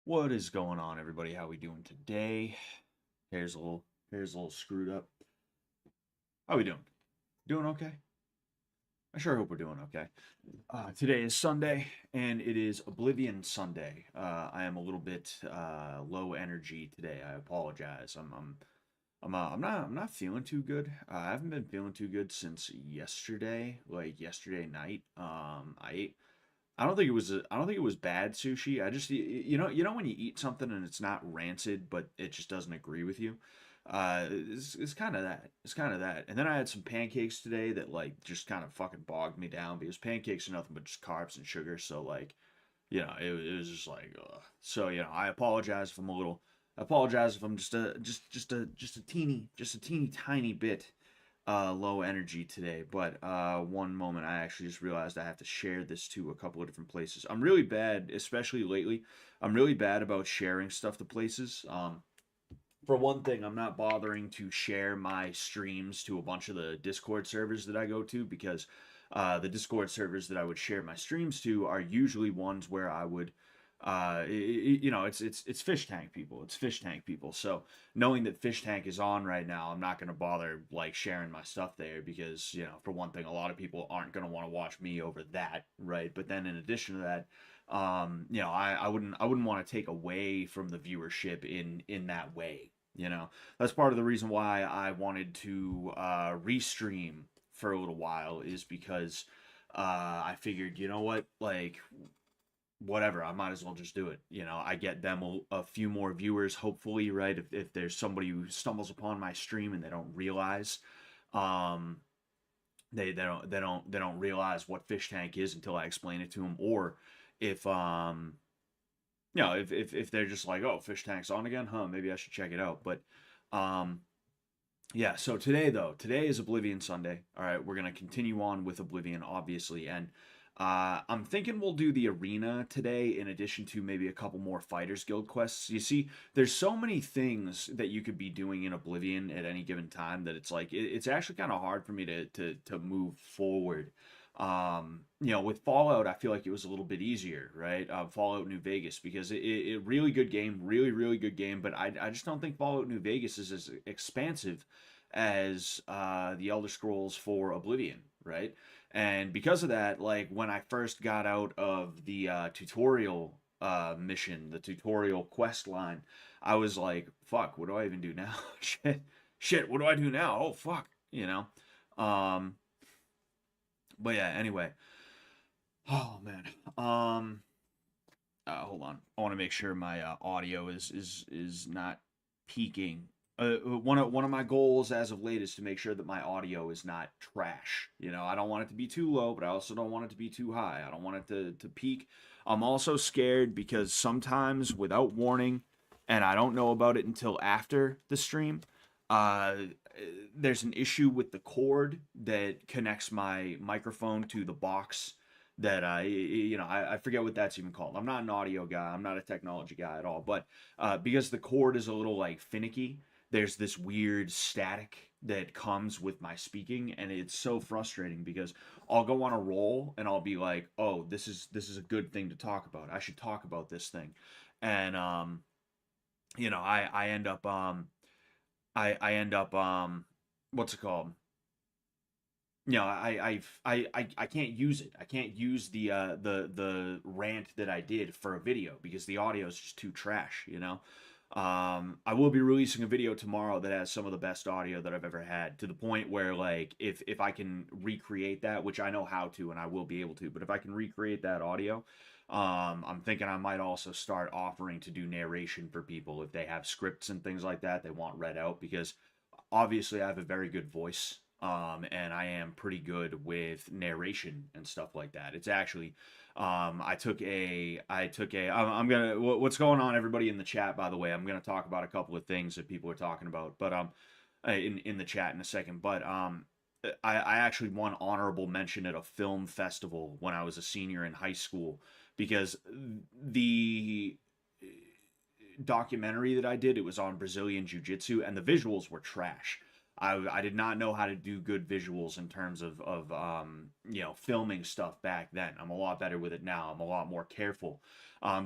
What is going on, everybody? How we doing today? Hair's a little screwed up. How we doing? Doing okay? I sure hope we're doing okay. Today is Sunday, and it is Oblivion Sunday. I am a little bit low energy today. I apologize. I'm not feeling too good. I haven't been feeling too good since yesterday, like yesterday night. I ate I don't think it was bad sushi. I just you know when you eat something and it's not rancid, but it just doesn't agree with you. It's kind of that. It's kind of that. And then I had some pancakes today that like just kind of fucking bogged me down because pancakes are nothing but just carbs and sugar. So like, it was just like, ugh. So I apologize if I'm a little. I apologize if I'm just a teeny tiny bit low energy today, but one moment I actually just realized I have to share this to a couple of different places. I'm really bad, especially lately. I'm really bad about sharing stuff to places. For one thing, I'm not bothering to share my streams to a bunch of the Discord servers that I go to because the Discord servers that I would share my streams to are usually ones where I would it's fish tank people. It's fish tank people. So knowing that fish tank is on right now, I'm not going to bother like sharing my stuff there because for one thing, a lot of people aren't going to want to watch me over that, right? But then in addition to that, I wouldn't want to take away from the viewership in that way. That's part of the reason why I wanted to restream for a little while is because I figured, you know what, like whatever, I might as well just do it. I get them a few more viewers, hopefully, right? If there's somebody who stumbles upon my stream and they don't realize, um, they don't realize what fish tank is until I explain it to them, or if if they're just like, oh, fish tank's on again, huh? Maybe I should check it out. But um, yeah. So today is Oblivion Sunday. All right, we're gonna continue on with Oblivion, obviously, and I'm thinking we'll do the arena today in addition to maybe a couple more Fighters Guild quests. You see, there's so many things that you could be doing in Oblivion at any given time that it's like it's actually kind of hard for me to move forward. With Fallout, I feel like it was a little bit easier, right? Fallout New Vegas because it really good game, really really good game, but I just don't think Fallout New Vegas is as expansive as the Elder Scrolls for Oblivion, right? And because of that, like when I first got out of the tutorial mission, the tutorial quest line, I was like, fuck, what do I even do now? Shit, what do I do now? Oh, fuck, Um, but yeah, anyway. Oh, man. Um, Hold on. I want to make sure my audio is not peaking. One of my goals as of late is to make sure that my audio is not trash. I don't want it to be too low, but I also don't want it to be too high. I don't want it to peak. I'm also scared because sometimes without warning, and I don't know about it until after the stream, uh, there's an issue with the cord that connects my microphone to the box that I forget what that's even called. I'm not an audio guy. I'm not a technology guy at all. But because the cord is a little like finicky, there's this weird static that comes with my speaking, and it's so frustrating because I'll go on a roll and I'll be like, "Oh, this is a good thing to talk about. I should talk about this thing," and I end up I end up what's it called? I can't use it. I can't use the rant that I did for a video because the audio is just too trash. I will be releasing a video tomorrow that has some of the best audio that I've ever had, to the point where like if I can recreate that, which I know how to and I will be able to, but if I can recreate that audio, I'm thinking I might also start offering to do narration for people if they have scripts and things like that they want read out, because obviously I have a very good voice, and I am pretty good with narration and stuff like that. It's actually, I'm gonna, what's going on, everybody in the chat, by the way. I'm gonna talk about a couple of things that people are talking about, but in the chat in a second. But I actually won honorable mention at a film festival when I was a senior in high school because the documentary that I did, it was on Brazilian Jiu Jitsu, and the visuals were trash. I did not know how to do good visuals in terms of filming stuff back then. I'm a lot better with it now. I'm a lot more careful.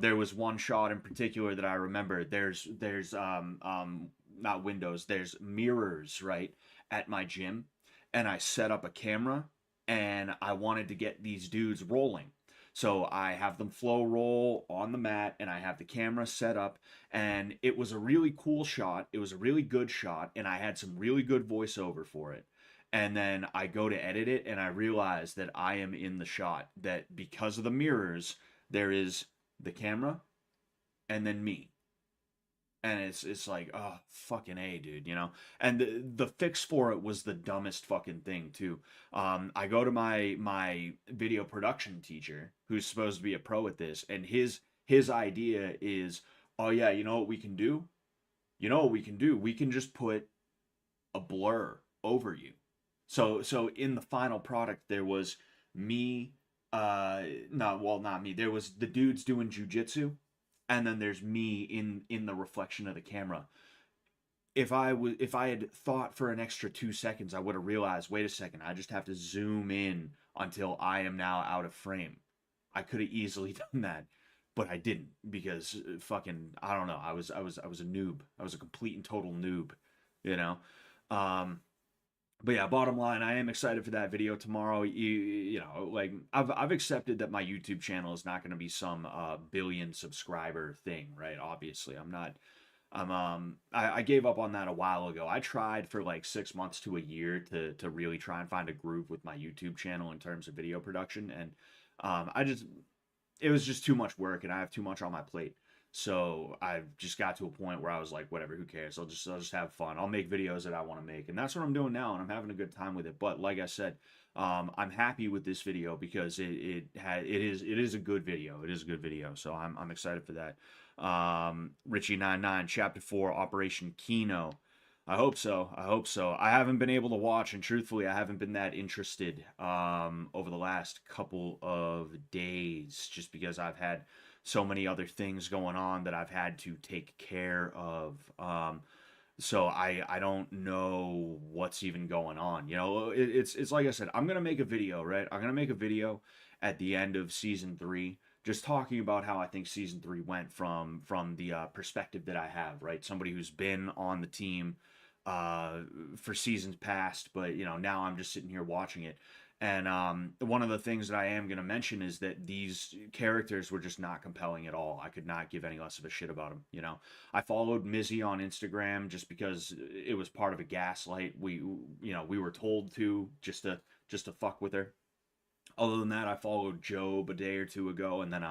There was one shot in particular that I remember. There's not windows. There's mirrors, right, at my gym, and I set up a camera, and I wanted to get these dudes rolling. So I have them flow roll on the mat, and I have the camera set up, and it was a really cool shot. It was a really good shot, and I had some really good voiceover for it. And then I go to edit it, and I realize that I am in the shot. That because of the mirrors, there is the camera, and then me. And it's like, oh, fucking A, dude, you know? And the fix for it was the dumbest fucking thing, too. I go to my video production teacher, who's supposed to be a pro at this, and his idea is, oh yeah, you know what we can do? You know what we can do? We can just put a blur over you. So in the final product there was me, no, well, not me. There was the dudes doing jujitsu, and then there's me in the reflection of the camera. If I had thought for an extra 2 seconds, I would have realized, wait a second, I just have to zoom in until I am now out of frame. I could have easily done that, but I didn't, because fucking, I don't know, I was a noob. I was a complete and total noob, you know. Um, but yeah, bottom line, I am excited for that video tomorrow. You know, like I've accepted that my YouTube channel is not going to be some billion subscriber thing, right? Obviously, I'm not. I gave up on that a while ago. I tried for like 6 months to a year to really try and find a groove with my YouTube channel in terms of video production, and I just it was just too much work, and I have too much on my plate. So I just got to a point where I was like, whatever, who cares? I'll just have fun. I'll make videos that I want to make, and that's what I'm doing now, and I'm having a good time with it. But like I said, I'm happy with this video because it is a good video. It is a good video, so I'm excited for that. Richie99 Chapter 4 Operation Kino. I hope so. I hope so. I haven't been able to watch, and truthfully, I haven't been that interested over the last couple of days, just because I've had so many other things going on that I've had to take care of. So I don't know what's even going on. You know, it's like I said, I'm gonna make a video, right? I'm gonna make a video at the end of season 3, just talking about how I think season 3 went from the perspective that I have, right? Somebody who's been on the team for seasons past, but you know, now I'm just sitting here watching it. And one of the things that I am going to mention is that these characters were just not compelling at all. I could not give any less of a shit about them. You know, I followed Mizzy on Instagram just because it was part of a gaslight. We were told to just to fuck with her. Other than that, I followed Job a day or two ago, and then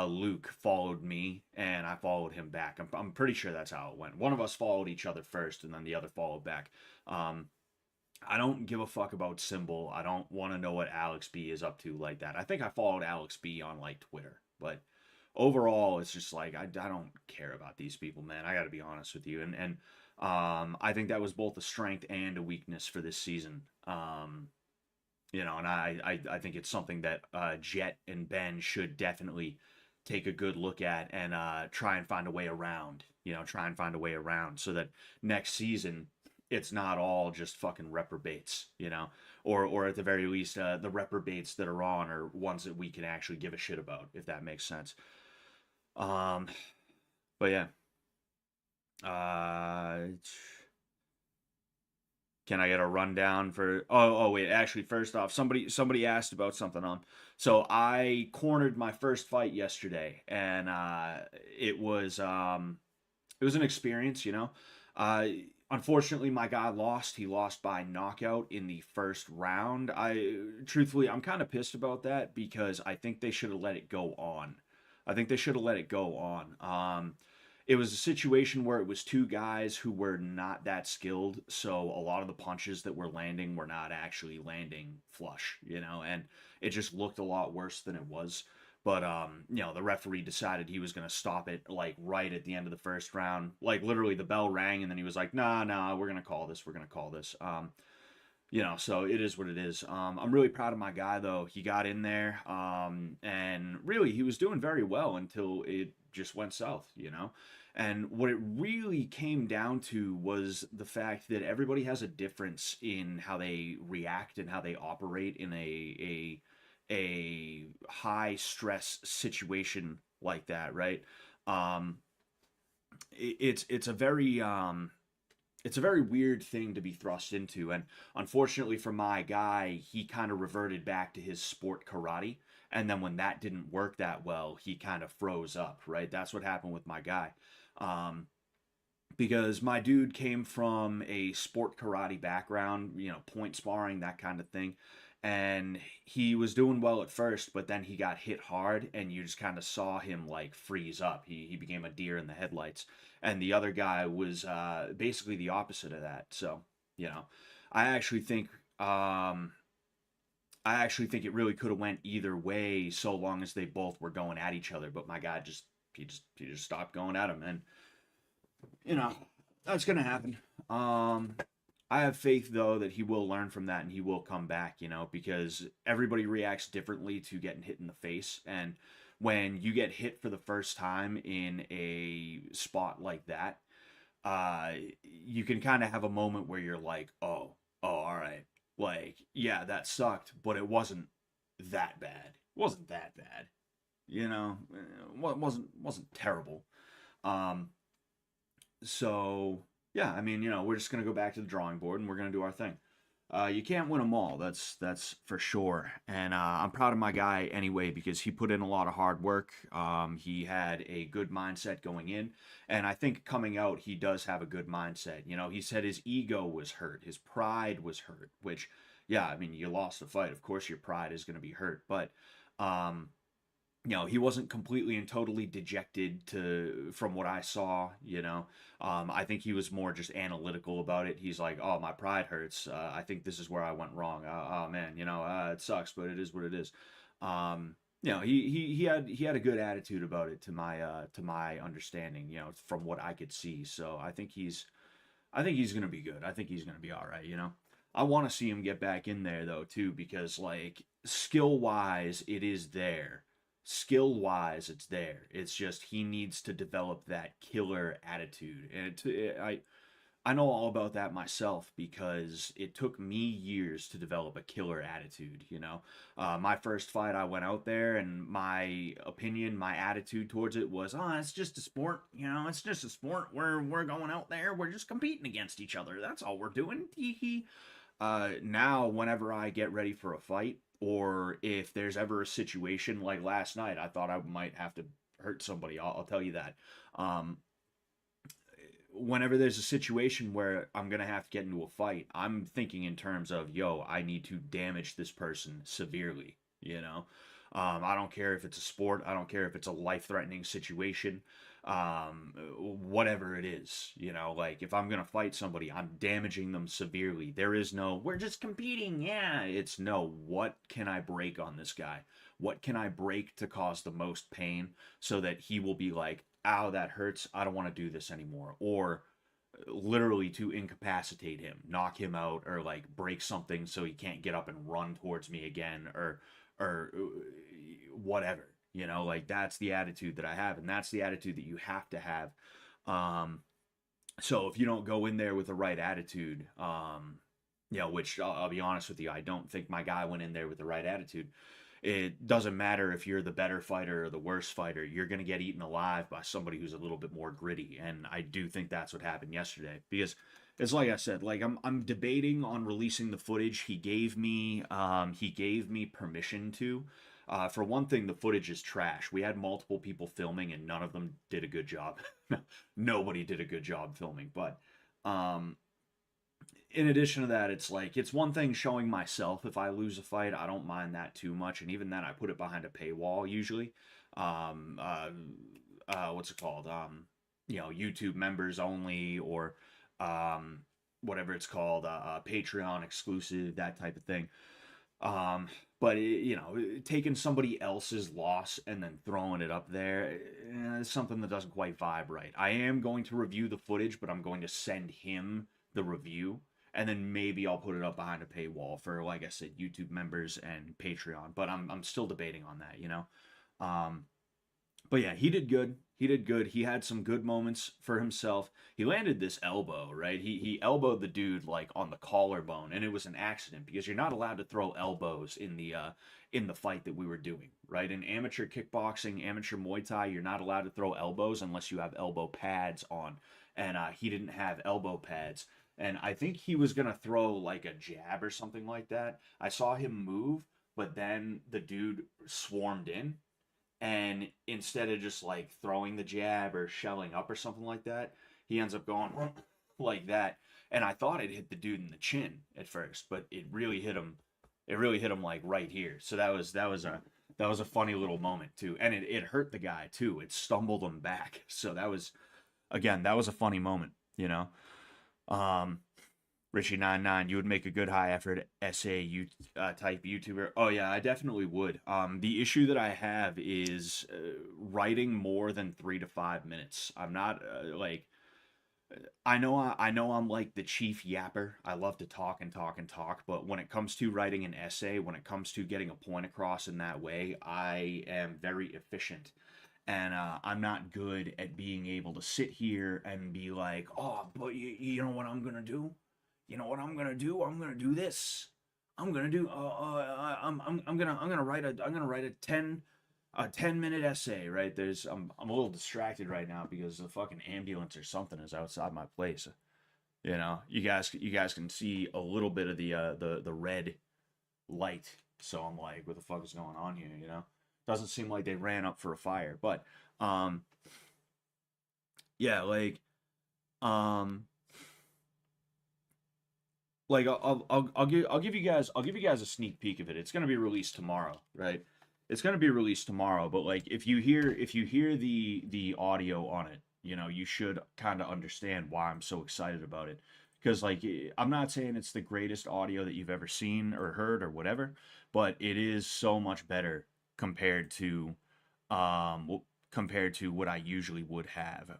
Luke followed me, and I followed him back. I'm pretty sure that's how it went. One of us followed each other first, and then the other followed back. I don't give a fuck about Symbol. I don't want to know what Alex B is up to like that. I think I followed Alex B on like Twitter, but overall, it's just like I don't care about these people, man. I got to be honest with you, and I think that was both a strength and a weakness for this season. You know, and I think it's something that Jet and Ben should definitely take a good look at and try and find a way around. You know, try and find a way around so that next season it's not all just fucking reprobates. You know, or at the very least the reprobates that are on are ones that we can actually give a shit about, if that makes sense. Um, but yeah. Uh, Can I get a rundown for? Oh wait, actually, first off, somebody asked about something on. So I cornered my first fight yesterday, and it was an experience, you know. Uh, Unfortunately, my guy lost. He lost by knockout in the first round. Truthfully, I'm kind of pissed about that because I think they should have let it go on. I think they should have let it go on. It was a situation where it was two guys who were not that skilled, so a lot of the punches that were landing were not actually landing flush, you know, and it just looked a lot worse than it was. But you know, the referee decided he was gonna stop it like right at the end of the first round. Like literally the bell rang and then he was like, nah, we're gonna call this. So it is what it is. I'm really proud of my guy though. He got in there, and really he was doing very well until it just went south. And what it really came down to was the fact that everybody has a difference in how they react and how they operate in a high stress situation like that, right? Um, it's a very it's a very weird thing to be thrust into. And unfortunately for my guy, he kind of reverted back to his sport karate. And then when that didn't work that well, he kind of froze up, right? That's what happened with my guy. Um, because my dude came from a sport karate background, point sparring, that kind of thing. And he was doing well at first, but then he got hit hard, and you just kind of saw him like freeze up. He became a deer in the headlights. And the other guy was basically the opposite of that. So, you know, I actually think. I actually think it really could have went either way so long as they both were going at each other. But my guy just stopped going at him, and you know, that's gonna happen. I have faith though that he will learn from that and he will come back, because everybody reacts differently to getting hit in the face. And when you get hit for the first time in a spot like that, uh, you can kind of have a moment where you're like, oh, all right. Like, yeah, that sucked, but it wasn't that bad. It wasn't that bad. Wasn't terrible. Um, so yeah, I mean, we're just gonna go back to the drawing board and we're gonna do our thing. You can't win them all. That's for sure. And I'm proud of my guy anyway because he put in a lot of hard work. He had a good mindset going in, and I think coming out, he does have a good mindset. He said his ego was hurt, his pride was hurt. Which, yeah, I mean, you lost a fight. Of course, your pride is going to be hurt, but um, he wasn't completely and totally dejected from what I saw. I think he was more just analytical about it. He's like, oh, my pride hurts. I think this is where I went wrong. Oh man, it sucks, but it is what it is. He had a good attitude about it to my understanding. From what I could see. So I think he's gonna be good. I think he's gonna be all right. I want to see him get back in there though too, because like skill wise, it is there. Skill wise, it's there. It's just he needs to develop that killer attitude, and I know all about that myself because it took me years to develop a killer attitude. My first fight, I went out there, and my opinion, my attitude towards it was, oh, it's just a sport. It's just a sport. We're going out there. We're just competing against each other. That's all we're doing. Hee hee. Now, whenever I get ready for a fight, or if there's ever a situation like last night, I thought I might have to hurt somebody. I'll tell you that. Um, Whenever there's a situation where I'm gonna have to get into a fight, I'm thinking in terms of, yo, I need to damage this person severely. I don't care if it's a sport. I don't care if it's a life-threatening situation. Whatever it is, like if I'm gonna fight somebody, I'm damaging them severely. There is no, we're just competing. Yeah, it's no, what can I break on this guy? What can I break to cause the most pain so that he will be like, ow, that hurts. I don't want to do this anymore. Or literally to incapacitate him, knock him out, or like break something so he can't get up and run towards me again, or whatever. Like that's the attitude that I have, and that's the attitude that you have to have. So if you don't go in there with the right attitude, which I'll be honest with you, I don't think my guy went in there with the right attitude. It doesn't matter if you're the better fighter or the worst fighter, you're going to get eaten alive by somebody who's a little bit more gritty. And I do think that's what happened yesterday, because it's like I said, like I'm debating on releasing the footage. He gave me permission to. For one thing, the footage is trash. We had multiple people filming and none of them did a good job. Nobody did a good job filming, but um in addition to that, it's like it's one thing showing myself if I lose a fight. I don't mind that too much, and even then, I put it behind a paywall usually. Um, uh, what's it called? YouTube members only, or um, whatever it's called, Patreon exclusive, that type of thing. Um, but taking somebody else's loss and then throwing it up there is something that doesn't quite vibe right. I am going to review the footage, but I'm going to send him the review and then maybe I'll put it up behind a paywall for, like I said, YouTube members and Patreon. But I'm still debating on that, you know. Um, but yeah, he did good. He did good. He had some good moments for himself. He landed this elbow, right? He elbowed the dude like on the collarbone, and it was an accident because you're not allowed to throw elbows in the fight that we were doing, right? In amateur kickboxing, amateur Muay Thai, you're not allowed to throw elbows unless you have elbow pads on, and he didn't have elbow pads. And I think he was gonna throw like a jab or something like that. I saw him move, but then the dude swarmed in, and instead of just like throwing the jab or shelling up or something like that, he ends up going like that. And I thought it hit the dude in the chin at first, but it really hit him. It really hit him like right here. So that was a funny little moment too, and it hurt the guy too. It stumbled him back. So that was a funny moment, you know. Um, Richie99, you would make a good high effort type YouTuber. Oh yeah, I definitely would. The issue that I have is writing more than 3 to 5 minutes. I'm not like I know I'm like the chief yapper. I love to talk and talk and talk, but when it comes to writing an essay, when it comes to getting a point across in that way, I am very efficient. And I'm not good at being able to sit here and be like, oh, but you know what I'm gonna do? You know what I'm gonna do? I'm gonna do this. I'm gonna do. I'm gonna write a 10-minute essay. Right? I'm a little distracted right now because the fucking ambulance or something is outside my place. You know, you guys can see a little bit of the red light. So I'm like, what the fuck is going on here? You know, doesn't seem like they ran up for a fire, but um, yeah, um, like I'll give you guys a sneak peek of it. It's gonna be released tomorrow, right? It's gonna be released tomorrow, but like if you hear the audio on it, you know, you should kind of understand why I'm so excited about it. Because like I'm not saying it's the greatest audio that you've ever seen or heard or whatever, but it is so much better compared to compared to what I usually would have.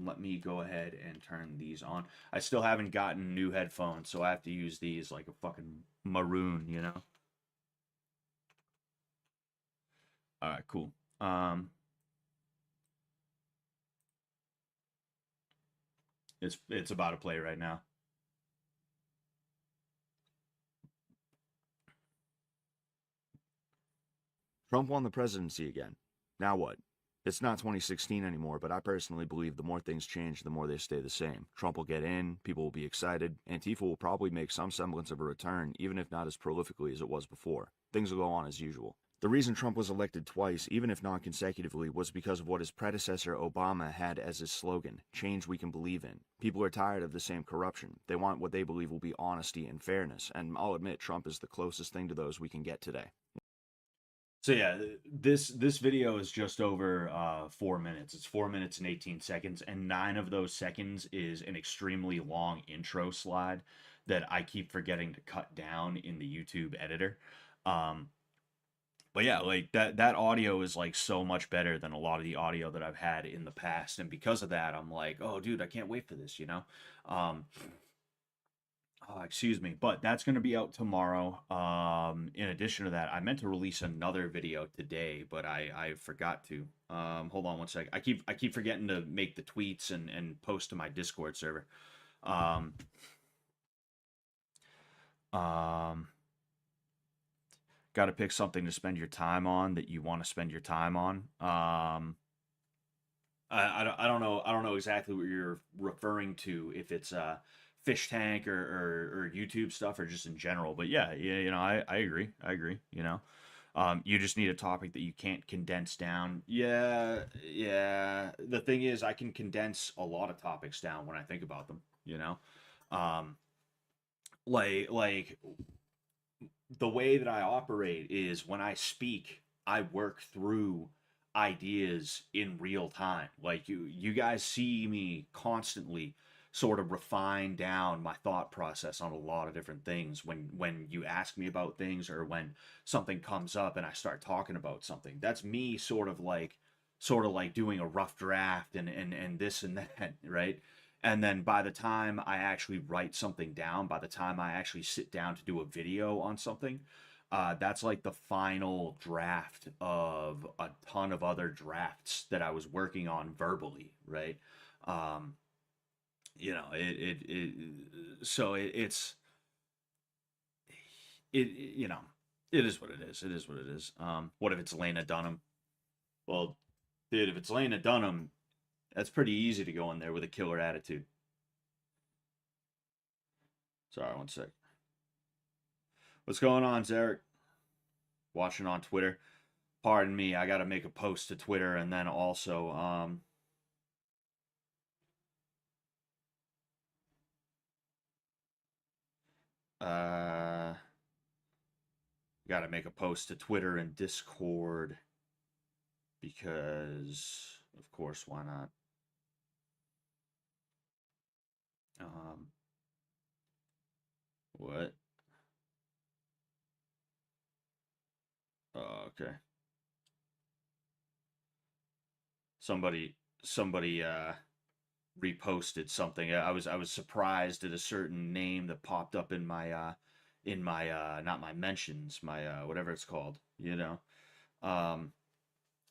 Let me go ahead and turn these on. I still haven't gotten new headphones, so I have to use these like a fucking maroon, you know? All right, cool. It's about to play right now. Trump won the presidency again. Now what? It's not 2016 anymore, but I personally believe the more things change, the more they stay the same. Trump will get in, people will be excited, Antifa will probably make some semblance of a return, even if not as prolifically as it was before. Things will go on as usual. The reason Trump was elected twice, even if not consecutively, was because of what his predecessor Obama had as his slogan, change we can believe in. People are tired of the same corruption. They want what they believe will be honesty and fairness, and I'll admit Trump is the closest thing to those we can get today. So yeah, this video is just over 4 minutes. It's 4 minutes and 18 seconds, and 9 of those seconds is an extremely long intro slide that I keep forgetting to cut down in the YouTube editor. Um, but yeah, like that audio is like so much better than a lot of the audio that I've had in the past, and because of that, I'm like, oh dude, I can't wait for this, you know. Um, excuse me, but that's going to be out tomorrow. In addition to that, I meant to release another video today, but I forgot to. Hold on one sec. I keep forgetting to make the tweets and post to my Discord server. Um, um, got to pick something to spend your time on that you want to spend your time on. I don't know exactly what you're referring to, if it's fish tank or YouTube stuff or just in general. But yeah, you know, I agree. I agree, you know. You just need a topic that you can't condense down. Yeah, yeah. The thing is, I can condense a lot of topics down when I think about them, you know. Um, like the way that I operate is when I speak, I work through ideas in real time. Like you guys see me constantly sort of refine down my thought process on a lot of different things when you ask me about things or when something comes up and I start talking about something. That's me sort of like doing a rough draft and this and that, right? And then by the time I actually write something down, by the time I actually sit down to do a video on something, that's like the final draft of a ton of other drafts that I was working on verbally, right? Um, so it's you know, it is what it is. It is what it is. What if it's Lena Dunham? Well, dude, if it's Lena Dunham, that's pretty easy to go in there with a killer attitude. Sorry, one sec. What's going on, Zarek? Watching on Twitter. Pardon me, I gotta make a post to Twitter and then also uh gotta make a post to Twitter and Discord because of course why not? Um what? Okay. Somebody reposted something. I was surprised at a certain name that popped up in my not my mentions, my whatever it's called, you know. Um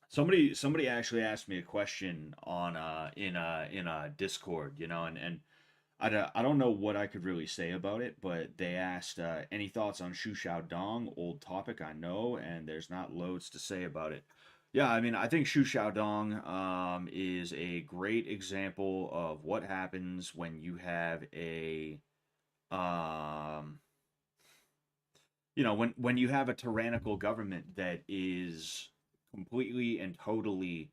somebody actually asked me a question on in Discord, you know, and I don't know what I could really say about it, but they asked any thoughts on Shu Shao Dong, old topic I know, and there's not loads to say about it. Yeah, I mean, I think Shu Shao Dong is a great example of what happens when you have a um, when you have a tyrannical government that is completely and totally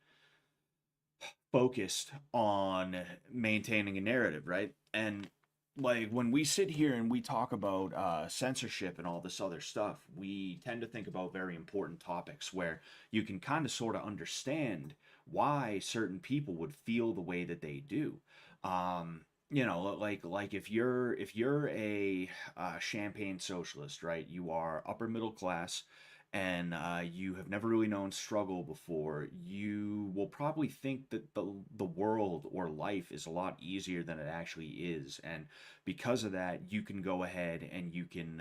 focused on maintaining a narrative, right? And like when we sit here and we talk about censorship and all this other stuff, we tend to think about very important topics where you can kind of sort of understand why certain people would feel the way that they do. Like if you're a champagne socialist, right? You are upper middle class and you have never really known struggle before, you will probably think that the world or life is a lot easier than it actually is, and because of that, you can go ahead and you can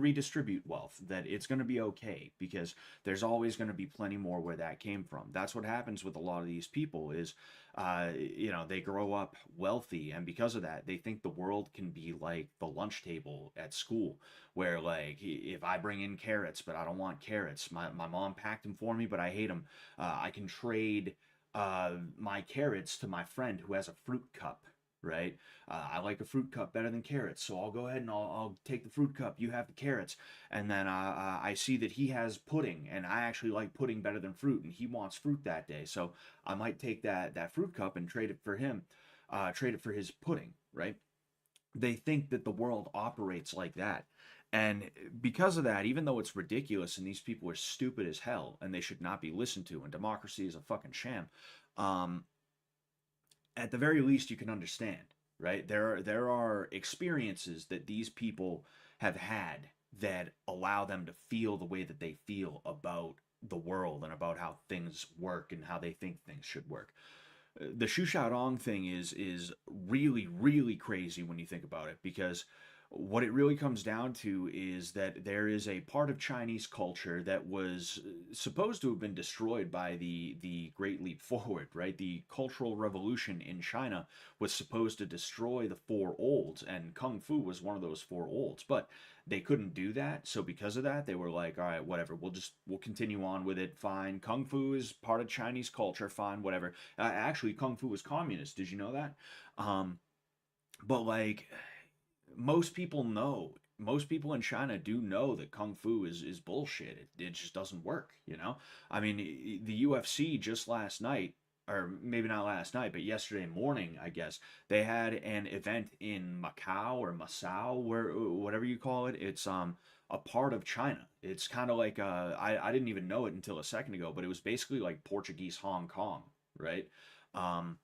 redistribute wealth. That it's going to be okay because there's always going to be plenty more where that came from. That's what happens with a lot of these people is they grow up wealthy, and because of that, they think the world can be like the lunch table at school, where like if I bring in carrots, but I don't want carrots, my mom packed them for me, but I hate them. I can trade my carrots to my friend who has a fruit cup. Right, I like a fruit cup better than carrots, so I'll go ahead and I'll take the fruit cup. You have the carrots, and then I see that he has pudding, and I actually like pudding better than fruit, and he wants fruit that day, so I might take that fruit cup and trade it for him, trade it for his pudding. Right, they think that the world operates like that. And because of that, even though it's ridiculous and these people are stupid as hell and they should not be listened to and democracy is a fucking sham, um, at the very least you can understand, right? There are experiences that these people have had that allow them to feel the way that they feel about the world and about how things work and how they think things should work. The Shu Xiaodong thing is really really crazy when you think about it, because what it really comes down to is that there is a part of Chinese culture that was supposed to have been destroyed by the Great Leap Forward, right? The Cultural Revolution in China was supposed to destroy the four olds, and Kung Fu was one of those four olds, but they couldn't do that. So because of that, they were like, all right, whatever, we'll continue on with it. Fine, Kung Fu is part of Chinese culture. Fine, whatever. Actually, Kung Fu was communist. Did you know that? But like most people in China do know that kung fu is bullshit. It just doesn't work, you know. I mean, the UFC just last night, or maybe not last night, but yesterday morning, I guess they had an event in Macau or Macau, where whatever you call it. It's a part of China. It's kind of like I didn't even know it until a second ago, but it was basically like Portuguese Hong Kong, right? Um,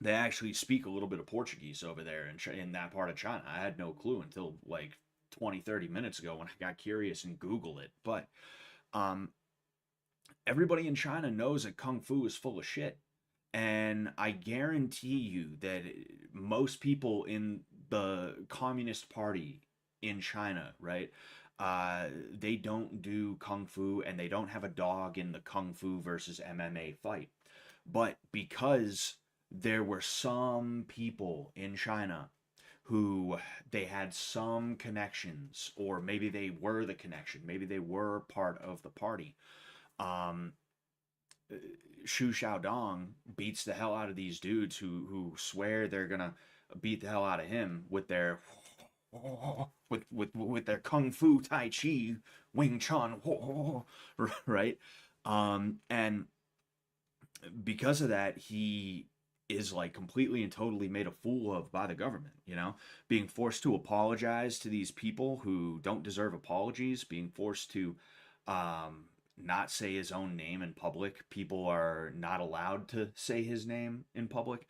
they actually speak a little bit of Portuguese over there in that part of China. I had no clue until like 20, 30 minutes ago when I got curious and Googled it. But um, everybody in China knows that Kung Fu is full of shit. And I guarantee you that most people in the Communist Party in China, right? They don't do kung fu and they don't have a dog in the kung fu versus MMA fight. But because there were some people in China who they had some connections, or maybe they were the connection, maybe they were part of the party. Um, Shu Xiaodong beats the hell out of these dudes who swear they're gonna beat the hell out of him with their with their kung fu tai chi wing chun right, and because of that he is like completely and totally made a fool of by the government, you know, being forced to apologize to these people who don't deserve apologies, being forced to um not say his own name in public. People are not allowed to say his name in public.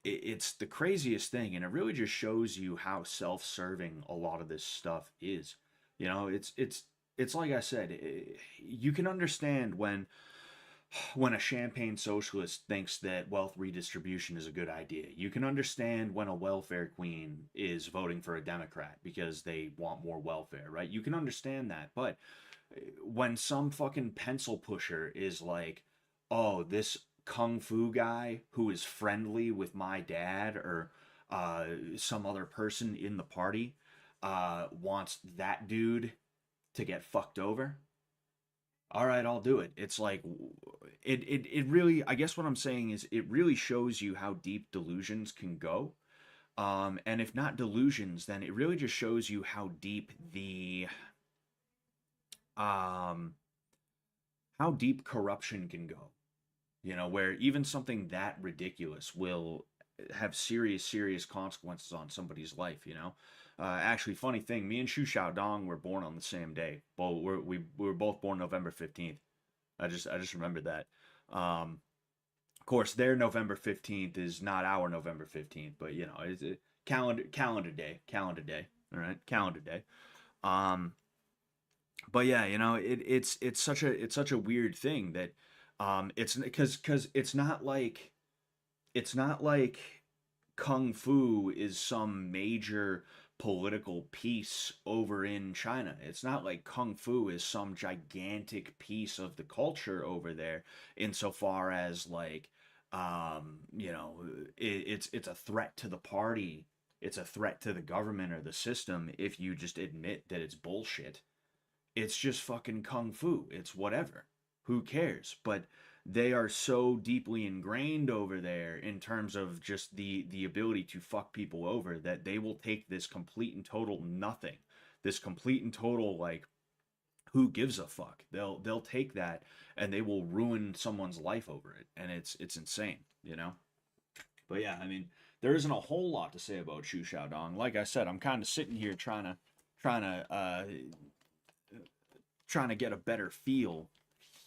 It's the craziest thing, and it really just shows you how self-serving a lot of this stuff is. You know, it's like I said, you can understand when a champagne socialist thinks that wealth redistribution is a good idea. You can understand when a welfare queen is voting for a Democrat because they want more welfare, right? You can understand that. But when some fucking pencil pusher is like, oh, this kung fu guy who is friendly with my dad or some other person in the party wants that dude to get fucked over, all right, I'll do it. It's like it really, I guess what I'm saying is it really shows you how deep delusions can go. And if not delusions, then it really just shows you how deep the um how deep corruption can go. You know, where even something that ridiculous will have serious consequences on somebody's life, you know. Actually, funny thing, me and Shu Xiaodong were born on the same day. We were both born November 15th. I just remembered that. Of course, their November 15th is not our November 15th, but you know, it's a calendar day. All right, calendar day. Um, but yeah, you know, it's such a weird thing that it's because it's not like kung fu is some major political piece over in China. It's not like kung fu is some gigantic piece of the culture over there insofar as like you know, it's a threat to the party. It's a threat to the government or the system if you just admit that it's bullshit. It's just fucking kung fu. It's whatever. Who cares? But they are so deeply ingrained over there in terms of just the ability to fuck people over that they will take this complete and total nothing. This complete and total like who gives a fuck? They'll take that and they will ruin someone's life over it. And it's insane, you know? But yeah, I mean, there isn't a whole lot to say about Shu Xiaodong. Like I said, I'm kind of sitting here trying to get a better feel,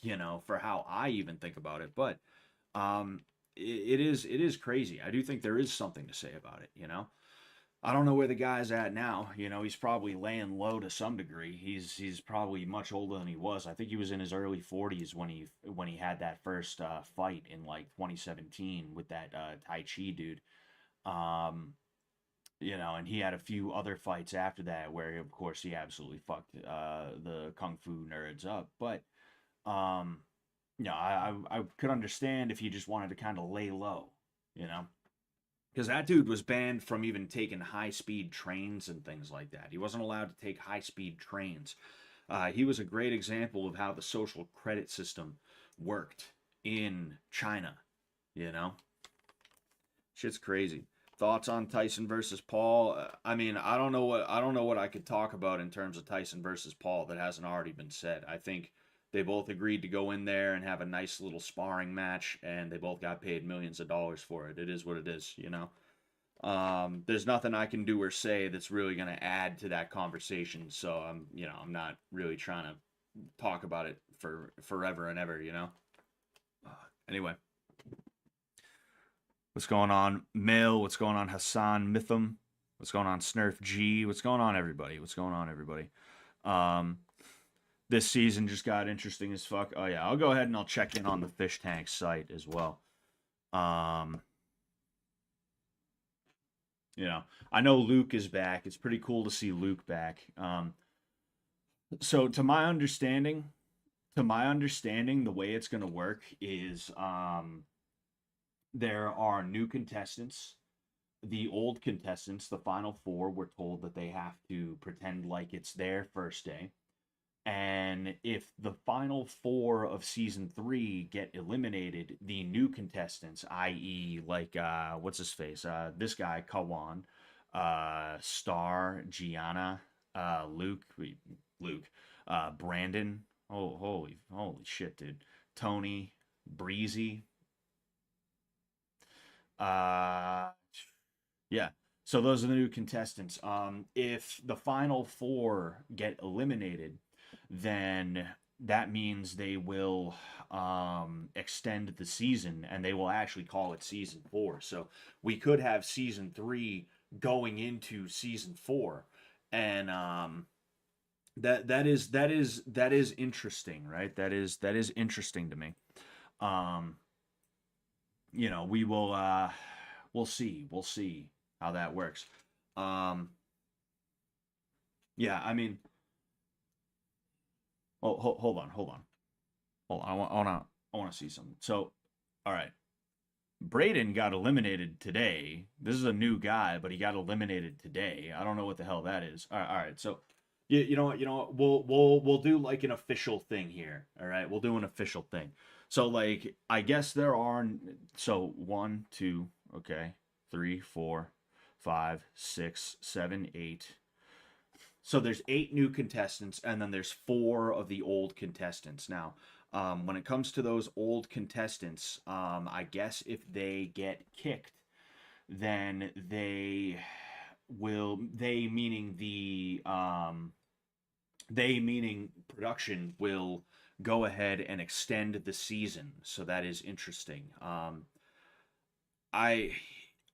you know, for how I even think about it. But it is crazy. I do think there is something to say about it, you know. I don't know where the guy's at now. You know, he's probably laying low to some degree. He's probably much older than he was. I think he was in his early 40s when he had that first fight in like 2017 with that Tai Chi dude. Um, you know, and he had a few other fights after that where, of course, he absolutely fucked the kung fu nerds up. But um, you know, I could understand if he just wanted to kind of lay low, you know, because that dude was banned from even taking high speed trains and things like that. He wasn't allowed to take high speed trains. He was a great example of how the social credit system worked in China. You know, shit's crazy. Thoughts on Tyson versus Paul? I mean, I don't know what I could talk about in terms of Tyson versus Paul that hasn't already been said. I think they both agreed to go in there and have a nice little sparring match, and they both got paid millions of dollars for it. It is what it is, you know. There's nothing I can do or say that's really going to add to that conversation. So I'm not really trying to talk about it for forever and ever, you know. Anyway, what's going on, Mill? What's going on, Hassan Mitham? What's going on, Snurf G? What's going on, everybody? What's going on, everybody? Um, this season just got interesting as fuck. Oh yeah, I'll go ahead and I'll check in on the Fish Tank site as well. Um, you know, I know Luke is back. It's pretty cool to see Luke back. So to my understanding, the way it's going to work is there are new contestants. The old contestants, the final four, were told that they have to pretend like it's their first day. And if the final four of season three get eliminated, the new contestants, i.e., like what's his face, this guy Kawan, Star, Gianna, Luke, Luke, Brandon. Oh, holy shit, dude! Tony, Breezy. Uh, yeah. So those are the new contestants. If the final four get eliminated, then that means they will extend the season and they will actually call it season four. So we could have season three going into season four, and that is interesting, right? That is interesting to me. Um, we will we'll see how that works. Um, yeah, I mean, oh, hold on. I want to see something. So, all right, Braden got eliminated today. This is a new guy, but he got eliminated today. I don't know what the hell that is. All right. So, you know what? You know what? We'll do like an official thing here. All right, we'll do an official thing. So, like, I guess there are so one, two, okay, three, four, five, six, seven, eight. So there's eight new contestants, and then there's four of the old contestants. Now, when it comes to those old contestants, I guess if they get kicked, then they meaning they meaning production will go ahead and extend the season. So that is interesting. I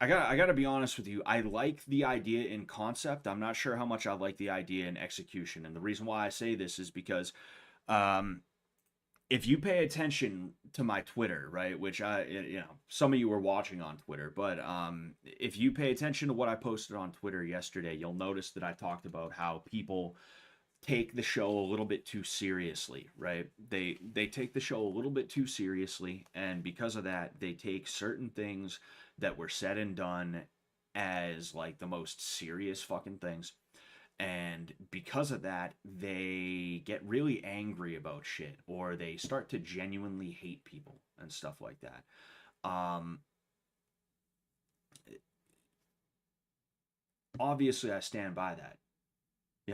I gotta be honest with you. I like the idea in concept. I'm not sure how much I like the idea in execution. And the reason why I say this is because um, if you pay attention to my Twitter, right, which some of you were watching on Twitter, but if you pay attention to what I posted on Twitter yesterday, you'll notice that I talked about how people take the show a little bit too seriously, right? They take the show a little bit too seriously, and because of that, they take certain things that were said and done as like the most serious fucking things. And because of that, they get really angry about shit or they start to genuinely hate people and stuff like that. Um Obviously I stand by that.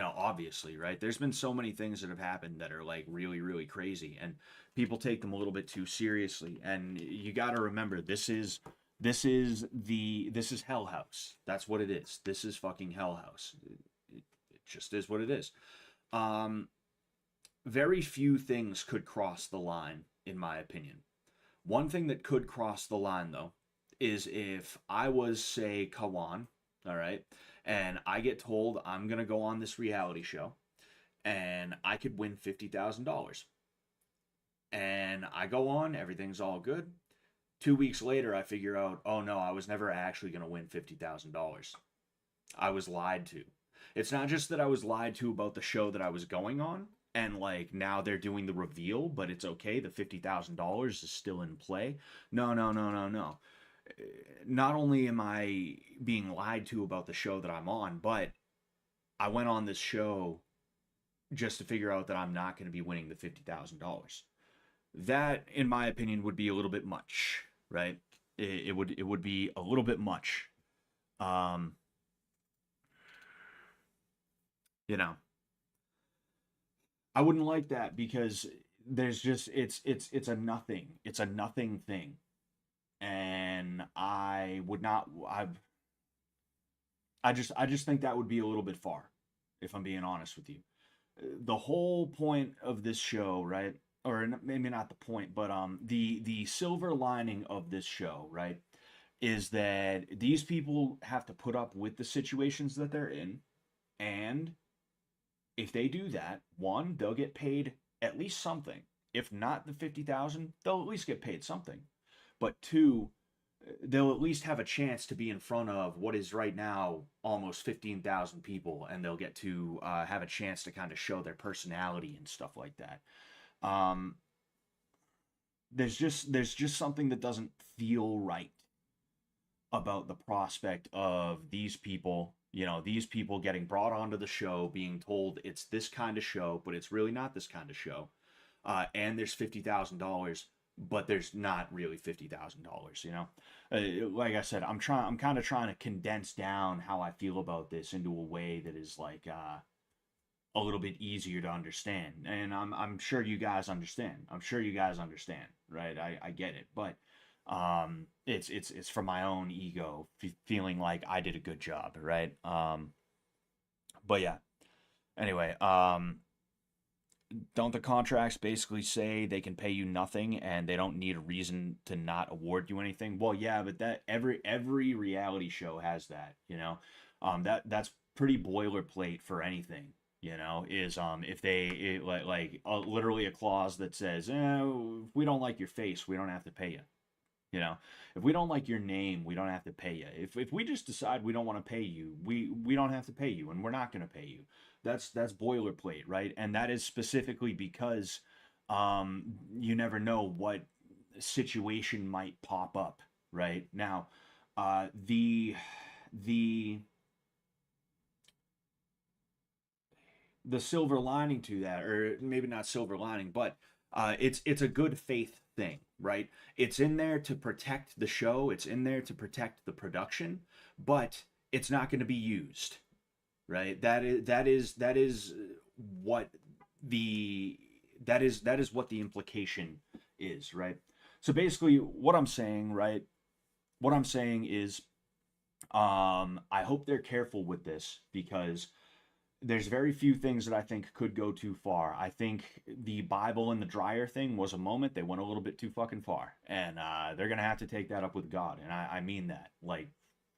Obviously, right? There's been so many things that have happened that are like really, really crazy, and people take them a little bit too seriously. And you got to remember, this is Hell House. That's what it is. This is fucking Hell House. It just is what it is. Um, Very few things could cross the line, in my opinion. One thing that could cross the line, though, is if I was, say, Kawan, all right, and I get told I'm going to go on this reality show and I could win $50,000. And I go on, everything's all good. 2 weeks later, I figure out, oh no, I was never actually going to win $50,000. I was lied to. It's not just that I was lied to about the show that I was going on, and like now they're doing the reveal, but it's okay. The $50,000 is still in play. No, no, no, no, no. Not only am I being lied to about the show that I'm on, but I went on this show just to figure out that I'm not going to be winning the $50,000. That, in my opinion, would be a little bit much, right? It would be a little bit much. Um, you know, I wouldn't like that because there's just it's a nothing thing, and I just think that would be a little bit far, if I'm being honest with you. The whole point of this show, right? Or maybe not the point, but the silver lining of this show, right, is that these people have to put up with the situations that they're in, and if they do that, one, they'll get paid at least something. If not the 50,000, they'll at least get paid something. But two, they'll at least have a chance to be in front of what is right now almost 15,000 people, and they'll get to have a chance to kind of show their personality and stuff like that. Um, there's just something that doesn't feel right about the prospect of these people, these people getting brought onto the show, being told it's this kind of show, but it's really not this kind of show. And there's $50,000, but there's not really $50,000. Like I said, I'm kind of trying to condense down how I feel about this into a way that is like a little bit easier to understand. And I'm sure you guys understand. I'm sure you guys understand, right? I get it, but it's for my own ego, feeling like I did a good job, right? But yeah. Anyway, don't the contracts basically say they can pay you nothing and they don't need a reason to not award you anything? Well, yeah, but that every reality show has that, that's pretty boilerplate for anything, is if like literally a clause that says, if we don't like your face, we don't have to pay you. If we don't like your name, we don't have to pay you. If we just decide we don't want to pay you, we don't have to pay you, and we're not going to pay you. That's boilerplate, right? And that is specifically because you never know what situation might pop up, right? Now, the the silver lining to that, or maybe not silver lining, but it's a good faith thing, right? It's in there to protect the show, it's in there to protect the production, but it's not going to be used, right? That is what the that is what the implication is, right? So basically, what I'm saying, right? What I'm saying is, I hope they're careful with this because there's very few things that I think could go too far. I think the Bible and the dryer thing was a moment they went a little bit too fucking far, and they're gonna have to take that up with God, and I mean that. Like,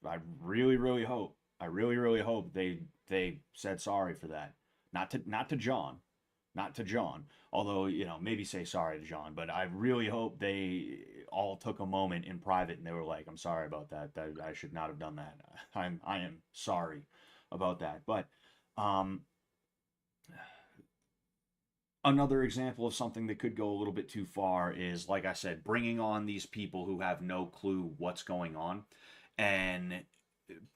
I really, really hope, I really, really hope they said sorry for that. Not to John, not to John. Although maybe say sorry to John, but I really hope they all took a moment in private and they were like, "I'm sorry about that. That I should not have done that. I am sorry about that." But um, another example of something that could go a little bit too far is, like I said, bringing on these people who have no clue what's going on, and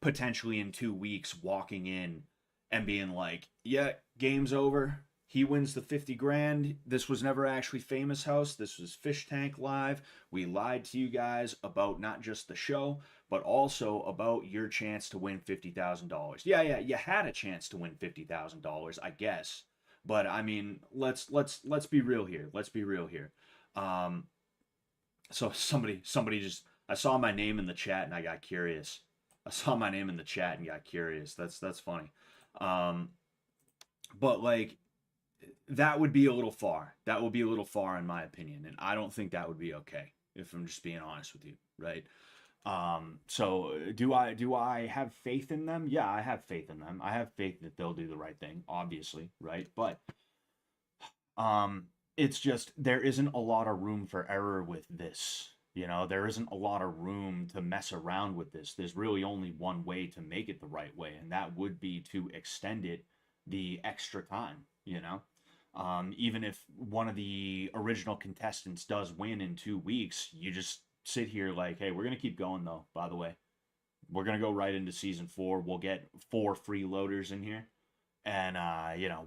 potentially in 2 weeks walking in and being like, "Yeah, game's over. He wins the 50 grand. This was never actually Famous House. This was Fish Tank Live. We lied to you guys about not just the show, but also about your chance to win $50,000. Yeah, you had a chance to win $50,000, I guess. But I mean, let's be real here. Let's be real here. Um, so somebody just, I saw my name in the chat and I got curious. I saw my name in the chat and got curious. That's funny. Um, but like that would be a little far. That would be a little far in my opinion, and I don't think that would be okay if I'm just being honest with you, right? So do I have faith in them? Yeah, I have faith in them. I have faith that they'll do the right thing, obviously, right? But it's just there isn't a lot of room for error with this. There isn't a lot of room to mess around with this. There's really only one way to make it the right way, and that would be to extend it the extra time. Even if one of the original contestants does win in 2 weeks, you just sit here like, hey, we're gonna keep going though. By the way, we're gonna go right into season 4. We'll get 4 freeloaders in here, and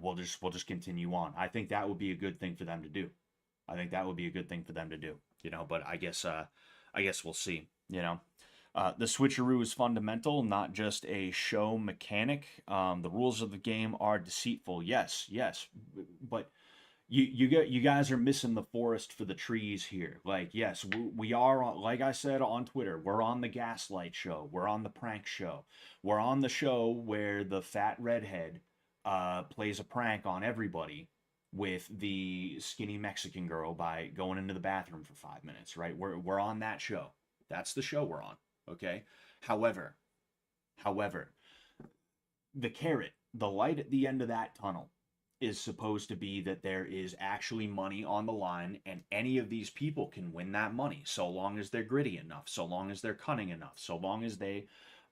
we'll just continue on. I think that would be a good thing for them to do. I think that would be a good thing for them to do. But I guess we'll see. The switcheroo is fundamental, not just a show mechanic. The rules of the game are deceitful. Yes, but you guys are missing the forest for the trees here. Like, yes, we are on, like I said on Twitter, we're on the gaslight show, we're on the prank show, we're on the show where the fat redhead plays a prank on everybody with the skinny Mexican girl by going into the bathroom for 5 minutes, right? We're on that show. That's the show we're on. Okay. However, the carrot, the light at the end of that tunnel is supposed to be that there is actually money on the line, and any of these people can win that money so long as they're gritty enough, so long as they're cunning enough, so long as they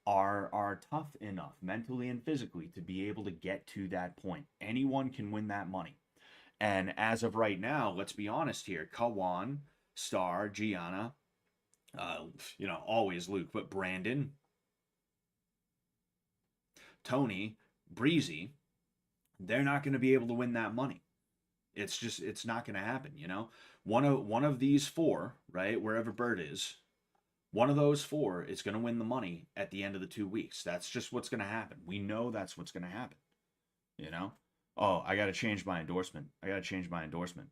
are tough enough mentally and physically to be able to get to that point. Anyone can win that money. And as of right now, let's be honest here, Kawan, Star, Gianna, always Luke, but Brandon, Tony, Breezy, they're not going to be able to win that money. It's not going to happen, you know. One of these four, right, wherever Bird is, one of those four is going to win the money at the end of the 2 weeks. That's just what's going to happen. We know that's what's going to happen, you know. Oh, I got to change my endorsement. I got to change my endorsement.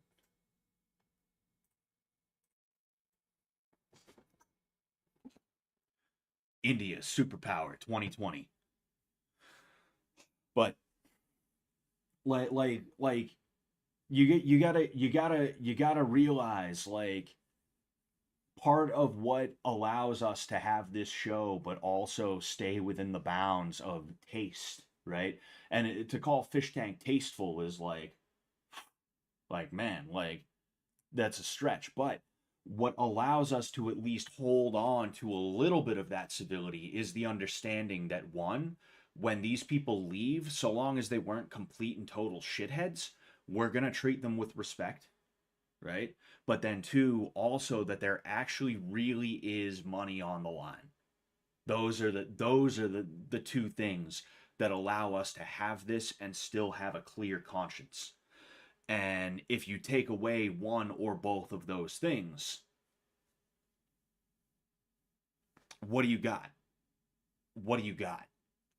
India superpower 2020. But like you gotta realize, like, part of what allows us to have this show but also stay within the bounds of taste, right? And to call Fish Tank tasteful is like man, like, that's a stretch. But what allows us to at least hold on to a little bit of that civility is the understanding that, one, when these people leave, so long as they weren't complete and total shitheads, we're going to treat them with respect, right? But then two, also that there actually really is money on the line. Those are the two things that allow us to have this and still have a clear conscience. And if you take away one or both of those things, what do you got? What do you got?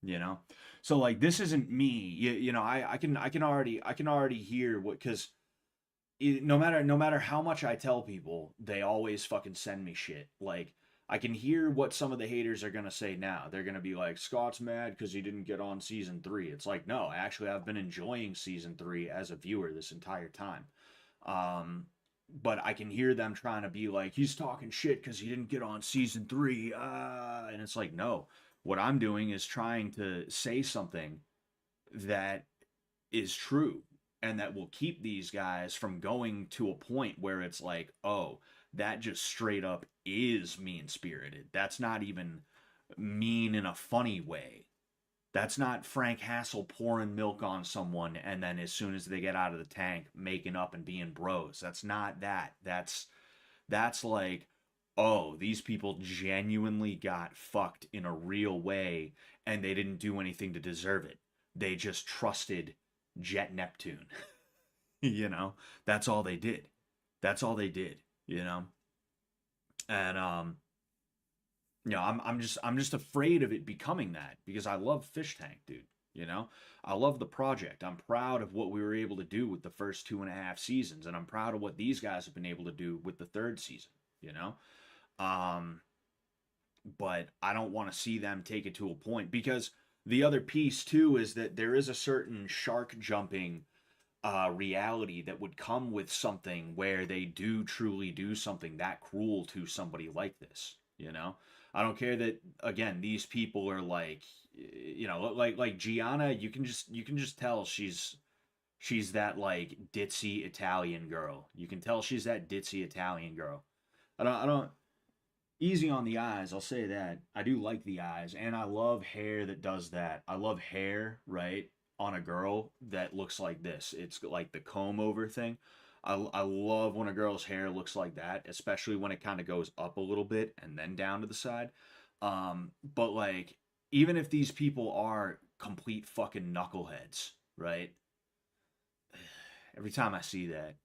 You know? So like, this isn't me. I can already hear what, because no matter how much I tell people, they always fucking send me shit. Like, I can hear what some of the haters are gonna say now. They're gonna be like, Scott's mad because he didn't get on season three. It's like, no, actually, I've been enjoying season three as a viewer this entire time. Um, but I can hear them trying to be like, he's talking shit because he didn't get on season three. And it's like, no, what I'm doing is trying to say something that is true and that will keep these guys from going to a point where it's like, oh, that just straight up is mean spirited. That's not even mean in a funny way. That's not Frank Hassel pouring milk on someone and then as soon as they get out of the tank making up and being bros. That's not that. That's like, oh, these people genuinely got fucked in a real way and they didn't do anything to deserve it. They just trusted Jet Neptune. you know, that's all they did. That's all they did, you know? And I'm just afraid of it becoming that because I love Fish Tank, dude. You know, I love the project. I'm proud of what we were able to do with the first 2.5 seasons, and I'm proud of what these guys have been able to do with the third season. You know, um, but I don't want to see them take it to a point because the other piece too is that there is a certain shark jumping reality that would come with something where they do truly do something that cruel to somebody like this. You know, I don't care that, again, these people are like, like Gianna. You can just tell she's that like ditzy Italian girl. You can tell she's that ditzy Italian girl. I don't easy on the eyes, I'll say that. I do like the eyes, and I love hair that does that. I love hair, right, on a girl that looks like this. It's like the comb over thing. I love when a girl's hair looks like that, especially when it kind of goes up a little bit and then down to the side. But like, even if these people are complete fucking knuckleheads, right? Every time I see that,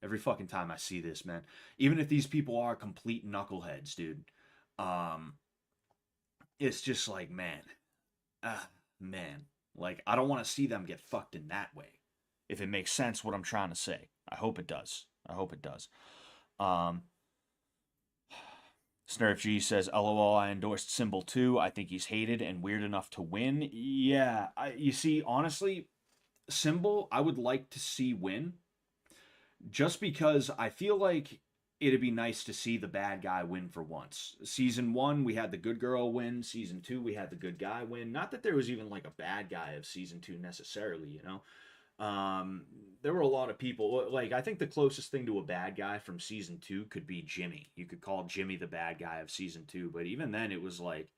every fucking time I see this, man. Even if these people are complete knuckleheads, dude, um, it's just like, man, man, like, I don't want to see them get fucked in that way. If it makes sense, what I'm trying to say, I hope it does. I hope it does. Um, Snurf G says, "LOL, I endorsed Symbol too. I think he's hated and weird enough to win." Yeah, you see, honestly, Symbol, I would like to see win just because I feel like it'd be nice to see the bad guy win for once. Season one, we had the good girl win. Season two, we had the good guy win. Not that there was even like a bad guy of season two necessarily, you know. Um, there were a lot of people. Like, I think the closest thing to a bad guy from season two could be Jimmy. You could call Jimmy the bad guy of season two, but even then, it was like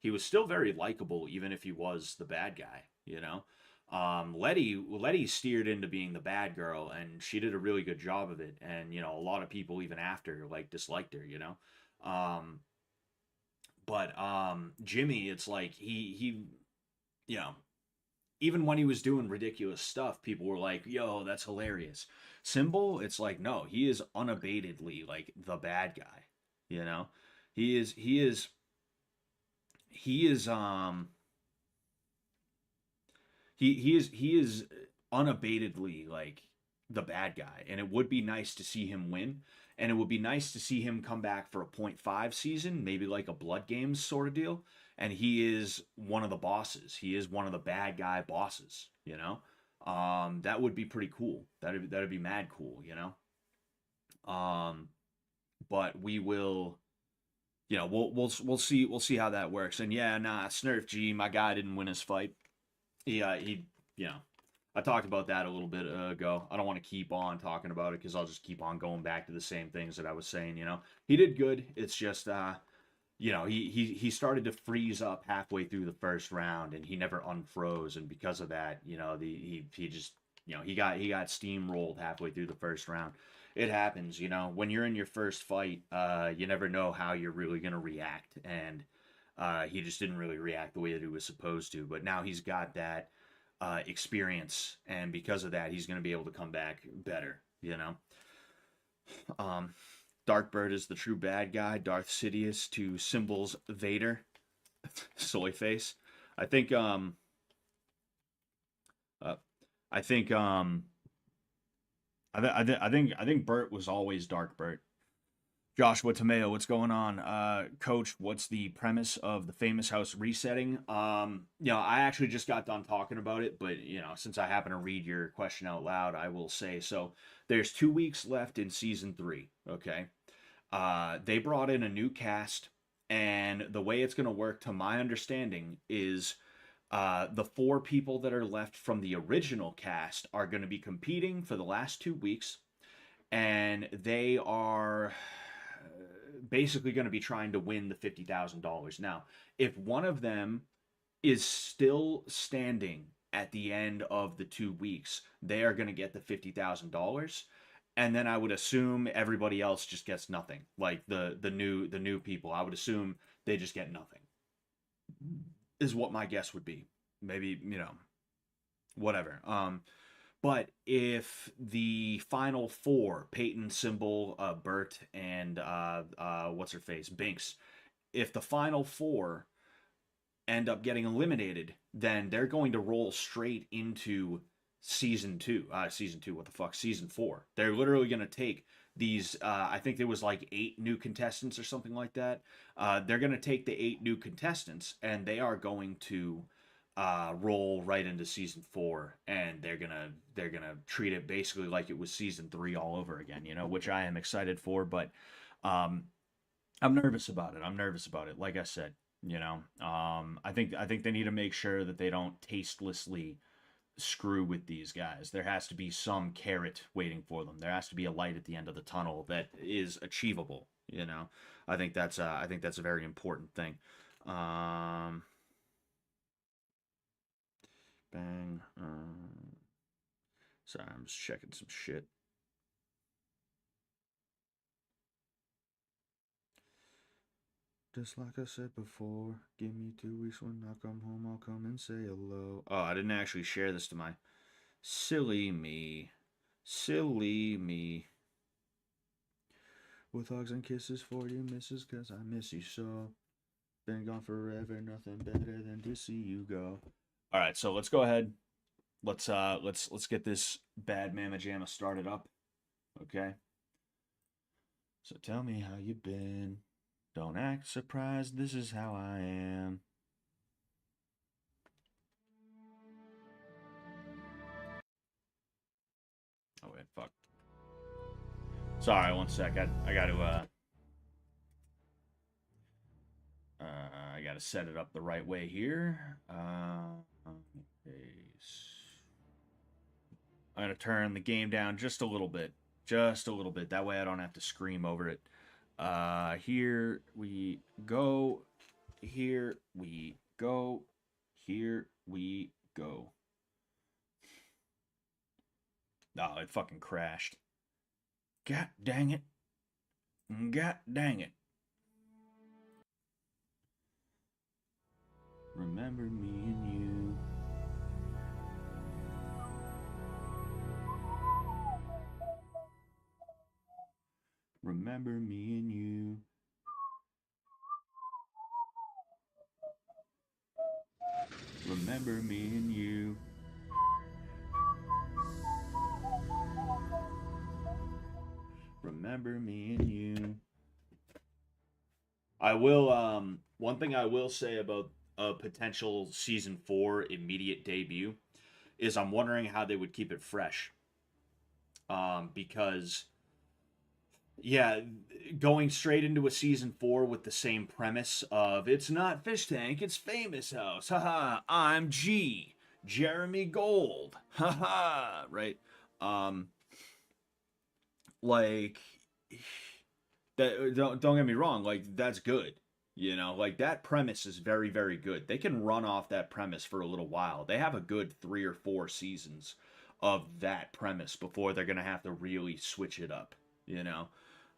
he was still very likable, even if he was the bad guy. You know, Letty steered into being the bad girl, and she did a really good job of it. And you know, a lot of people even after like disliked her. You know, um, but Jimmy, it's like he you know even when he was doing ridiculous stuff, people were like, "Yo, that's hilarious." Symbol, it's like, no, he is unabatedly like the bad guy. You know, he is he is unabatedly like the bad guy, and it would be nice to see him win, and it would be nice to see him come back for a point five season, maybe like a Blood Games sort of deal. And he is one of the bosses. He is one of the bad guy bosses. You know, that would be pretty cool. That'd be mad cool. You know, but we will. You know, we'll see how that works. And yeah, nah, Snurf G, my guy didn't win his fight. He you know, I talked about that a little bit ago. I don't want to keep on talking about it because I'll just keep on going back to the same things that I was saying. You know, he did good. It's just you know, he started to freeze up halfway through the first round, and he never unfroze, and because of that, you know, he just you know he got steamrolled halfway through the first round. It happens, you know, when you're in your first fight, you never know how you're really gonna react, and he just didn't really react the way that he was supposed to. But now he's got that experience, and because of that, he's going to be able to come back better. You know, um, Darkbird is the true bad guy. Darth Sidious to Symbol's Vader. Soy face. I think. Uh, I think. I think Bert was always Dark Bert. Joshua Tomeo, what's going on? Coach, what's the premise of the famous house resetting? You know, I actually just got done talking about it, but you know, since I happen to read your question out loud, I will say so. There's 2 weeks left in season three. Okay, they brought in a new cast, and the way it's going to work, to my understanding, is the four people that are left from the original cast are going to be competing for the last 2 weeks, and they are basically going to be trying to win the $50,000. Now, if one of them is still standing at the end of the 2 weeks, they are going to get the $50,000. And then I would assume everybody else just gets nothing. Like the new people, I would assume they just get nothing. Is what my guess would be. Maybe, you know, whatever. But if the final four, Peyton, Symbol, Bert, and what's her face, Binks, if the final four end up getting eliminated, then they're going to roll straight into season two. Season two, what the fuck? Season four. They're literally going to take these, I think there was like 8 new contestants or something like that. They're going to take the 8 new contestants, and they are going to roll right into season four, and they're gonna treat it basically like it was season three all over again, you know, which I am excited for. But um, I'm nervous about it. I'm nervous about it. Like I said, you know, I think they need to make sure that they don't tastelessly screw with these guys. There has to be some carrot waiting for them. There has to be a light at the end of the tunnel that is achievable. You know, I think that's a very important thing. Um, Bang. Sorry, I'm just checking some shit. Just like I said before, give me 2 weeks when I come home, I'll come and say hello. Oh, I didn't actually share this to my silly me. Silly me. With hugs and kisses for you, missus, cause I miss you so. Been gone forever, nothing better than to see you go. Alright, so let's go ahead. Let's get this bad mama jamma started up. Okay. So tell me how you been. Don't act surprised, this is how I am. Oh wait, fuck. Sorry, one sec. I gotta set it up the right way here. Paste. I'm gonna turn the game down just a little bit. Just a little bit. That way I don't have to scream over it. Here we go. Here we go. Here we go. Oh, it fucking crashed. God dang it. God dang it. Remember me and you. Remember me and you. Remember me and you. Remember me and you. I will one thing I will say about a potential season 4 immediate debut is I'm wondering how they would keep it fresh. Because yeah, going straight into a season 4 with the same premise of it's not Fish Tank, it's Famous House. Haha, I'm G, Jeremy Gold. Haha, right? Um like that don't get me wrong, like that's good. You know, like that premise is very very good. They can run off that premise for a little while. They have a good 3 or 4 seasons of that premise before they're going to have to really switch it up, you know.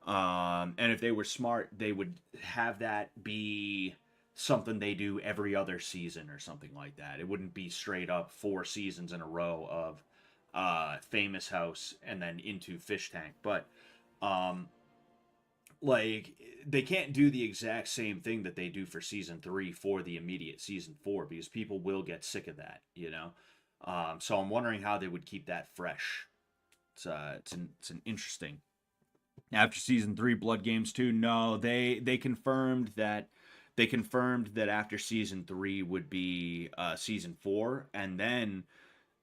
And if they were smart, they would have that be something they do every other season or something like that. It wouldn't be straight up 4 seasons in a row of Famous House and then into Fish Tank. But um, like they can't do the exact same thing that they do for season 3 for the immediate season 4 because people will get sick of that, you know. So I'm wondering how they would keep that fresh. It's an interesting. After season 3 Blood Games 2, no, they confirmed that after season 3 would be season 4, and then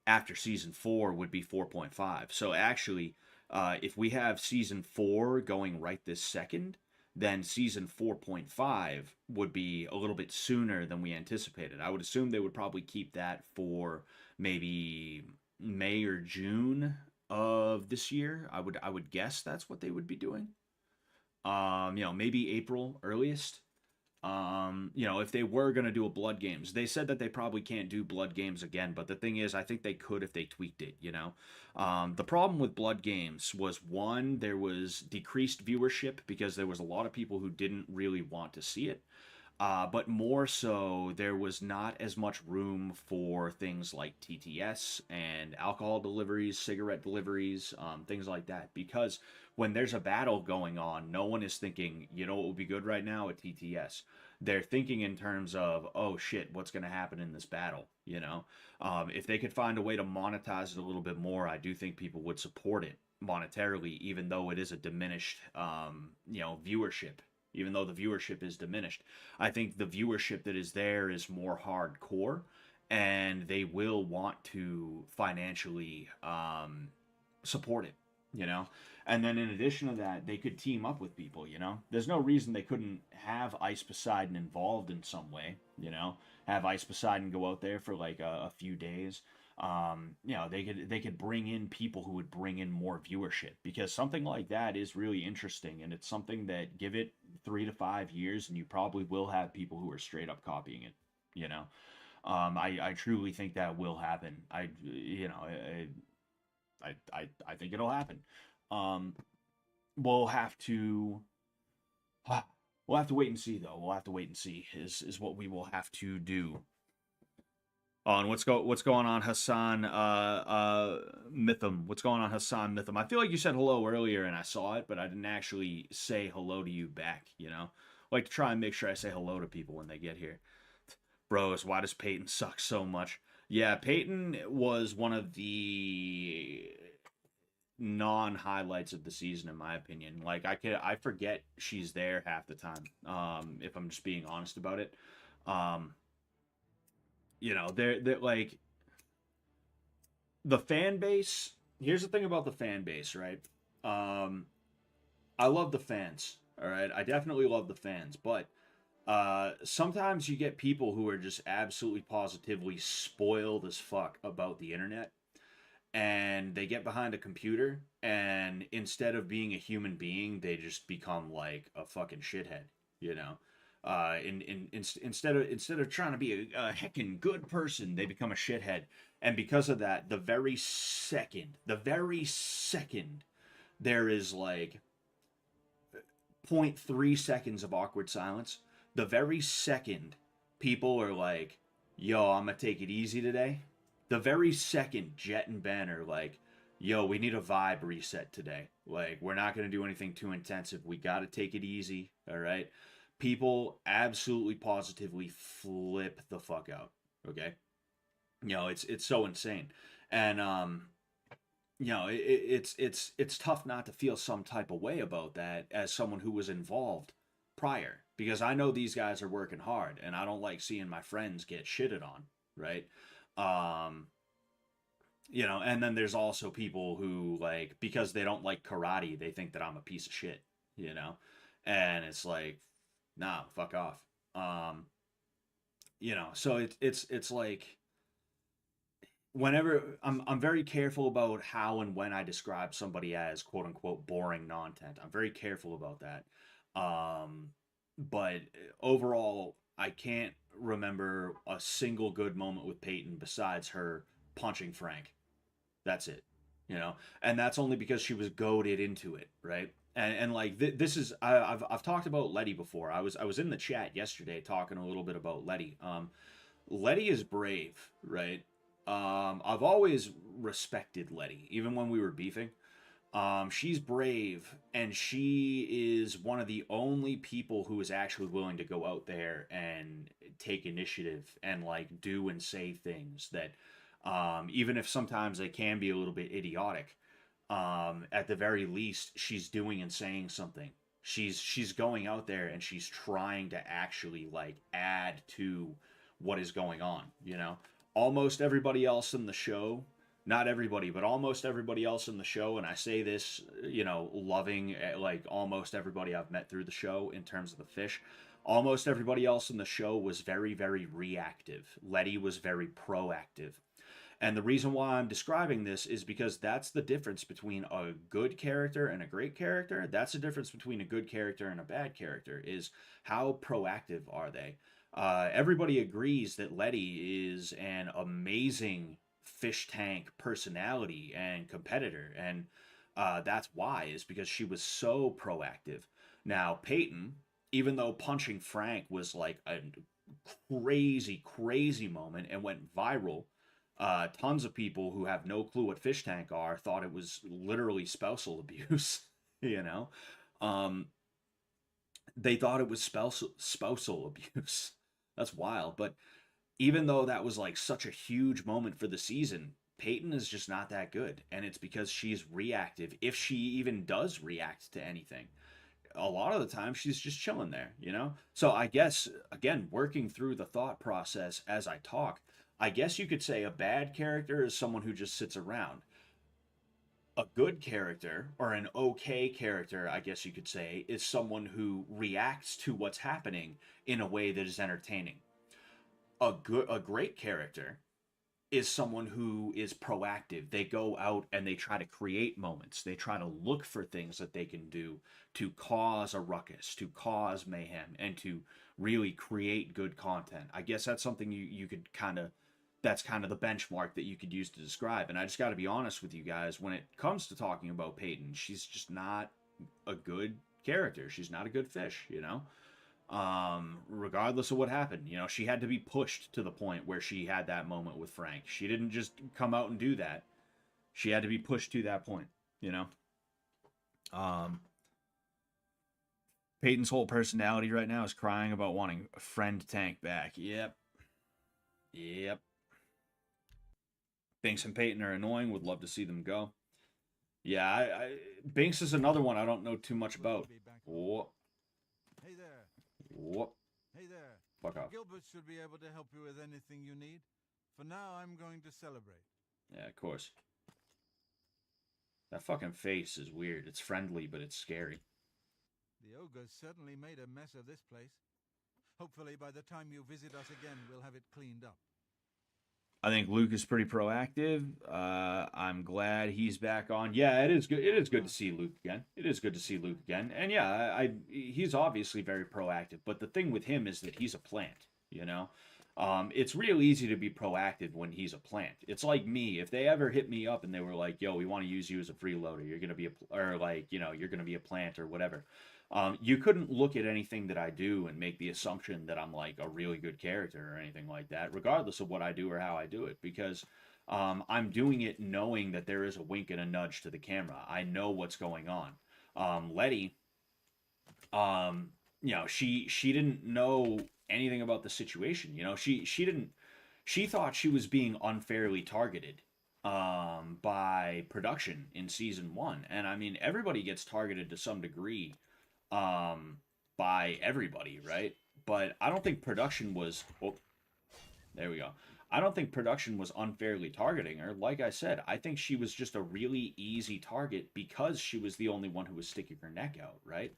after season 4 would be 4.5. So actually, if we have season 4 going right this second, then season 4.5 would be a little bit sooner than we anticipated. I would assume they would probably keep that for maybe May or June of this year. I would guess that's what they would be doing. Maybe April earliest. If they were going to do a Blood Games, they said that they probably can't do Blood Games again, but the thing is, I think they could if they tweaked it, you know? The problem with Blood Games was one, there was decreased viewership because there was a lot of people who didn't really want to see it. But more so, there was not as much room for things like TTS and alcohol deliveries, cigarette deliveries, things like that. Because when there's a battle going on, no one is thinking, you know what would be good right now? A TTS. They're thinking in terms of, oh shit, what's going to happen in this battle? You know, if they could find a way to monetize it a little bit more, I do think people would support it monetarily, even though it is a diminished, viewership. Even though the viewership is diminished, I think the viewership that is there is more hardcore, and they will want to financially support it, you know. And then in addition to that, they could team up with people, you know. There's no reason they couldn't have Ice Poseidon involved in some way, you know. Have Ice Poseidon go out there for like a few days. They could bring in people who would bring in more viewership because something like that is really interesting, and it's something that give it 3 to 5 years and you probably will have people who are straight up copying it, you know. I truly think that will happen. I think it'll happen. um we'll have to we'll have to wait and see, though. We'll have to wait and see is what we will have to do. Oh, and what's going on, Hassan Mitham? What's going on, Hassan Mitham? I feel like you said hello earlier and I saw it, but I didn't actually say hello to you back, you know? I like to try and make sure I say hello to people when they get here. Bros, why does Peyton suck so much? Yeah, Peyton was one of the non-highlights of the season in my opinion. Like I forget she's there half the time. If I'm just being honest about it. Um they're like the fan base. Here's the thing about the fan base, right? um I love the fans, all right. I definitely love the fans, but sometimes you get people who are just absolutely positively spoiled as fuck about the internet, and they get behind a computer, and instead of being a human being, they just become like a fucking shithead, you know. Instead of trying to be a heckin' good person, they become a shithead, and because of that, the very second there is like point 0.3 seconds of awkward silence. The very second people are like, yo, I'm gonna take it easy today. The very second Jet and Ben are like, yo, we need a vibe reset today. Like, we're not gonna do anything too intensive. We gotta take it easy. All right. People absolutely positively flip the fuck out. Okay. It's so insane. And it's tough not to feel some type of way about that as someone who was involved prior, because I know these guys are working hard and I don't like seeing my friends get shitted on, right? um and then there's also people who, like, because they don't like karate, they think that I'm a piece of shit, you know and it's like, nah, fuck off. um so it's like, whenever I'm very careful about how and when I describe somebody as quote unquote boring content. I'm very careful about that. But overall, I can't remember a single good moment with Peyton besides her punching Frank. That's it, and that's only because she was goaded into it, right? And like this is, I've talked about Letty before. I was in the chat yesterday talking a little bit about Letty. Letty is brave, right? I've always respected Letty, even when we were beefing. She's brave, and she is one of the only people who is actually willing to go out there and take initiative and like do and say things that, even if sometimes they can be a little bit idiotic, at the very least, she's doing and saying something. She's going out there and she's trying to actually like add to what is going on. Almost everybody else in the show, not everybody, but almost everybody else in the show, and I say this, loving, like, almost everybody I've met through the show in terms of the fish, almost everybody else in the show was very, very reactive. Letty was very proactive. And the reason why I'm describing this is because that's the difference between a good character and a great character. That's the difference between a good character and a bad character, is how proactive are they? Everybody agrees that Letty is an amazing fish tank personality and competitor, and that's why, is because she was so proactive. Now, Peyton, even though punching Frank was like a crazy, crazy moment and went viral, tons of people who have no clue what fish tank are thought it was literally spousal abuse. you know, um, they thought it was spousal abuse. That's wild. But even though that was like such a huge moment for the season, Peyton is just not that good, and it's because she's reactive. If she even does react to anything, a lot of the time she's just chilling there. So I guess, again, working through the thought process as I talk, I guess you could say a bad character is someone who just sits around. A good character, or an okay character, I guess you could say, is someone who reacts to what's happening in a way that is entertaining. A great character is someone who is proactive. They go out and they try to create moments. They try to look for things that they can do to cause a ruckus, to cause mayhem, and to really create good content. I guess that's something you could kind of, that's kind of the benchmark that you could use to describe. And I just got to be honest with you guys, when it comes to talking about Peyton, she's just not a good character. She's not a good fish. Regardless of what happened. She had to be pushed to the point where she had that moment with Frank. She didn't just come out and do that. She had to be pushed to that point, you know? Um, Peyton's whole personality right now is crying about wanting a friend tank back. Yep. Yep. Binks and Peyton are annoying. Would love to see them go. Yeah, Binks is another one I don't know too much about. Whoop. Hey there. Whoop. Hey there. Fuck off. Gilbert should be able to help you with anything you need. For now, I'm going to celebrate. Yeah, of course. That fucking face is weird. It's friendly, but it's scary. The ogres certainly made a mess of this place. Hopefully, by the time you visit us again, we'll have it cleaned up. I think Luke is pretty proactive. I'm glad he's back on. Yeah, it is good. It is good to see Luke again. It is good to see Luke again. And yeah, he's obviously very proactive. But the thing with him is that he's a plant. You know, it's real easy to be proactive when he's a plant. It's like me. If they ever hit me up and they were like, "Yo, we want to use you as a freeloader. You're gonna be or like, you're gonna be a plant or whatever." You couldn't look at anything that I do and make the assumption that I'm like a really good character or anything like that, regardless of what I do or how I do it, because I'm doing it knowing that there is a wink and a nudge to the camera. I know what's going on. Letty, she didn't know anything about the situation. She thought she was being unfairly targeted by production in season one, and I mean everybody gets targeted to some degree by everybody, right? But I don't think production was. Oh, there we go. I don't think production was unfairly targeting her. Like I said, I think she was just a really easy target because she was the only one who was sticking her neck out, right?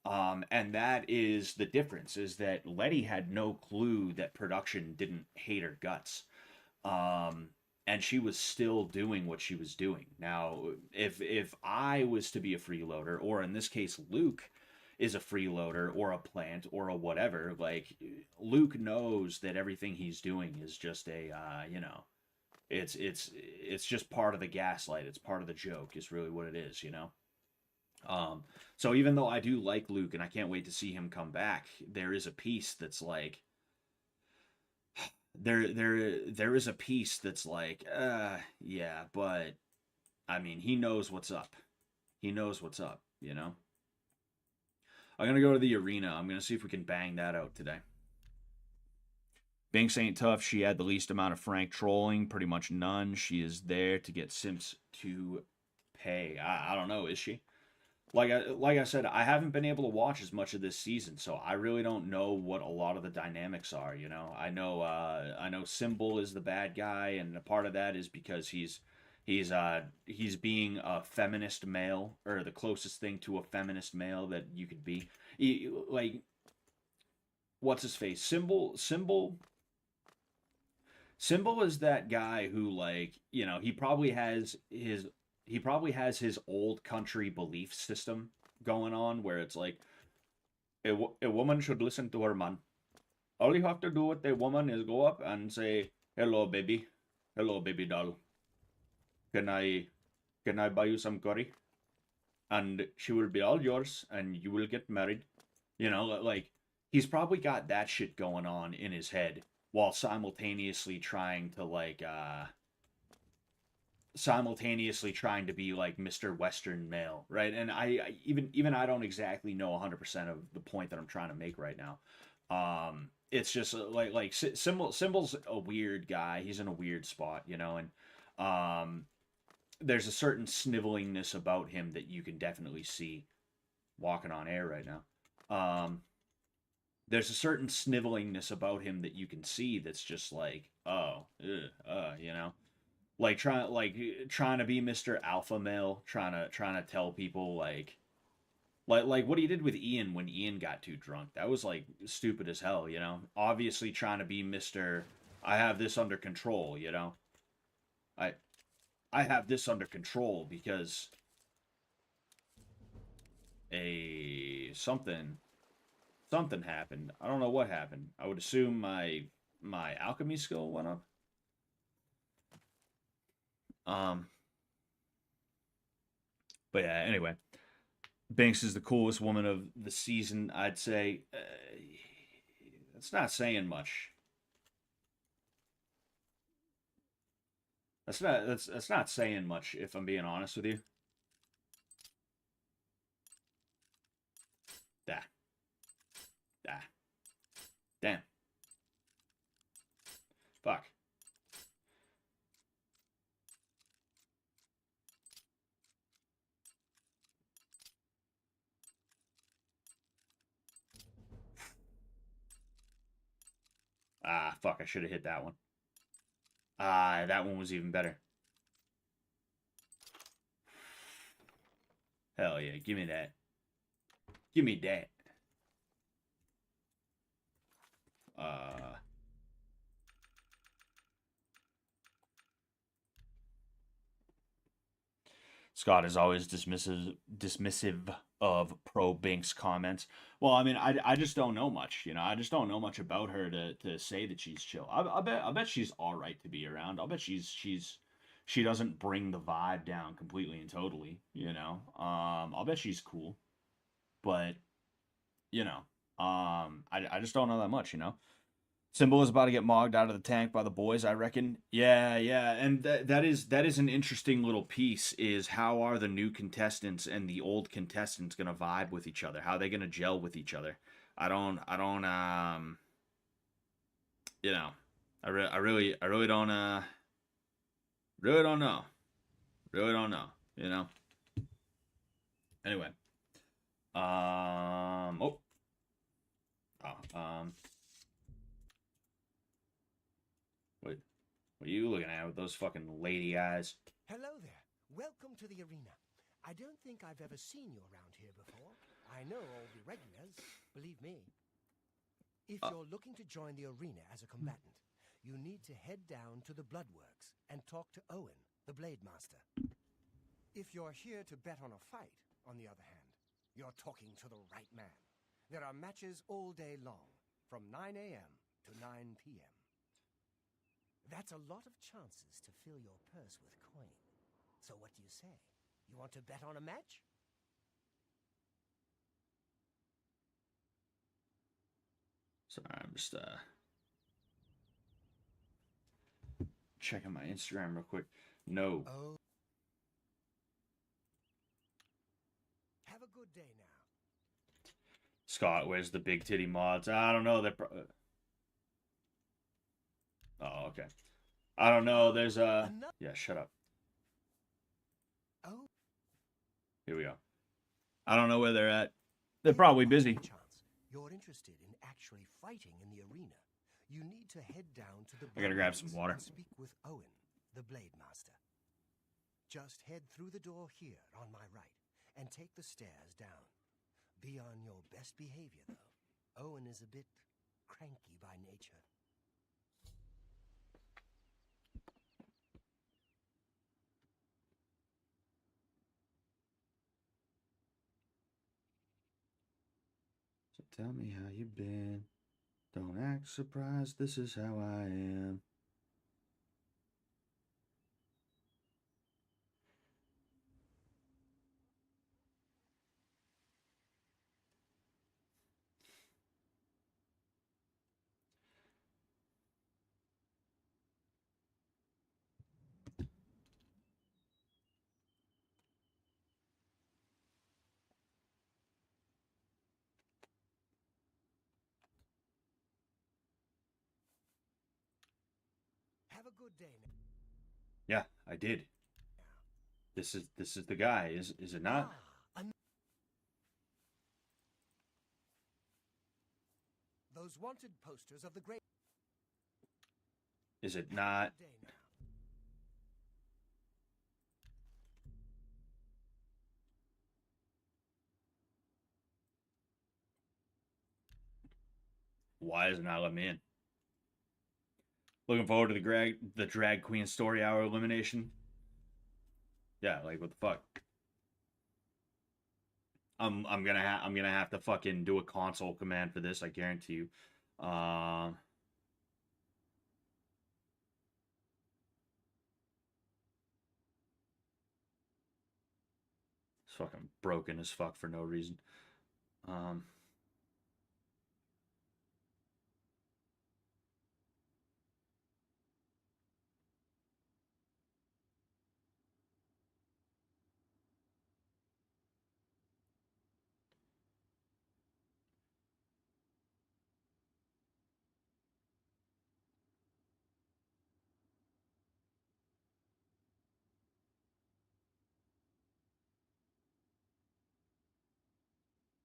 And that is the difference, is that Letty had no clue that production didn't hate her guts. And she was still doing what she was doing. Now, if I was to be a freeloader, or in this case, Luke is a freeloader or a plant or a whatever, like Luke knows that everything he's doing is just a it's just part of the gaslight. It's part of the joke. Is really what it is. So even though I do like Luke and I can't wait to see him come back, there is a piece that's like there is a piece that's like yeah, but I mean he knows what's up. He knows what's up. I'm gonna go to the arena. I'm gonna see if we can bang that out today. Binks ain't tough. She had the least amount of Frank trolling, pretty much none. She is there to get simps to pay. I don't know, is she? Like I said, I haven't been able to watch as much of this season, so I really don't know what a lot of the dynamics are. I know Symbol is the bad guy, and a part of that is because he's being a feminist male, or the closest thing to a feminist male that you could be. Like, what's his face? Symbol is that guy who, like, he probably has his old country belief system going on, where it's like a woman should listen to her man. All you have to do with a woman is go up and say, hello baby doll, can I buy you some curry? And she will be all yours, and you will get married. Like, he's probably got that shit going on in his head while simultaneously trying to be like Mr. Western male, right? And I even I don't exactly know 100% of the point that I'm trying to make right now. It's just Symbol's a weird guy. He's in a weird spot. And there's a certain snivelingness about him that you can definitely see walking on air right now. There's a certain snivelingness about him that you can see that's just like, oh, like trying to be Mr. Alpha male, trying to tell people like what he did with Ian when Ian got too drunk. That was like stupid as hell. Obviously trying to be Mr. I have this under control. I have this under control because something happened. I don't know what happened. I would assume my alchemy skill went up. But yeah, anyway, Banks is the coolest woman of the season, I'd say. That's not saying much. That's not saying much, if I'm being honest with you. Damn. Fuck. Ah, fuck, I should have hit that one. Ah, that one was even better. Hell yeah, give me that. Give me that. Scott is always dismissive of pro Binks comments. Well, I mean, I just don't know much. You know, I just don't know much about her to say that she's chill. I bet she's all right to be around. I'll bet she doesn't bring the vibe down completely and totally. You know, I'll bet she's cool, but you know, I just don't know that much. You know. Symbol is about to get mogged out of the tank by the boys, I reckon. Yeah, yeah, and that is an interesting little piece. Is how are the new contestants and the old contestants gonna vibe with each other? How are they gonna gel with each other? I don't, you know, really don't know, really don't know, you know. Anyway, oh, what are you looking at with those fucking lady eyes? Hello there. Welcome to the arena. I don't think I've ever seen you around here before. I know all the regulars, believe me. If you're looking to join the arena as a combatant, you need to head down to the Bloodworks and talk to Owen, the Blade Master. If you're here to bet on a fight, on the other hand, you're talking to the right man. There are matches all day long, from 9 a.m. to 9 p.m. That's a lot of chances to fill your purse with coin. So what do you say? You want to bet on a match? Sorry, I'm just checking my Instagram real quick. No. Oh. Have a good day now. Scott, where's the big titty mods? I don't know. Oh, okay. I don't know. There's a. Yeah, shut up. Oh. Here we go. I don't know where they're at. They're probably busy. You're interested in actually fighting in the arena. You need to head down to the I gotta grab some water. and speak with Owen, the Blade Master. Just head through the door here on my right and take the stairs down. Be on your best behavior, though. Owen is a bit cranky by nature. So tell me how you been. Don't act surprised. This is how I am. Have a good day now. Yeah, I did. This is the guy. Is it not? Those wanted posters of the great. Is it not? Day now. Why isn't I let me in? Looking forward to the drag queen story hour elimination. Yeah, like what the fuck? I'm gonna have to fucking do a console command for this. I guarantee you. It's fucking broken as fuck for no reason.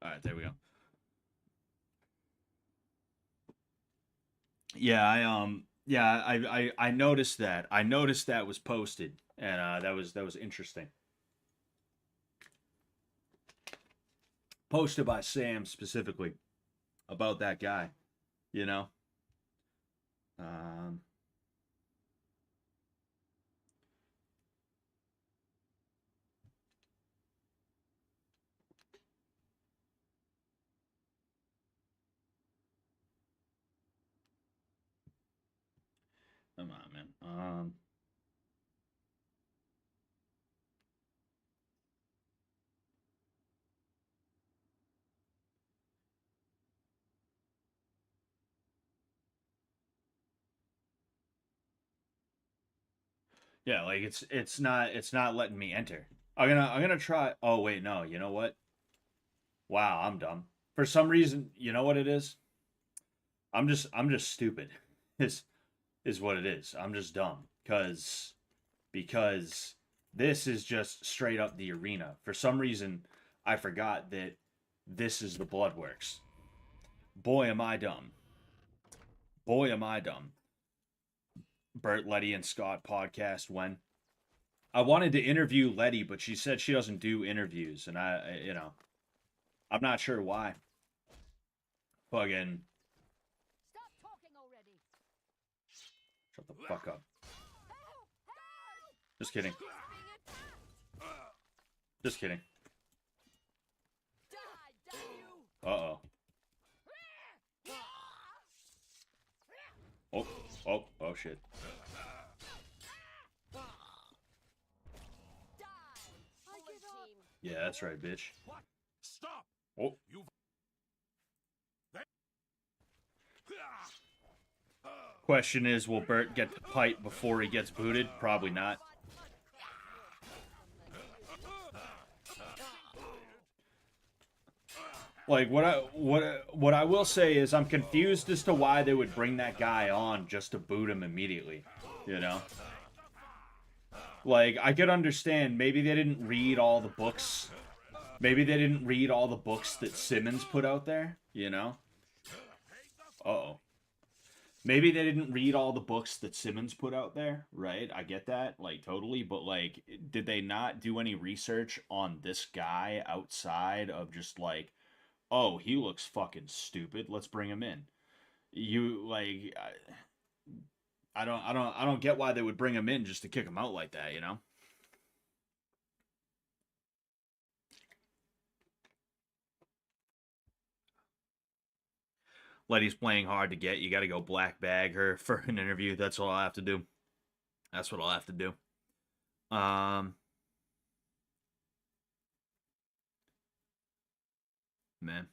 All right, there we go. Yeah, I noticed that. I noticed that was posted, and that was interesting. Posted by Sam specifically about that guy, you know. Um, Yeah, like it's not letting me enter. I'm gonna try. Oh wait, no. You know what? Wow, I'm dumb. For some reason, you know what it is? I'm just stupid. Is is what it is. I'm just dumb because this is just straight up the arena. For some reason, I forgot that this is the Bloodworks. Boy, am I dumb. Boy, am I dumb. Bert, Letty, and Scott podcast when I wanted to interview Letty, but she said she doesn't do interviews, and I'm not sure why. Fucking Stop talking already. shut the fuck up. Just kidding. Just kidding. Die, damn you. Uh-oh. Oh, oh shit. Die. I give up. Yeah, that's right, bitch. What? Stop! Oh, You've... question is, will Bert get the pipe before he gets booted? Probably not. Like what I will say is I'm confused as to why they would bring that guy on just to boot him immediately, you know? Like I could understand maybe they didn't read all the books. Maybe they didn't read all the books that Simmons put out there, you know? Uh-oh. Maybe they didn't read all the books that Simmons put out there, right? I get that, like, totally. But, like, did they not do any research on this guy outside of just, like, oh, he looks fucking stupid, let's bring him in? You, like, I don't get why they would bring him in just to kick him out like that, you know? Letty's playing hard to get. You got to go black bag her for an interview. That's all I have to do. That's what I'll have to do. Man.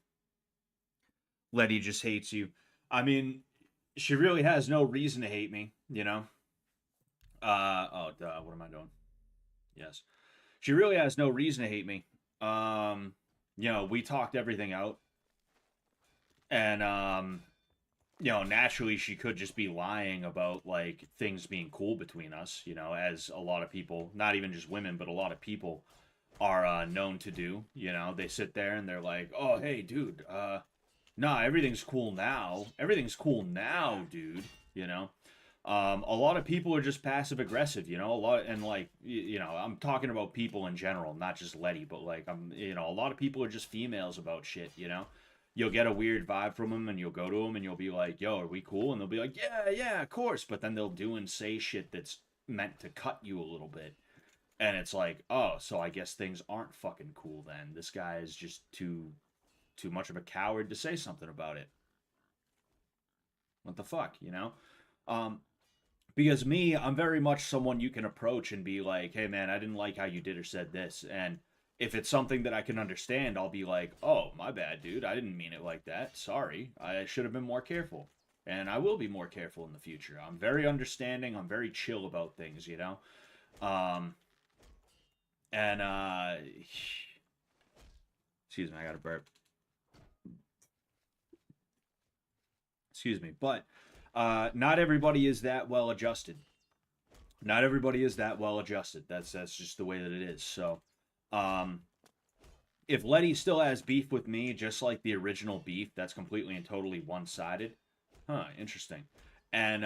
Letty just hates you. I mean, she really has no reason to hate me, you know? Oh, duh, what am I doing? Yes. She really has no reason to hate me. You know, we talked everything out. And, you know, naturally she could just be lying about, like, things being cool between us, you know, as a lot of people, not even just women, but a lot of people are known to do, you know? They sit there and they're like, oh, hey, dude, nah, everything's cool now. Everything's cool now, dude, you know? A lot of people are just passive aggressive, you know, and like, you know, I'm talking about people in general, not just Letty, but like, you know, a lot of people are just females about shit, you know? You'll get a weird vibe from them and you'll go to them and you'll be like, yo, are we cool? And they'll be like, yeah, of course. But then they'll do and say shit that's meant to cut you a little bit. And it's like, oh, so I guess things aren't fucking cool then. This guy is just too much of a coward to say something about it. What the fuck, you know? Because me, I'm very much someone you can approach and be like, hey man, I didn't like how you did or said this. And if it's something that I can understand, I'll be like, oh, my bad, dude. I didn't mean it like that. Sorry. I should have been more careful. And I will be more careful in the future. I'm very understanding. I'm very chill about things, you know? And, excuse me, I got to burp. Excuse me. But, not everybody is that well adjusted. Not everybody is that well adjusted. That's just the way that it is. So, if Letty still has beef with me, just like the original beef, that's completely and totally one-sided. Huh, interesting. And,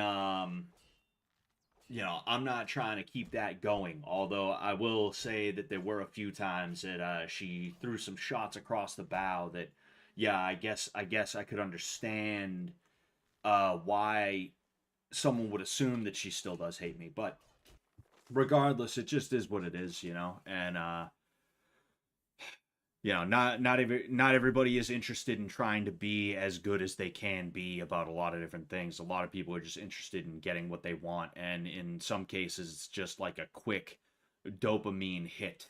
you know, I'm not trying to keep that going, although I will say that there were a few times that she threw some shots across the bow that, yeah, I guess I could understand why someone would assume that she still does hate me, but regardless, it just is what it is, you know. And you know, not everybody is interested in trying to be as good as they can be about a lot of different things. A lot of people are just interested in getting what they want, and in some cases, it's just like a quick dopamine hit,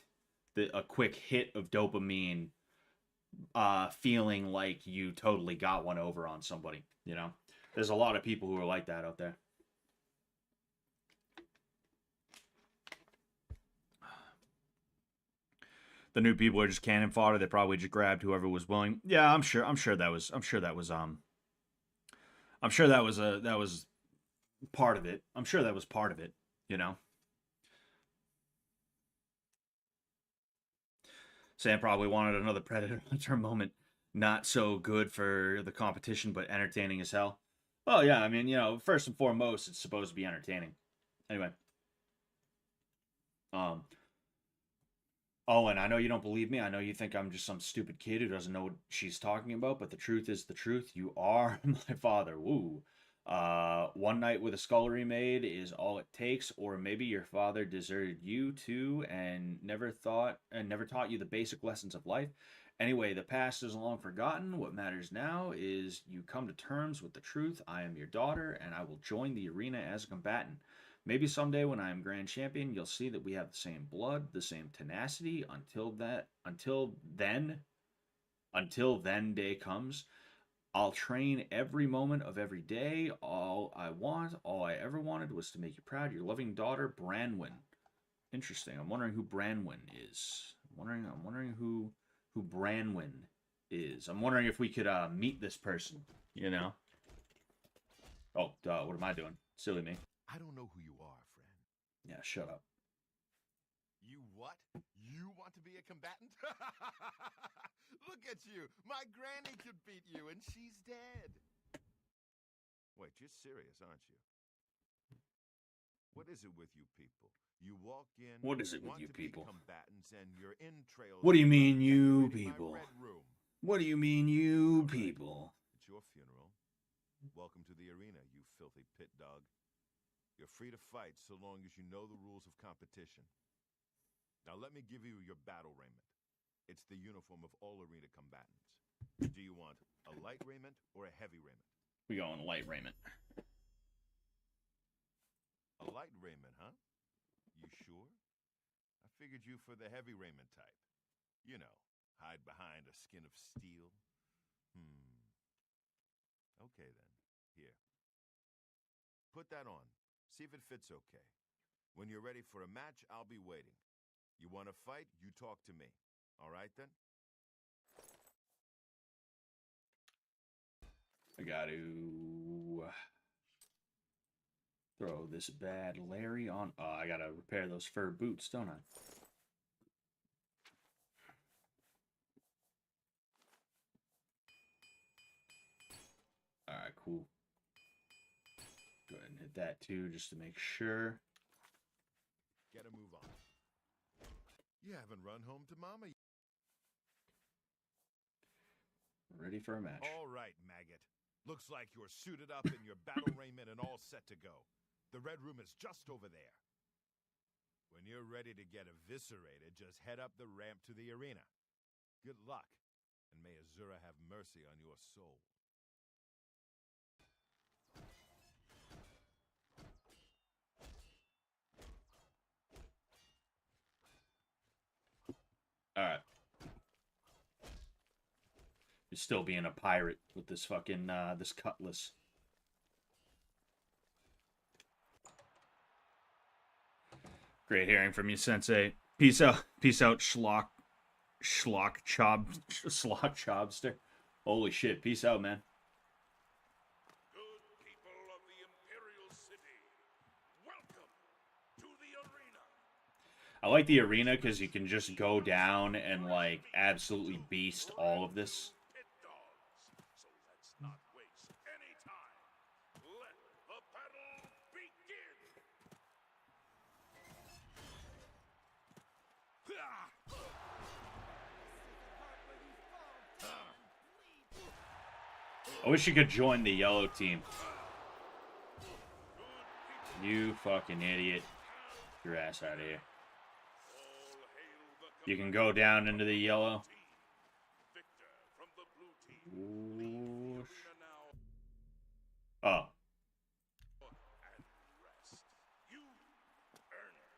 a quick hit of dopamine, feeling like you totally got one over on somebody. You know, there's a lot of people who are like that out there. the new people are just cannon fodder. They probably just grabbed whoever was willing. Yeah, I'm sure that was that was part of it. I'm sure that was part of it, you know. Sam probably wanted another Predator Hunter moment. Not so good for the competition, but entertaining as hell. Oh yeah, I mean, you know, first and foremost, it's supposed to be entertaining. Anyway. Oh, and I know you don't believe me. I know you think I'm just some stupid kid who doesn't know what she's talking about, but the truth is the truth. You are my father. Woo. One night with a scullery maid is all it takes, or maybe your father deserted you too and never taught you the basic lessons of life. Anyway, the past is long forgotten. What matters now is you come to terms with the truth. I am your daughter, and I will join the arena as a combatant. Maybe someday when I am grand champion, you'll see that we have the same blood, the same tenacity. Until then day comes, I'll train every moment of every day. All I ever wanted was to make you proud. Your loving daughter, Branwyn. Interesting. I'm wondering who Branwyn is. I'm wondering who Branwyn is. I'm wondering if we could meet this person, you know? Oh, duh, what am I doing? Silly me. I don't know who you are, friend. Yeah, shut up. You what? You want to be a combatant? Look at you. My granny could beat you, and she's dead. Wait, you're serious, aren't you? What is it with you people? You walk in. What is it with want you to be people? Combatants, and your entrails. What do you end up mean, you decorating my people? red room. What do you mean, you people? It's your funeral. Welcome to the arena, you filthy pit dog. You're free to fight so long as you know the rules of competition. Now let me give you your battle raiment. It's the uniform of all arena combatants. Do you want a light raiment or a heavy raiment? We go on light raiment. A light raiment, huh? You sure? I figured you for the heavy raiment type. You know, hide behind a skin of steel. Okay then, here. Put that on. See if it fits okay. When you're ready for a match, I'll be waiting. You want to fight, you talk to me. All right then? I got to throw this bad Larry on. Oh, I got to repair those fur boots, don't I? All right, cool. Go ahead and hit that too, just to make sure. Get a move on. You haven't run home to Mama yet. Ready for a match. All right, maggot. Looks like you're suited up in your battle raiment and all set to go. The red room is just over there. When you're ready to get eviscerated, just head up the ramp to the arena. Good luck, and may Azura have mercy on your soul. All right. You're still being a pirate with this fucking this cutlass. Great hearing from you, Sensei. Peace out, schlock chobster. Holy shit, peace out, man. Good people of the Imperial City, welcome to the arena. I like the arena because you can just go down and like absolutely beast all of this. Pit dogs. So let's not waste any time. Let the battle begin. I wish you could join the yellow team. You fucking idiot. Get your ass out of here. You can go down into the yellow. Victor from the blue team. Leave the Whoosh. arena now Oh. and rest. You earned it.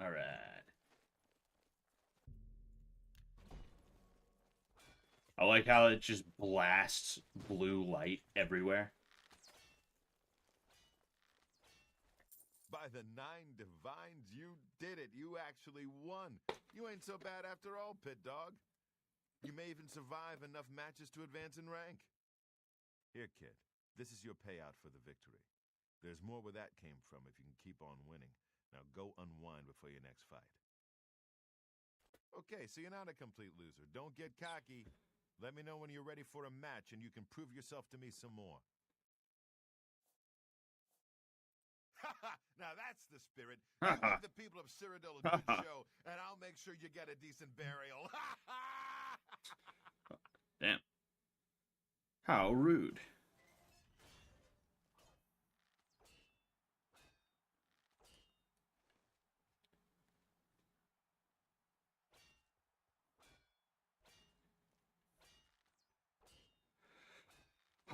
All right. I like how it just blasts blue light everywhere. By the 9 divines, you did it. You actually won. You ain't so bad after all, Pit Dog. You may even survive enough matches to advance in rank. Here, kid. This is your payout for the victory. There's more where that came from if you can keep on winning. Now go unwind before your next fight. Okay, so you're not a complete loser. Don't get cocky. Let me know when you're ready for a match and you can prove yourself to me some more. Now that's the spirit. You give the people of Cyrodiil a good show, and I'll make sure you get a decent burial. Damn. How rude.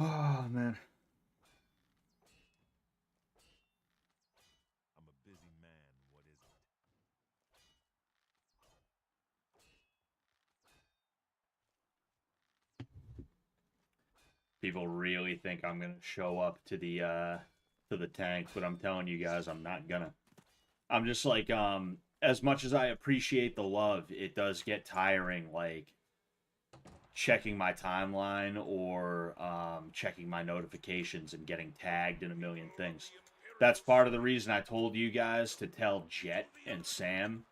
Oh, man. I'm a busy man. What is it? People really think I'm gonna show up to the tank, but I'm telling you guys, I'm not gonna. I'm just like, as much as I appreciate the love, it does get tiring, like, checking my timeline or checking my notifications and getting tagged in a million things. That's part of the reason I told you guys to tell Jet and Sam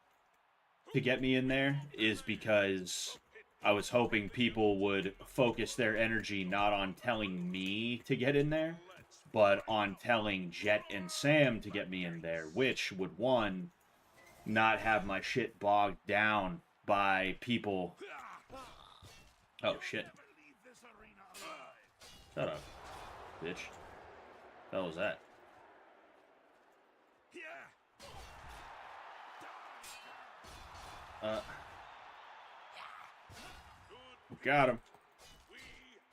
to get me in there, is because I was hoping people would focus their energy not on telling me to get in there, but on telling Jet and Sam to get me in there, which would, one, not have my shit bogged down by people. Oh, shit. Shut up, bitch. What the hell was that? Got him. We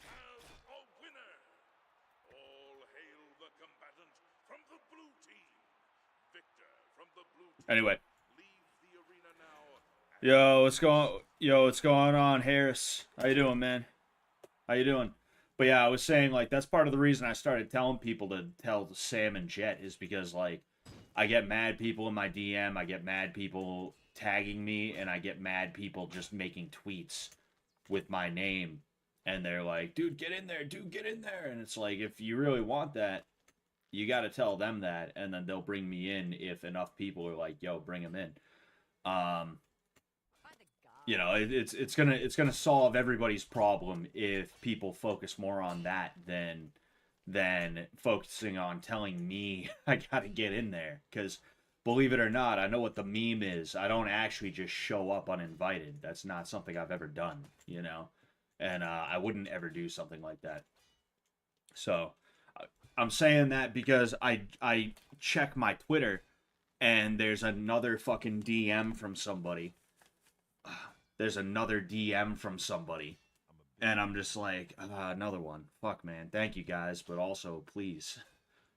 have a winner. All hail the combatant from the blue team. Victor from the blue team. Anyway. Leave the arena now. What's going on, Harris? How you doing, man? How you doing? But yeah, I was saying, like, that's part of the reason I started telling people to tell Sam and Jet, is because, like, I get mad people in my DM, I get mad people tagging me, and I get mad people just making tweets with my name, and they're like, dude, get in there, and it's like, if you really want that, you got to tell them that, and then they'll bring me in if enough people are like, yo, bring them in. You know, it's gonna solve everybody's problem if people focus more on that than focusing on telling me I gotta get in there. Because believe it or not, I know what the meme is. I don't actually just show up uninvited. That's not something I've ever done, you know, and I wouldn't ever do something like that. So I'm saying that because I check my Twitter and there's another fucking DM from somebody. There's another DM from somebody. And I'm just like, another one. Fuck, man. Thank you, guys. But also, please.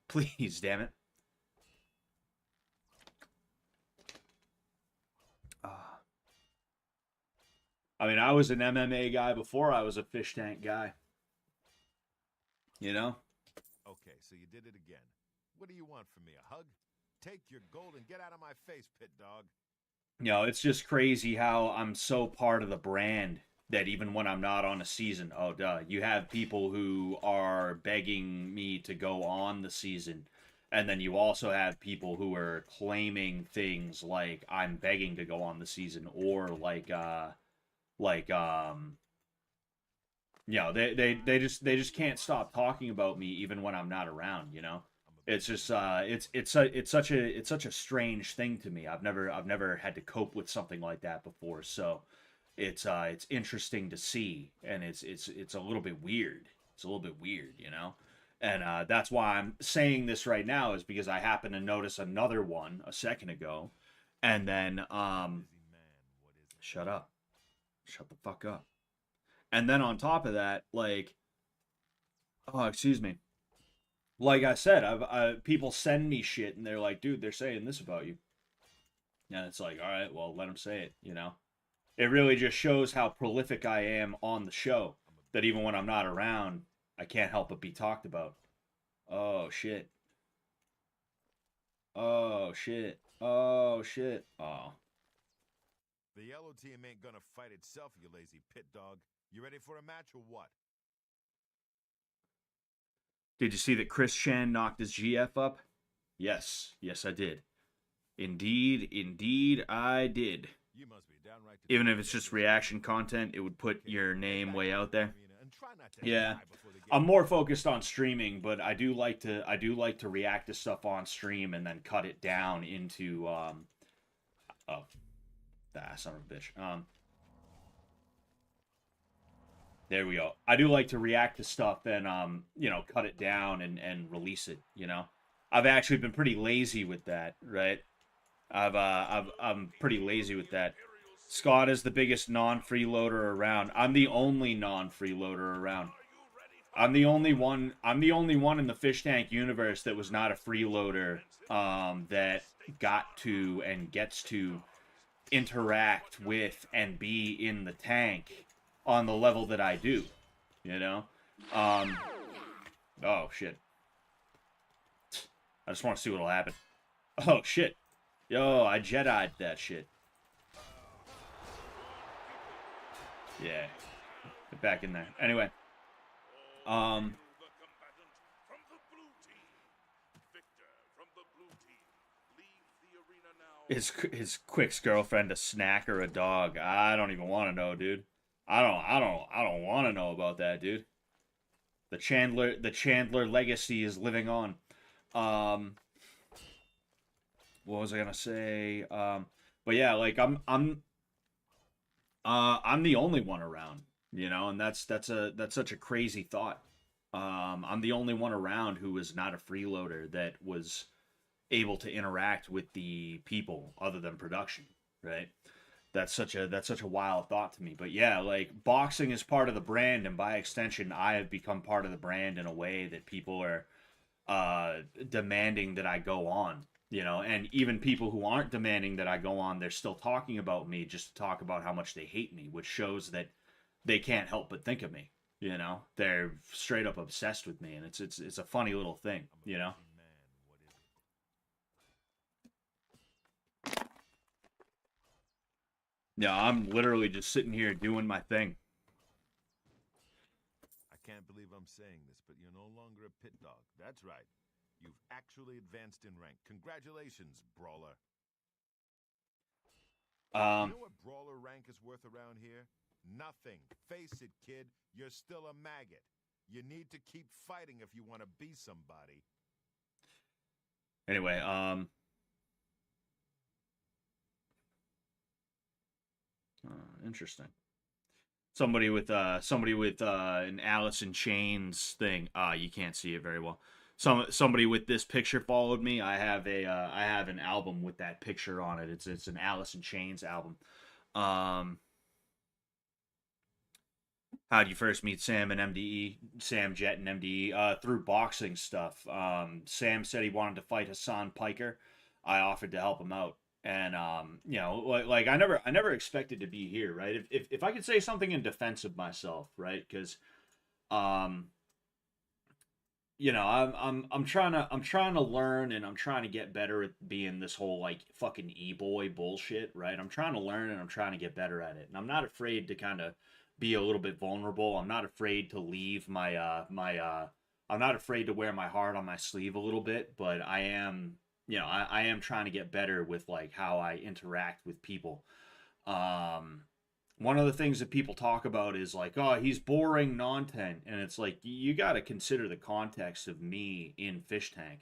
Please, damn it. I mean, I was an MMA guy before I was a fish tank guy. You know? Okay, so you did it again. What do you want from me, a hug? Take your gold and get out of my face, Pit Dog. You know, it's just crazy how I'm so part of the brand that even when I'm not on a season, oh, duh, you have people who are begging me to go on the season. And then you also have people who are claiming things like I'm begging to go on the season, or you know, they just can't stop talking about me even when I'm not around, you know? It's just it's such a strange thing to me. I've never had to cope with something like that before. So it's interesting to see, and it's a little bit weird. It's a little bit weird, you know? And that's why I'm saying this right now, is because I happened to notice another one a second ago, and then shut up. Shut the fuck up. And then on top of that, like, oh, excuse me. Like I said, people send me shit and they're like, dude, they're saying this about you. And it's like, all right, well, let them say it, you know? It really just shows how prolific I am on the show. that even when I'm not around, I can't help but be talked about. Oh shit. Oh shit. Oh shit. Oh. The yellow team ain't gonna fight itself, you lazy pit dog. You ready for a match or what? Did you see that Chris Chan knocked his GF up? Yes. Yes, I did. Indeed, I did. You must be downright Even if it's just reaction content, it would put your name way out there. Yeah. I'm more focused on streaming, but I do like to react to stuff on stream and then cut it down into oh, son of a bitch. There we go. I do like to react to stuff and you know, cut it down and release it, you know. I've actually been pretty lazy with that, right? I'm pretty lazy with that. Scott is the biggest non-freeloader around. I'm the only non-freeloader around. I'm the only one in the fish tank universe that was not a freeloader that got to and gets to interact with and be in the tank on the level that I do, you know? Oh shit. I just want to see what'll happen. Oh shit. Yo, I Jedi'd that shit. Yeah. Get back in there. Anyway. His Quick's girlfriend a snack or a dog? I don't even want to know, dude. I don't want to know about that, dude. The Chandler legacy is living on. What was I gonna say? But yeah, like I'm the only one around, you know, and that's such a crazy thought. I'm the only one around who was not a freeloader that was able to interact with the people other than production, right? That's such a wild thought to me. But yeah, like boxing is part of the brand, and by extension, I have become part of the brand in a way that people are demanding that I go on. You know, and even people who aren't demanding that I go on, they're still talking about me just to talk about how much they hate me, which shows that they can't help but think of me. You know, they're straight up obsessed with me, and it's a funny little thing. You know. Yeah, I'm literally just sitting here doing my thing. I can't believe I'm saying this, but you're no longer a pit dog. That's right. You've actually advanced in rank. Congratulations, Brawler. You know what Brawler rank is worth around here? Nothing. Face it, kid. You're still a maggot. You need to keep fighting if you want to be somebody. Anyway, interesting. Somebody with an Alice in Chains thing. You can't see it very well. Somebody with this picture followed me. I have an album with that picture on it. It's an Alice in Chains album. How'd you first meet Sam and MDE? Sam Jet and MDE through boxing stuff. Sam said he wanted to fight Hassan Piker. I offered to help him out. And you know, like I never expected to be here, right? If I could say something in defense of myself, right? Because you know, I'm trying to learn, and I'm trying to get better at being this whole like fucking e-boy bullshit, right? I'm trying to learn, and I'm trying to get better at it. And I'm not afraid to kind of be a little bit vulnerable. I'm not afraid to leave I'm not afraid to wear my heart on my sleeve a little bit, but I am, you know, I am trying to get better with like how I interact with people. One of the things that people talk about is like, oh, he's boring non-tent, and it's like you got to consider the context of me in Fish Tank.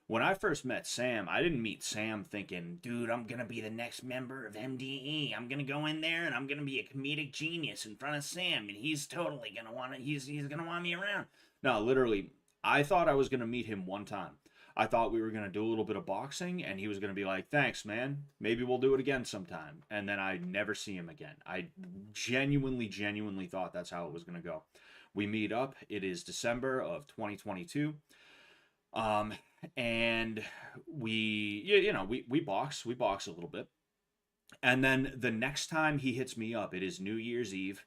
When I first met Sam, I didn't meet Sam thinking, dude, I'm gonna be the next member of MDE. I'm gonna go in there and I'm gonna be a comedic genius in front of Sam, and he's totally gonna want to. He's gonna want me around. No, literally, I thought I was gonna meet him one time. I thought we were going to do a little bit of boxing, and he was going to be like, thanks, man. Maybe we'll do it again sometime. And then I never see him again. I genuinely thought that's how it was going to go. We meet up. It is December of 2022. And we box. We box a little bit. And then the next time he hits me up, it is New Year's Eve.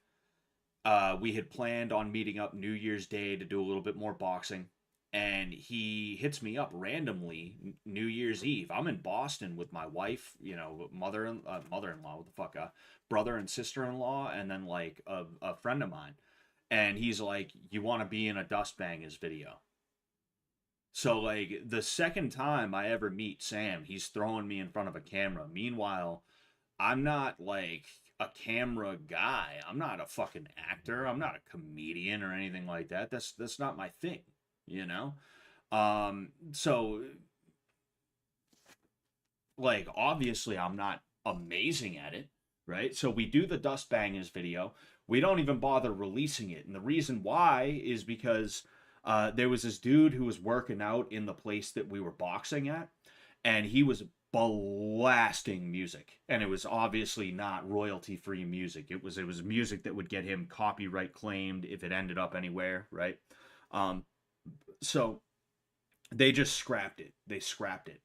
we had planned on meeting up New Year's Day to do a little bit more boxing, and he hits me up randomly New Year's Eve. I'm in Boston with my wife, you know, mother-in-law, what the fuck, brother and sister-in-law, and then like a friend of mine, and he's like, "You want to be in a Dust Bangers video?" So like the second time I ever meet Sam, he's throwing me in front of a camera. Meanwhile, I'm not like a camera guy. I'm not a fucking actor. I'm not a comedian or anything like that. That's not my thing, you know? So like obviously I'm not amazing at it, right? So we do the Dust Bangers video. We don't even bother releasing it. And the reason why is because there was this dude who was working out in the place that we were boxing at, and he was blasting music, and it was obviously not royalty free music. It was music that would get him copyright claimed if it ended up anywhere, right? So they just scrapped it. They scrapped it.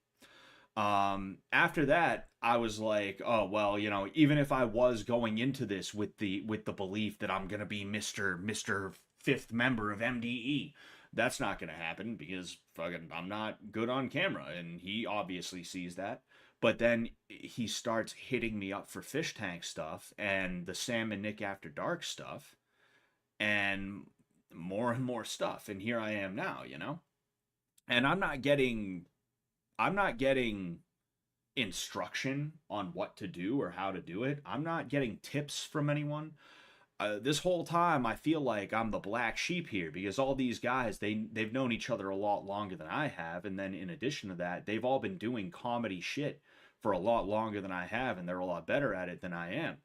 After that, I was like, oh well, you know, even if I was going into this with the belief that I'm gonna be Mr. Fifth member of MDE, that's not gonna happen because fucking I'm not good on camera, and he obviously sees that. But then he starts hitting me up for fish tank stuff and the Sam and Nick After Dark stuff and more stuff, and here I am now, you know? And I'm not getting instruction on what to do or how to do it. I'm not getting tips from anyone. This whole time, I feel like I'm the black sheep here because all these guys, they've known each other a lot longer than I have, and then in addition to that, they've all been doing comedy shit for a lot longer than I have, and they're a lot better at it than I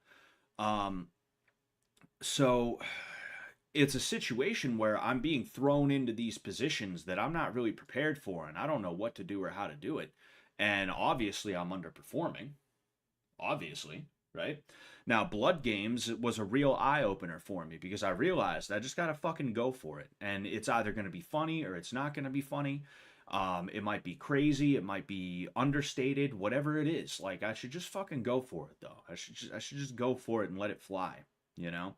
am. So it's a situation where I'm being thrown into these positions that I'm not really prepared for, and I don't know what to do or how to do it. And obviously, I'm underperforming. Obviously, right? Now, Blood Games was a real eye opener for me because I realized I just gotta fucking go for it, and it's either gonna be funny or it's not gonna be funny. It might be crazy, it might be understated, whatever it is. Like I should just fucking go for it, though. I should just go for it and let it fly, you know.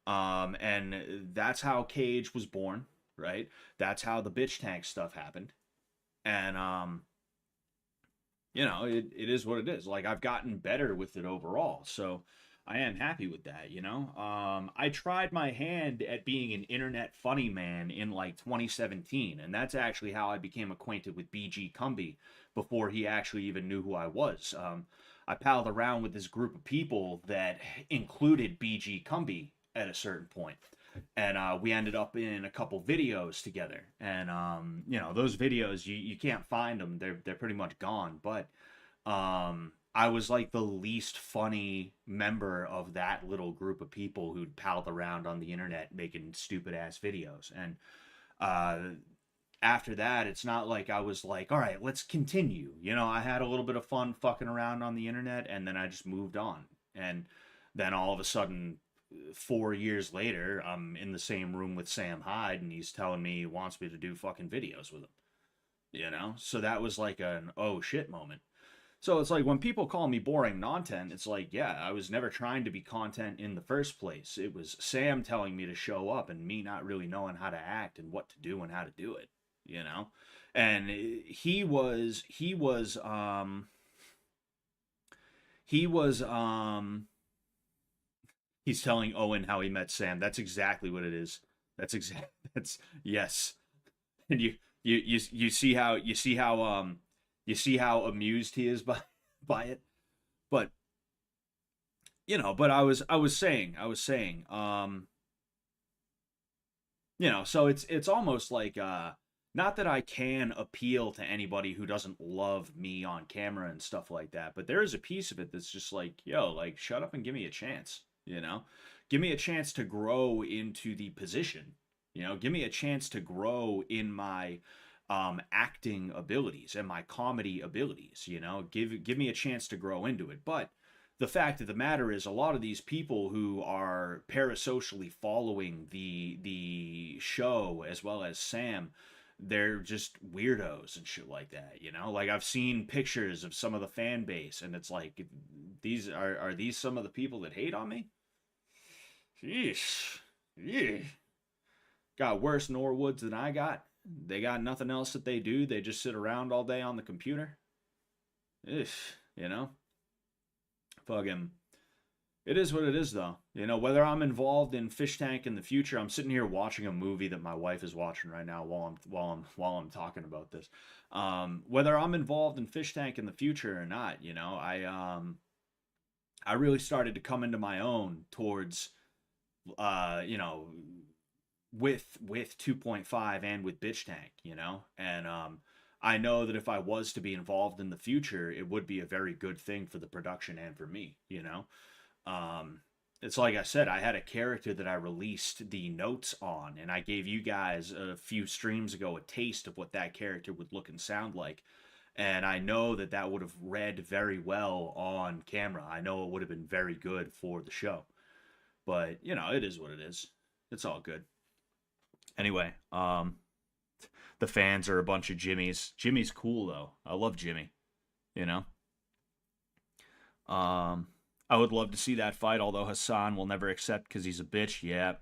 And that's how Cage was born, right? That's how the bitch tank stuff happened, and you know, it is what it is. Like I've gotten better with it overall, so I am happy with that, you know. I tried my hand at being an internet funny man in like 2017, and that's actually how I became acquainted with BG Cumby before he actually even knew who I was. I palled around with this group of people that included BG Cumby at a certain point, and we ended up in a couple videos together. And you know, those videos you can't find them; they're pretty much gone. But I was like the least funny member of that little group of people who'd palled around on the internet making stupid ass videos. And after that, it's not like I was like, all right, let's continue. You know, I had a little bit of fun fucking around on the internet, and then I just moved on. And then all of a sudden, 4 years later, I'm in the same room with Sam Hyde, and he's telling me he wants me to do fucking videos with him. You know? So that was like an oh shit moment. So it's like when people call me boring content, it's like, yeah, I was never trying to be content in the first place. It was Sam telling me to show up and me not really knowing how to act and what to do and how to do it, you know? And he was he's telling Owen how he met Sam. That's exactly what it is. That's yes. And you see how you see how amused he is by it. But you know, but I was saying, you know, so it's almost like not that I can appeal to anybody who doesn't love me on camera and stuff like that, but there is a piece of it that's just like, yo, like shut up and give me a chance, you know? Give me a chance to grow into the position. You know, give me a chance to grow in my acting abilities and my comedy abilities, you know? Give me a chance to grow into it. But the fact of the matter is a lot of these people who are parasocially following the show as well as Sam, they're just weirdos and shit like that, you know? Like I've seen pictures of some of the fan base and it's like these are these some of the people that hate on me? Sheesh. Yeah. Got worse Norwoods than I got. They got nothing else that they do. They just sit around all day on the computer. You know? Fucking. It is what it is, though. You know, whether I'm involved in Fish Tank in the future, I'm sitting here watching a movie that my wife is watching right now while I'm talking about this. Whether I'm involved in Fish Tank in the future or not, you know, I really started to come into my own towards, you know, with 2.5 and with Bitch Tank, you know, and I know that if I was to be involved in the future, it would be a very good thing for the production and for me, you know. It's like I said, I had a character that I released the notes on, and I gave you guys a few streams ago a taste of what that character would look and sound like. And I know that that would have read very well on camera. I know it would have been very good for the show. But, you know, it is what it is. It's all good. Anyway, the fans are a bunch of Jimmys. Jimmy's cool though. I love Jimmy, you know. I would love to see that fight, although Hassan will never accept because he's a bitch. Yep,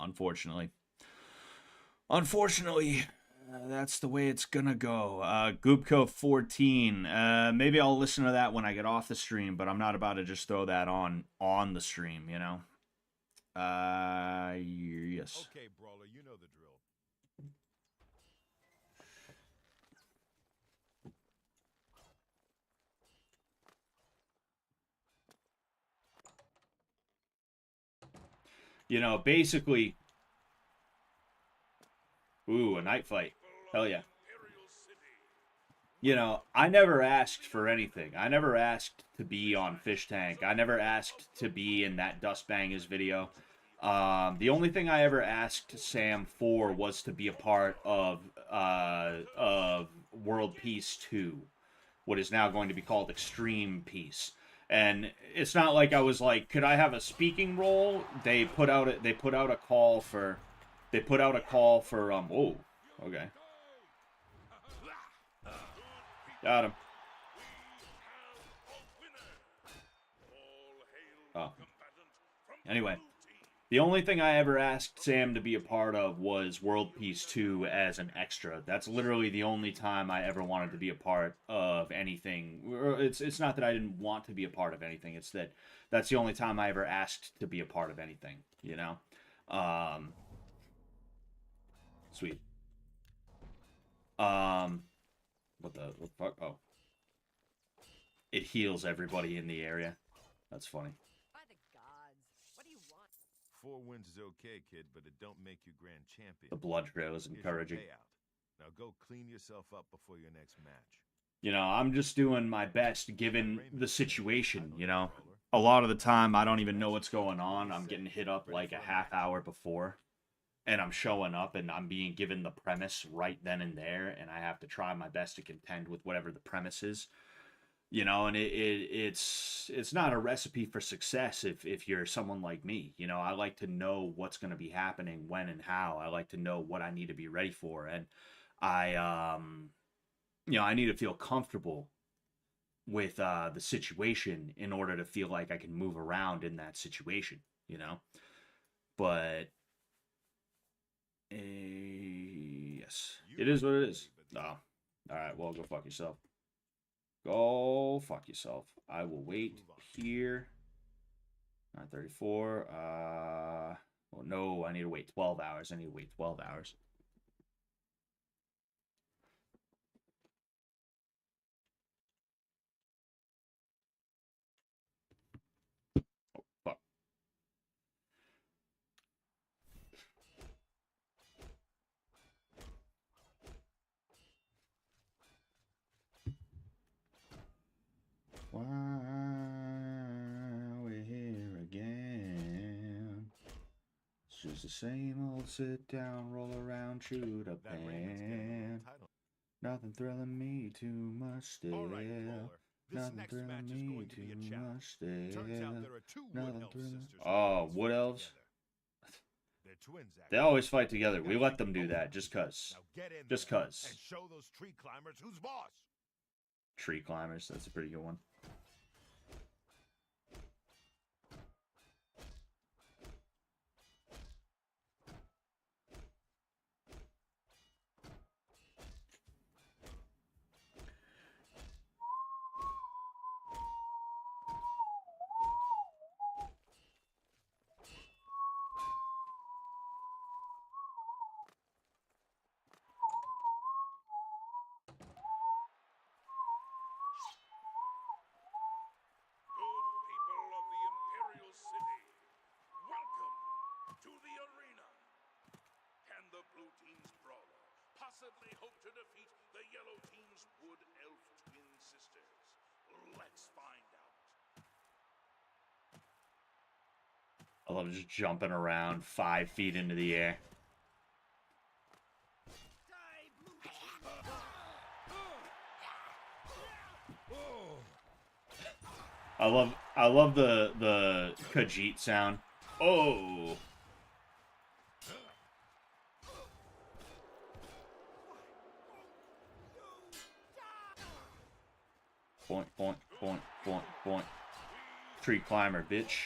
unfortunately. Unfortunately, that's the way it's gonna go. Goopco 14. Maybe I'll listen to that when I get off the stream, but I'm not about to just throw that on the stream, you know. Yes. Okay, Brawler, you know the drill. You know, basically. Ooh, a night fight. Hell yeah. You know, I never asked for anything. I never asked to be on Fish Tank. I never asked to be in that Dust Bangers video. The only thing I ever asked Sam for was to be a part of World Peace 2, what is now going to be called Extreme Peace. And it's not like I was like, could I have a speaking role? They put out a call for oh, okay. Got him. Oh. Anyway, the only thing I ever asked Sam to be a part of was World Peace 2 as an extra. That's literally the only time I ever wanted to be a part of anything. It's not that I didn't want to be a part of anything. It's that that's the only time I ever asked to be a part of anything, you know? Sweet. What the fuck? Oh. It heals everybody in the area. That's funny. By the gods, what do you want? 4 wins is okay, kid, but it don't make you grand champion. The blood trail is Here's your encouraging. payout. Now go clean yourself up before your next match. You know, I'm just doing my best given the situation, you know. A lot of the time, I don't even know what's going on. I'm getting hit up like a half hour before. And I'm showing up and I'm being given the premise right then and there. And I have to try my best to contend with whatever the premise is. You know, and it's not a recipe for success if you're someone like me. You know, I like to know what's going to be happening, when and how. I like to know what I need to be ready for. And I, you know, I need to feel comfortable with the situation in order to feel like I can move around in that situation, you know? But, yes, it is what it is. Oh, all right, well, go fuck yourself. Go fuck yourself. I will wait here. 9:34. Well, no, I need to wait 12 hours. I need to wait 12 hours. Oh, fuck. Why we're here again? It's just the same old sit down, roll around, shoot a That Raymond's getting pan. a title. Nothing thrilling me too much still. All right, Brawler. This Nothing next thrilling match is me going to be a too challenge. much still. Turns out there are 2 Wood Nothing Elf thrilling. sisters. Oh, Wood Elves. Together. They're twins, They actually. always fight together. We let them do that just cause. Now get in Just there 'cause. and show those tree climbers who's boss. Tree climbers. That's a pretty good one. possibly hope to defeat the yellow team's wood elf twin sisters? Let's find out. I love just jumping around 5 feet into the air. I love the Khajiit sound. Oh. Point, point, point, point, point. Tree climber, bitch.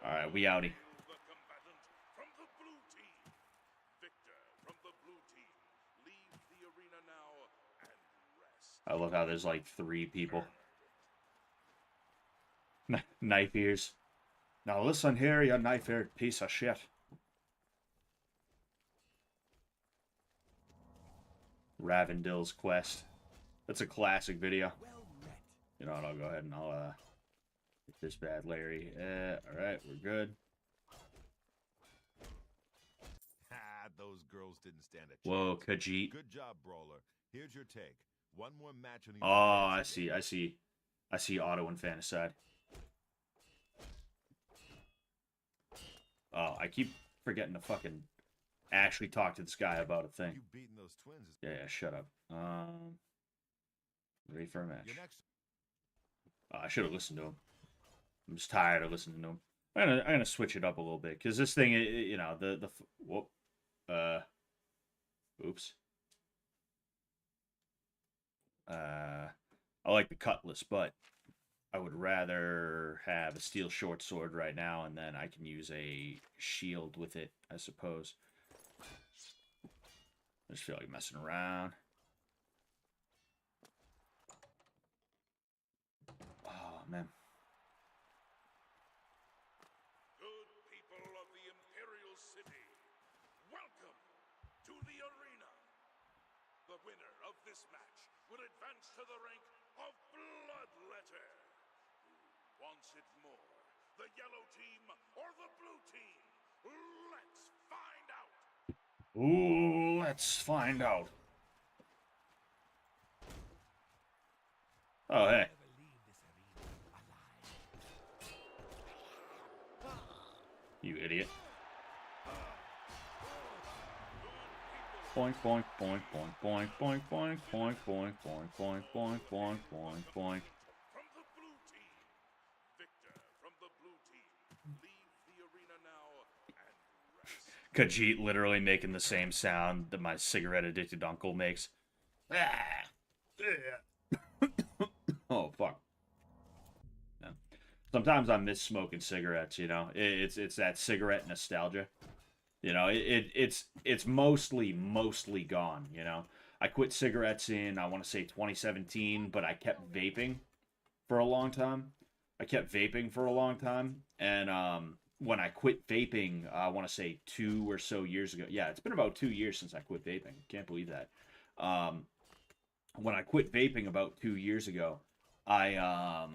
Alright, we outie. The combatant from the blue team. Victor from the blue team. Leave the arena now and rest. I love how there's like 3 people. Knife ears. Now listen here, you knife-eared piece of shit. Ravendill's quest. That's a classic video. Well met. You know what, I'll go ahead and I'll get this bad Larry. Alright, we're good. Ah, those girls didn't stand a chance. Whoa, Khajiit. Good job, Brawler. Here's your take. One more match on the Oh, I Olympics see, again. I see. I see Otto infanticide. Oh, I keep forgetting to fucking actually talk to this guy about a thing. You beating those twins is Yeah, shut up. Ready for a match. your next. I should have listened to him. I'm just tired of listening to him. I'm gonna switch it up a little bit because this thing, you know, whoop, oops. I like the cutlass, but I would rather have a steel short sword right now, and then I can use a shield with it, I suppose. I just feel like messing around. Oh, man. Good people of the Imperial City, welcome to the arena. The winner of this match will advance to the rank of Bloodletter. Who wants it more, the yellow team or the blue team? Let's find out. Ooh, let's find out. Oh, hey. Never leave this arena alive. You idiot. Boink, boink, boink, boink, boink, boink, boink, boink, boink, boink, boink, boink, boink, boink, boink. From the blue team, Victor from the blue team. Leave the arena now and rest. Khajiit literally making the same sound that my cigarette-addicted uncle makes. Oh, fuck. Yeah. Sometimes I miss smoking cigarettes, you know? It's that cigarette nostalgia. You know, it's mostly gone, you know? I quit cigarettes in, I want to say 2017, but I kept vaping for a long time. And when I quit vaping, I want to say 2 or so years ago. Yeah, it's been about 2 years since I quit vaping. Can't believe that. When I quit vaping about 2 years ago, I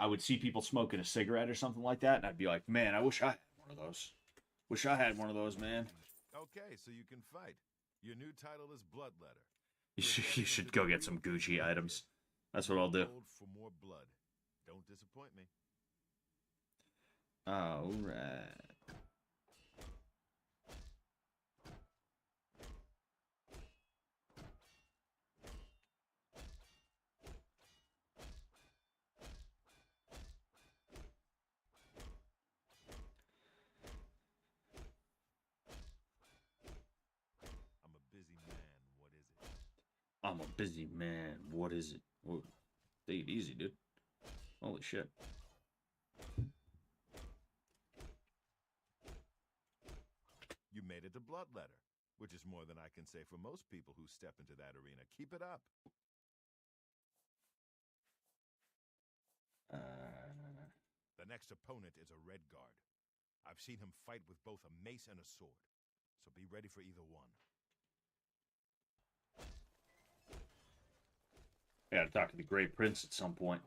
would see people smoking a cigarette or something like that, and I'd be like, man, I wish I had one of those. Wish I had one of those, man. Okay, so you can fight. Your new title is Bloodletter. You should go get some Gucci items. That's what I'll do. Gold for more blood. Don't disappoint me. All right. I'm a busy man. What is I'm a busy man. What is it? it? Whoa. Take it easy, dude. Holy shit. You made it to Bloodletter, which is more than I can say for most people who step into that arena. Keep it up. The next opponent is a Red Guard. I've seen him fight with both a mace and a sword, so be ready for either one. I gotta talk to the Great Prince at some point.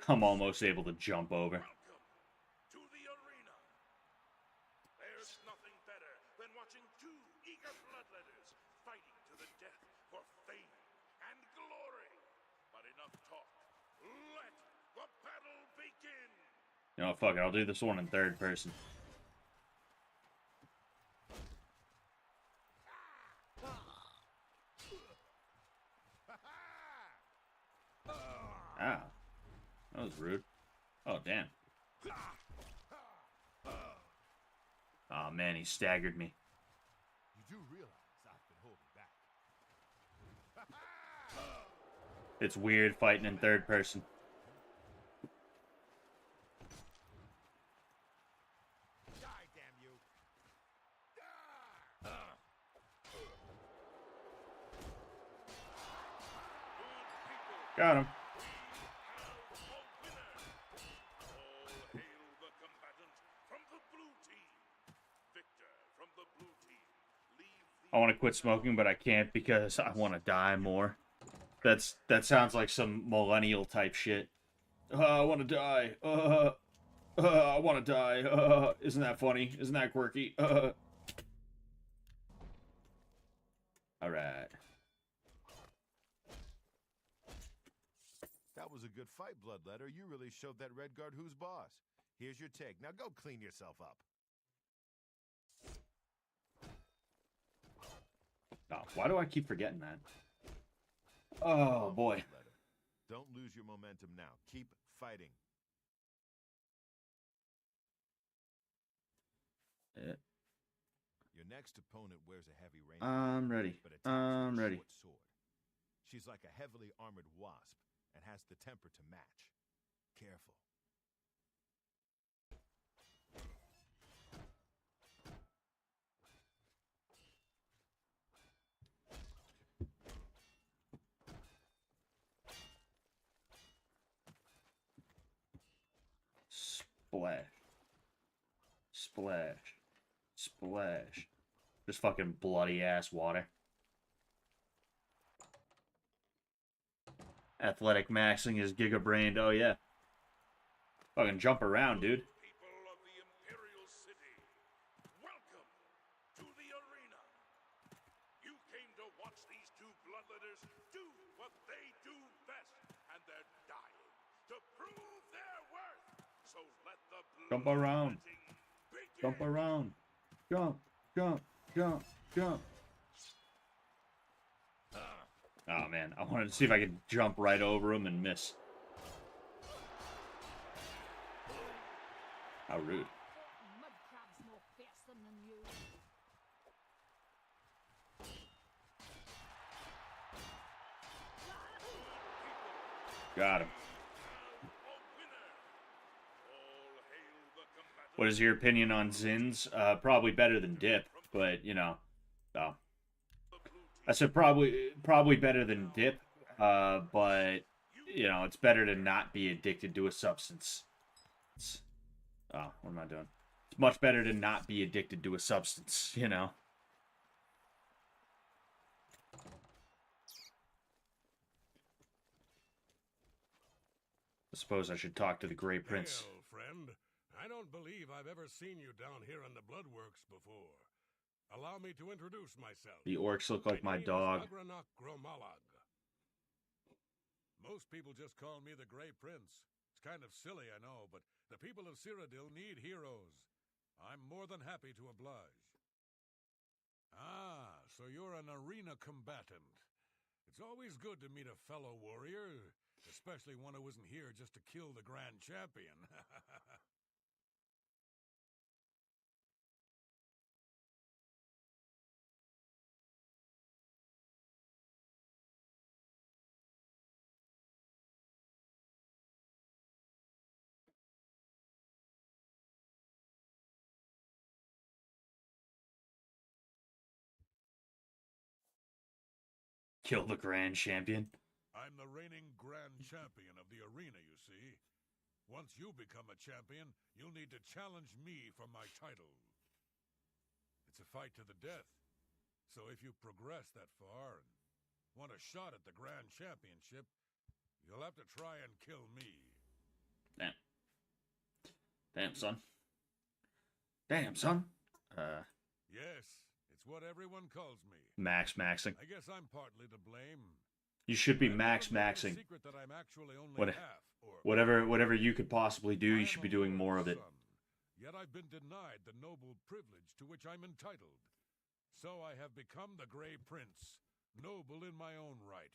I'm almost able to jump over. Welcome to the arena. There's nothing better than watching two eager bloodletters fighting to the death for fame and glory. But enough talk. Let the battle begin. You know, fuck it. I'll do this one in third person. Ah, that was rude. Oh, damn. Oh, man, he staggered me. You do realize I've been holding back. It's weird fighting in third person. Die, damn you! Got him. All hail the combatant from the blue team. Victor from the blue team. Leave the I want to quit smoking, but I can't because I want to die more. That sounds like some millennial type shit. I want to die. I want to die. Isn't that funny? Isn't that quirky? All right. That was a good fight, Bloodletter. You really showed that Red Guard who's boss. Here's your take. Now go clean yourself up. Oh, why do I keep forgetting that? Oh boy. Bloodletter. Don't lose your momentum now. Keep fighting. Yeah. Your next opponent wears a heavy rain. I'm ready. But attacks with a ready. short sword. She's like a heavily armored wasp and has the temper to match. Careful. Splash. Splash. Splash. Just fucking bloody ass water. Athletic maxing is giga-brained. Oh, yeah. Fucking jump around, dude. people of the Imperial City. Welcome to the arena. You came to watch these two bloodletters do what they do best, and they're dying to prove their worth. So let the Jump around. begin. Jump around. Jump, jump, jump, jump. Oh, man. I wanted to see if I could jump right over him and miss. How rude. Mud crab's more fearsome than you. Got him. A winner. All hail the combatant. What is your opinion on Zins? Probably better than Dip, but, you know. Oh. I said probably better than Dip, but, you know, it's better to not be addicted to a substance. Oh, what am I doing? It's much better to not be addicted to a substance, you know? I suppose I should talk to the Grey Prince. Hail, friend. I don't believe I've ever seen you down here in the Bloodworks before. Allow me to introduce myself. The orcs look like my name is dog. Agranok Gromalag. Most people just call me the Grey Prince. It's kind of silly, I know, but the people of Cyrodiil need heroes. I'm more than happy to oblige. Ah, so you're an arena combatant. It's always good to meet a fellow warrior, especially one who isn't here just to kill the Grand Champion. Kill the Grand Champion. I'm the reigning Grand Champion of the arena, you see. Once you become a champion, you'll need to challenge me for my title. It's a fight to the death. So if you progress that far and want a shot at the Grand Championship, you'll have to try and kill me. Damn. Damn, son. Damn, son. Yes, it's what everyone calls me. Maxing. I guess I'm partly to blame. You should be I've never made it a maxing. secret that I'm actually only What, half orc. whatever you could possibly do, I you am should a be doing lord's more of it. son, yet I've been denied the noble privilege to which I'm entitled. So I have become the Grey Prince, noble in my own right.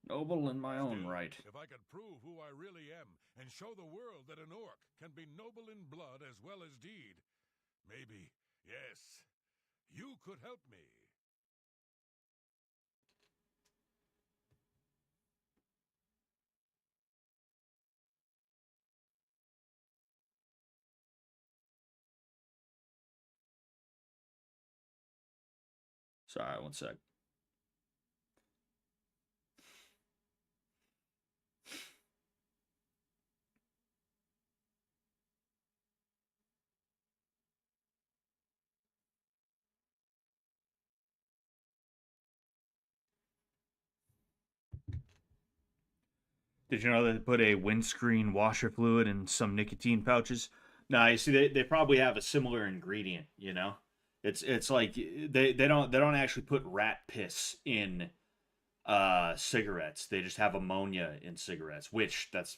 Noble in my own Still, right. if I could prove who I really am and show the world that an orc can be noble in blood as well as deed, maybe, yes, you could help me. Sorry, one sec. Did you know they put a windscreen washer fluid in some nicotine pouches? No, you see, they probably have a similar ingredient. You know, it's like they don't actually put rat piss in cigarettes. They just have ammonia in cigarettes, which that's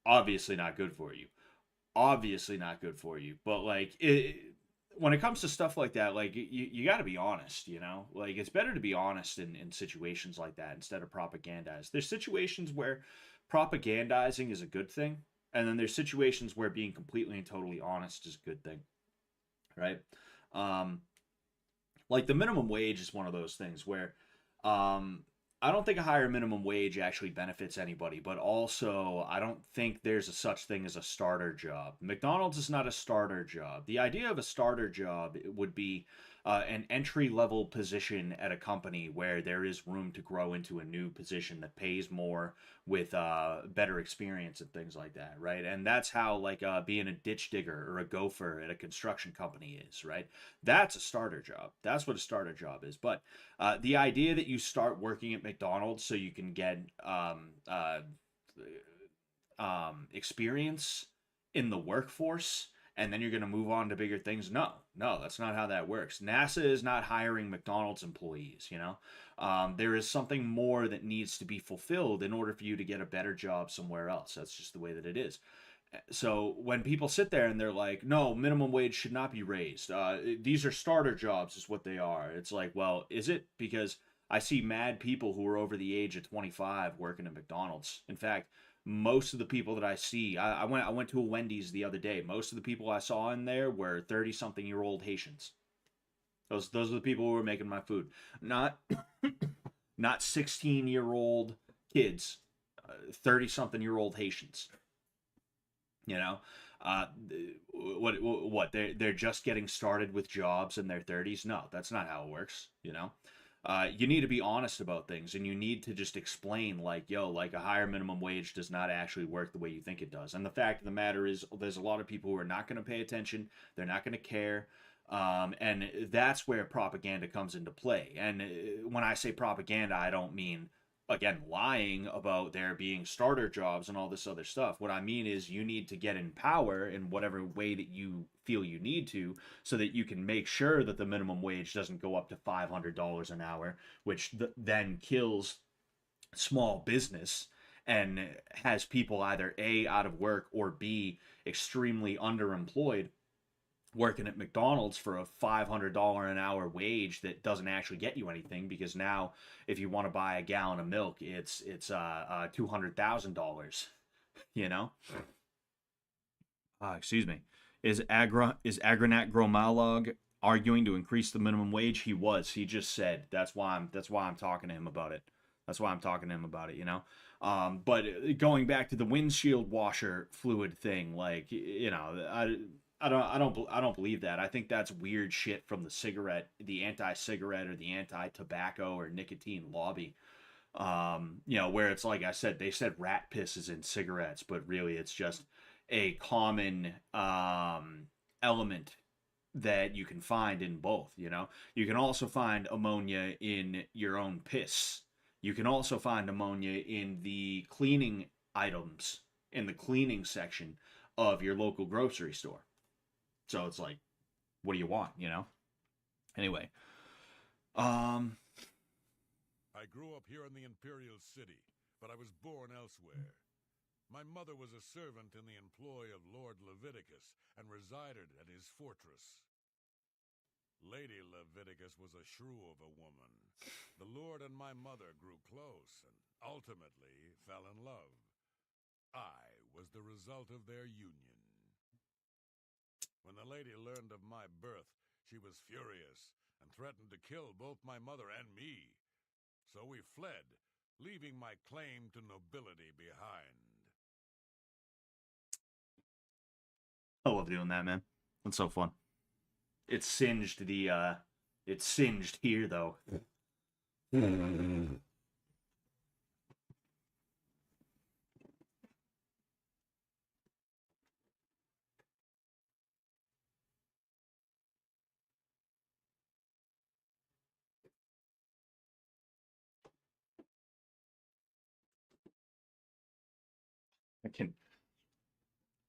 obviously not good for you. Obviously not good for you. But like when it comes to stuff like that, like you got to be honest, you know? Like it's better to be honest in situations like that instead of propagandize. There's situations where propagandizing is a good thing, and then there's situations where being completely and totally honest is a good thing, right? Um like the minimum wage is one of those things where I don't think a higher minimum wage actually benefits anybody, but also I don't think there's a such thing as a starter job. McDonald's is not a starter job. The idea of a starter job would be an entry level position at a company where there is room to grow into a new position that pays more with better experience and things like that, right? And that's how like being a ditch digger or a gopher at a construction company is, right? That's a starter job. That's what a starter job is. But the idea that you start working at McDonald's so you can get experience in the workforce and then you're going to move on to bigger things. No, that's not how that works. NASA is not hiring McDonald's employees, you know? There is something more that needs to be fulfilled in order for you to get a better job somewhere else. That's just the way that it is. So when people sit there and they're like, no, minimum wage should not be raised. These are starter jobs is what they are. It's like, well, is it? Because I see mad people who are over the age of 25 working at McDonald's. In fact, most of the people that I see, I went to a Wendy's the other day. Most of the people I saw in there were 30-something-year-old Haitians. Those are the people who were making my food. Not 16-year-old kids, 30-something-year-old Haitians. You know, what they're just getting started with jobs in their 30s. No, that's not how it works. You know, you need to be honest about things, and you need to just explain like, yo, like a higher minimum wage does not actually work the way you think it does. And the fact of the matter is, there's a lot of people who are not going to pay attention. They're not going to care. And that's where propaganda comes into play. And when I say propaganda, I don't mean, again, lying about there being starter jobs and all this other stuff. What I mean is you need to get in power in whatever way that you feel you need to so that you can make sure that the minimum wage doesn't go up to $500 an hour, which then kills small business and has people either A, out of work, or B, extremely underemployed working at McDonald's for a $500 an hour wage that doesn't actually get you anything, because now if you want to buy a gallon of milk, it's $200,000. You know. Excuse me. Is Agranat Gromalog arguing to increase the minimum wage? He was. He just said that's why I'm talking to him about it. That's why I'm talking to him about it. You know. But going back to the windshield washer fluid thing, like, you know, I don't believe that. I think that's weird shit from the anti-cigarette or the anti-tobacco or nicotine lobby. You know, where it's like I said, they said rat piss is in cigarettes, but really it's just a common element that you can find in both, you know. You can also find ammonia in your own piss. You can also find ammonia in the cleaning items in the cleaning section of your local grocery store. So it's like, what do you want, you know? Anyway, I grew up here in the Imperial City, but I was born elsewhere. My mother was a servant in the employ of Lord Leviticus and resided at his fortress. Lady Leviticus was a shrew of a woman. The Lord and my mother grew close and ultimately fell in love. I was the result of their union. When the lady learned of my birth, she was furious and threatened to kill both my mother and me. So we fled, leaving my claim to nobility behind. I love doing that, man. It's so fun. It's singed here though.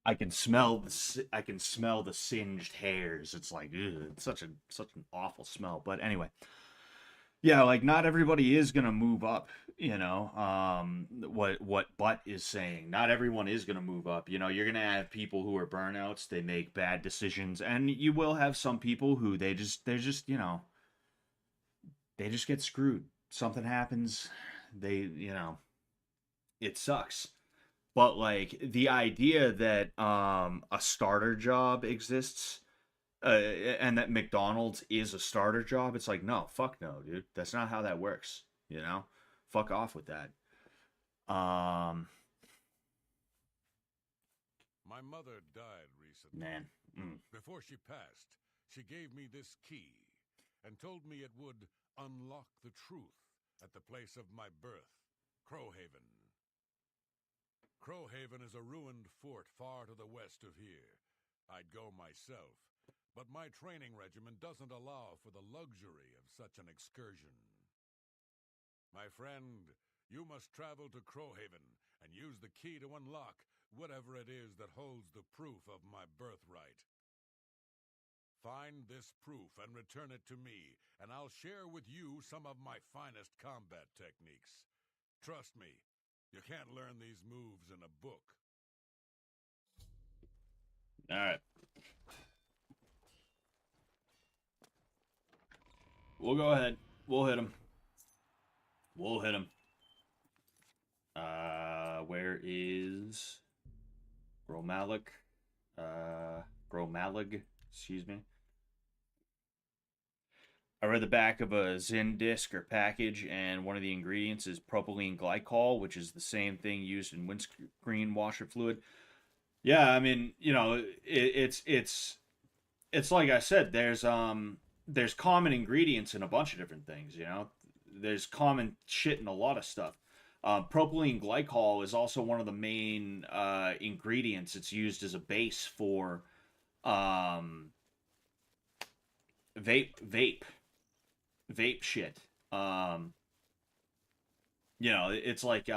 I can smell the singed hairs. It's like, ugh, it's such an awful smell. But anyway, yeah, like not everybody is gonna move up. You know, what Butt is saying. Not everyone is gonna move up. You know, you're gonna have people who are burnouts. They make bad decisions, and you will have some people who they're just you know, they just get screwed. Something happens. It sucks. But like the idea that a starter job exists, and that McDonald's is a starter job, it's like, no, fuck no, dude. That's not how that works. You know, fuck off with that. My mother died recently. Man. Before she passed, she gave me this key and told me it would unlock the truth at the place of my birth, Crowhaven. Crowhaven is a ruined fort far to the west of here. I'd go myself, but my training regimen doesn't allow for the luxury of such an excursion. My friend, you must travel to Crowhaven and use the key to unlock whatever it is that holds the proof of my birthright. Find this proof and return it to me, and I'll share with you some of my finest combat techniques. Trust me, you can't learn these moves in a book. All right. We'll go ahead. We'll hit him. Where is Gromalik? Gromalig, excuse me. I read the back of a Zin disc or package, and one of the ingredients is propylene glycol, which is the same thing used in windscreen washer fluid. Yeah, I mean, you know, it's like I said, there's common ingredients in a bunch of different things, you know. There's common shit in a lot of stuff. Propylene glycol is also one of the main ingredients. It's used as a base for vape shit. You know, it's like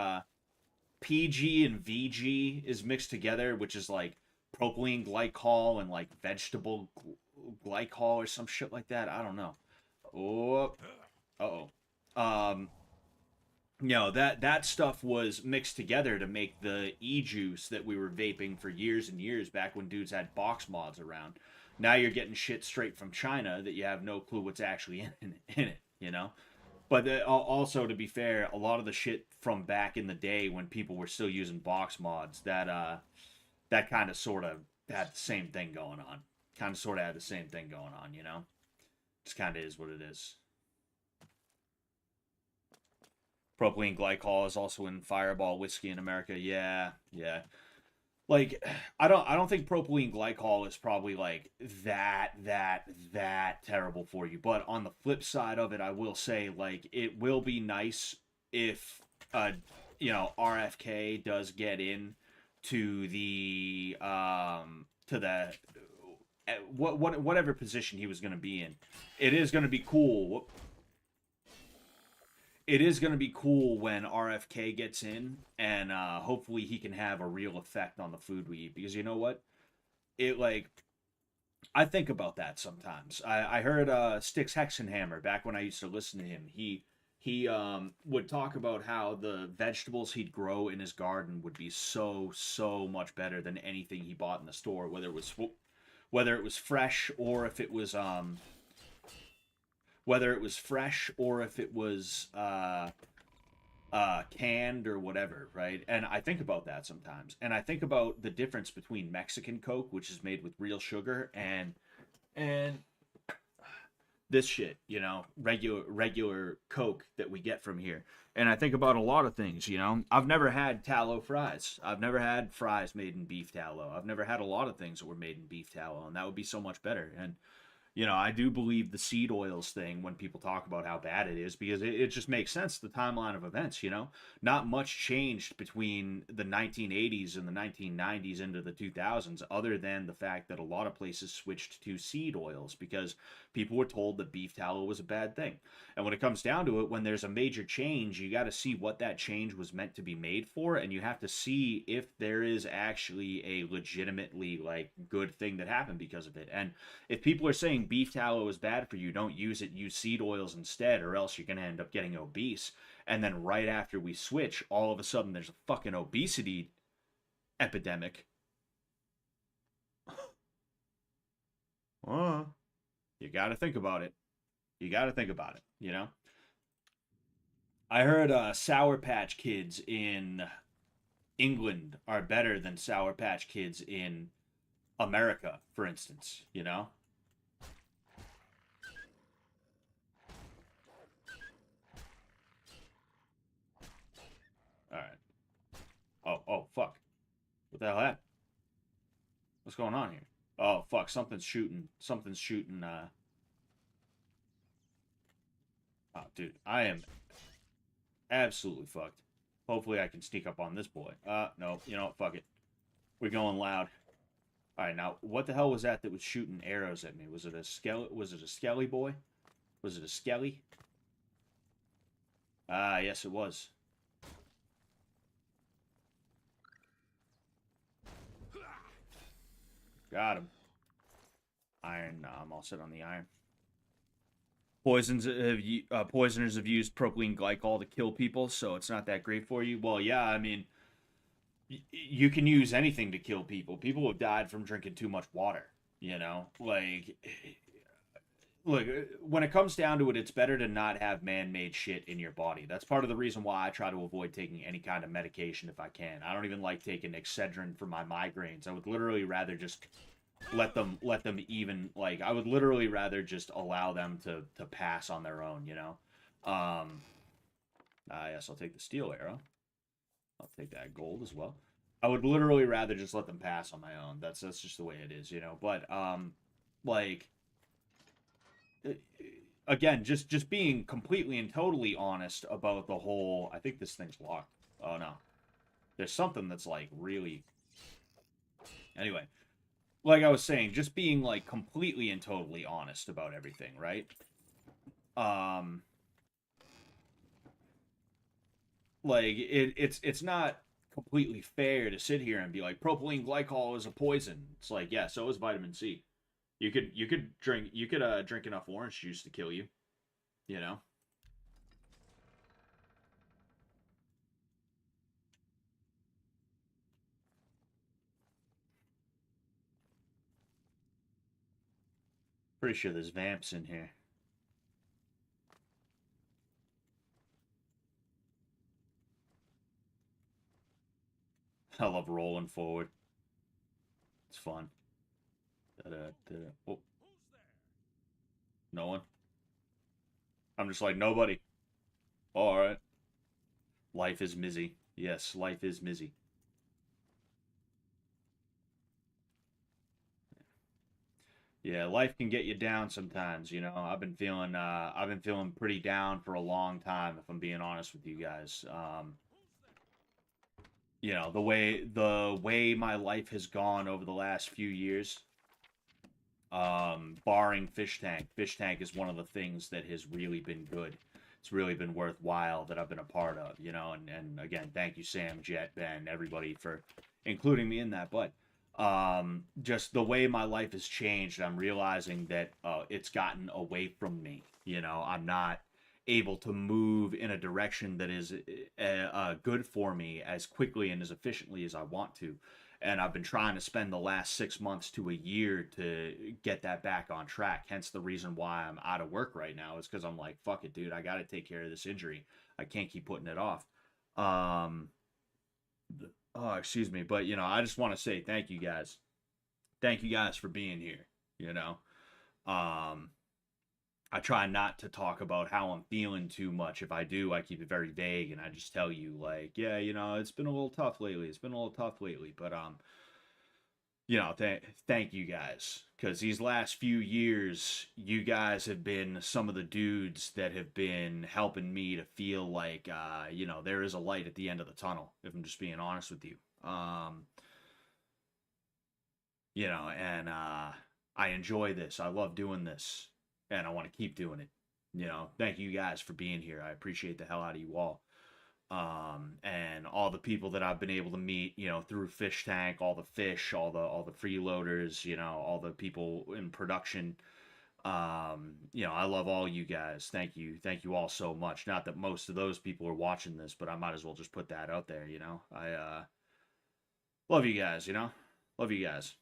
PG and VG is mixed together, which is like propylene glycol and like vegetable glycol or some shit like that. I don't know. You know, that stuff was mixed together to make the e-juice that we were vaping for years and years back when dudes had box mods around. Now you're getting shit straight from China that you have no clue what's actually in it, you know? But also, to be fair, a lot of the shit from back in the day when people were still using box mods, that kind of sort of had the same thing going on. Kind of sort of had the same thing going on, you know? Just kind of is what it is. Propylene glycol is also in Fireball whiskey in America. Yeah. Like, I don't think propylene glycol is probably like that terrible for you. But on the flip side of it, I will say, like, it will be nice if you know, RFK does get in to the whatever position he was going to be in. It is going to be cool. it is going to be cool when RFK gets in, and hopefully he can have a real effect on the food we eat. Because you know what? It like I think about that sometimes. I heard Styx Hexenhammer back when I used to listen to him. He would talk about how the vegetables he'd grow in his garden would be so much better than anything he bought in the store, whether it was fresh or if it was canned or whatever, right? And I think about that sometimes, and I think about the difference between Mexican Coke, which is made with real sugar, and this shit, you know, regular Coke that we get from here. And I think about a lot of things, you know. I've never had tallow fries. I've never had fries made in beef tallow. I've never had a lot of things that were made in beef tallow, and that would be so much better. And you know, I do believe the seed oils thing when people talk about how bad it is, because it just makes sense, the timeline of events, you know? Not much changed between the 1980s and the 1990s into the 2000s, other than the fact that a lot of places switched to seed oils because people were told that beef tallow was a bad thing. And when it comes down to it, when there's a major change, you got to see what that change was meant to be made for, and you have to see if there is actually a legitimately, like, good thing that happened because of it. And if people are saying beef tallow is bad for you, don't use it, use seed oils instead, or else you're going to end up getting obese. And then right after we switch, all of a sudden there's a fucking obesity epidemic. You got to think about it. You got to think about it, you know? I heard Sour Patch Kids in England are better than Sour Patch Kids in America, for instance, you know? Alright. Oh, fuck. What the hell happened? What's going on here? Oh, fuck, something's shooting, Oh, dude, I am absolutely fucked. Hopefully I can sneak up on this boy. No, you know what, fuck it. We're going loud. Alright, now, what the hell was that was shooting arrows at me? Was it a skelly boy? Was it a skelly? Ah, yes it was. Got him. Iron. No, I'm all set on the iron. Poisoners have used propylene glycol to kill people, so it's not that great for you. Well, yeah, I mean, you can use anything to kill people. People have died from drinking too much water, you know? Like, look, when it comes down to it, it's better to not have man-made shit in your body. That's part of the reason why I try to avoid taking any kind of medication if I can. I don't even like taking Excedrin for my migraines. I would literally rather just let them even, like, I would literally rather just allow them to pass on their own, you know? Yes, I'll take the steel arrow. I'll take that gold as well. I would literally rather just let them pass on my own. That's just the way it is, you know? But, like, again, just being completely and totally honest about the whole... I think this thing's locked. Oh, no. There's something that's, like, really... Anyway. Like I was saying, just being, like, completely and totally honest about everything, right? Like, it's not completely fair to sit here and be like, propylene glycol is a poison. It's like, yeah, so is vitamin C. You could drink enough orange juice to kill you, you know? Pretty sure there's vamps in here. I love rolling forward. It's fun. Oh. No one. I'm just like, nobody. Alright. Life is Mizzy. Yes, life is Mizzy. Yeah, life can get you down sometimes, you know. I've been feeling pretty down for a long time, if I'm being honest with you guys. You know, the way my life has gone over the last few years, barring Fish Tank. Fish Tank is one of the things that has really been good. it's really been worthwhile that I've been a part of, you know. And again, thank you, Sam, Jet, Ben, everybody for including me in that. But just the way my life has changed, I'm realizing that it's gotten away from me. You know, I'm not able to move in a direction that is good for me as quickly and as efficiently as I want to. And I've been trying to spend the last 6 months to a year to get that back on track. Hence the reason why I'm out of work right now is because I'm like, fuck it, dude. I got to take care of this injury. I can't keep putting it off. Oh, excuse me. But, you know, I just want to say thank you guys. Thank you guys for being here, you know. I try not to talk about how I'm feeling too much. If I do, I keep it very vague and I just tell you like, yeah, you know, it's been a little tough lately. It's been a little tough lately, but you know, thank you guys cuz these last few years you guys have been some of the dudes that have been helping me to feel like you know, there is a light at the end of the tunnel, if I'm just being honest with you. You know, and I enjoy this. I love doing this. And I want to keep doing it. You know, thank you guys for being here. I appreciate the hell out of you all. And all the people that I've been able to meet, you know, through Fish Tank, all the fish, all the freeloaders, you know, all the people in production. You know, I love all you guys. Thank you all so much. Not that most of those people are watching this, but I might as well just put that out there. You know, I love you guys. You know, love you guys.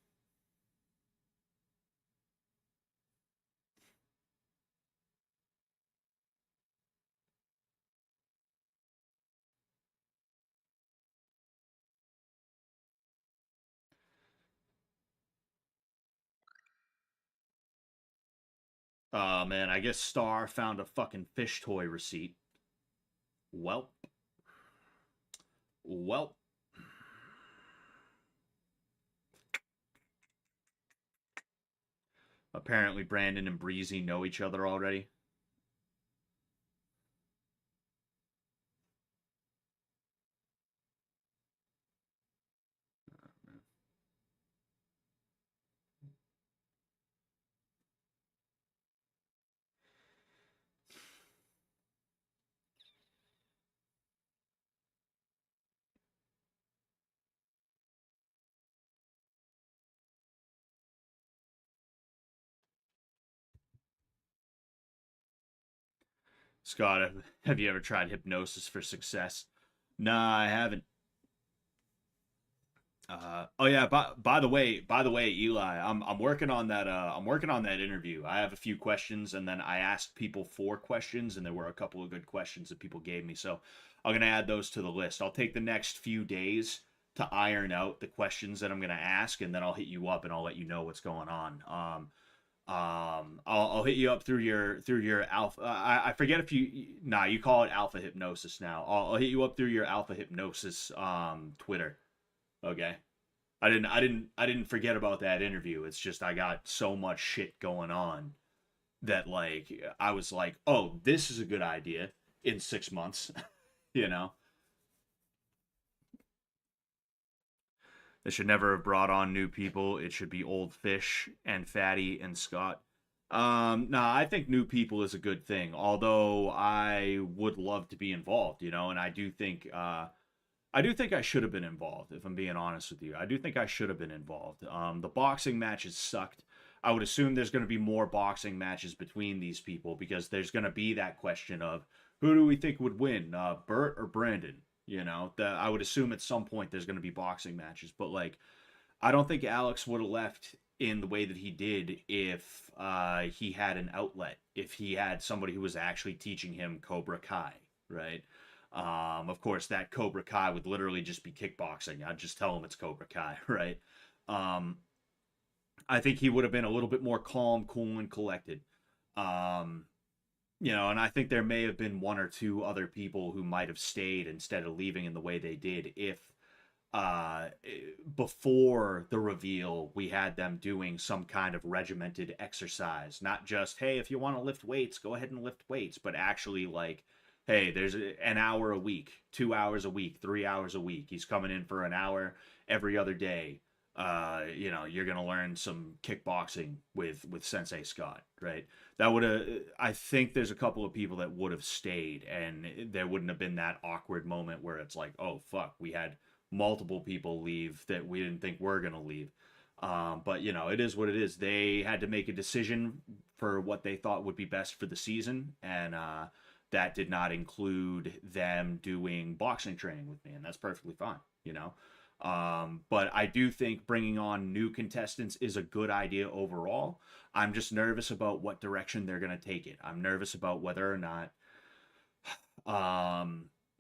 Man, I guess Star found a fucking fish toy receipt. Welp. Welp. Apparently Brandon and Breezy know each other already. Scott, have you ever tried hypnosis for success? Nah, I haven't. Oh yeah, by the way, Eli, I'm working on that I'm working on that interview. I have a few questions and then I asked people for questions and there were a couple of good questions that people gave me. So I'm going to add those to the list. I'll take the next few days to iron out the questions that I'm going to ask and then I'll hit you up and I'll let you know what's going on. I'll hit you up through your alpha. I forget if you call it alpha hypnosis now. I'll hit you up through your alpha hypnosis Twitter. Okay. I didn't forget about that interview. It's just I got so much shit going on that like I was like, "Oh, this is a good idea in 6 months." You know. They should never have brought on new people. It should be old Fish and Fatty and Scott. Nah, I think new people is a good thing. Although I would love to be involved, you know, and I do think I should have been involved, if I'm being honest with you. I do think I should have been involved. The boxing matches sucked. I would assume there's going to be more boxing matches between these people because there's going to be that question of who do we think would win, Bert or Brandon? You know, I would assume at some point there's going to be boxing matches, but like, I don't think Alex would have left in the way that he did if he had an outlet, if he had somebody who was actually teaching him Cobra Kai, right? Of course, that Cobra Kai would literally just be kickboxing. I'd just tell him it's Cobra Kai, right? I think he would have been a little bit more calm, cool, and collected. Um, you know, and I think there may have been one or two other people who might have stayed instead of leaving in the way they did if uh before the reveal we had them doing some kind of regimented exercise, not just hey, if you want to lift weights go ahead and lift weights, but actually like hey, there's an hour a week, 2 hours a week, 3 hours a week. He's coming in for an hour every other day. You know, you're gonna learn some kickboxing with Sensei Scott, right? That would have. I think there's a couple of people that would have stayed, and there wouldn't have been that awkward moment where it's like, oh fuck, we had multiple people leave that we didn't think were gonna leave. But you know, it is what it is. They had to make a decision for what they thought would be best for the season, and that did not include them doing boxing training with me, and that's perfectly fine. You know. But I do think bringing on new contestants is a good idea overall. I'm just nervous about what direction they're going to take it. I'm nervous about whether or not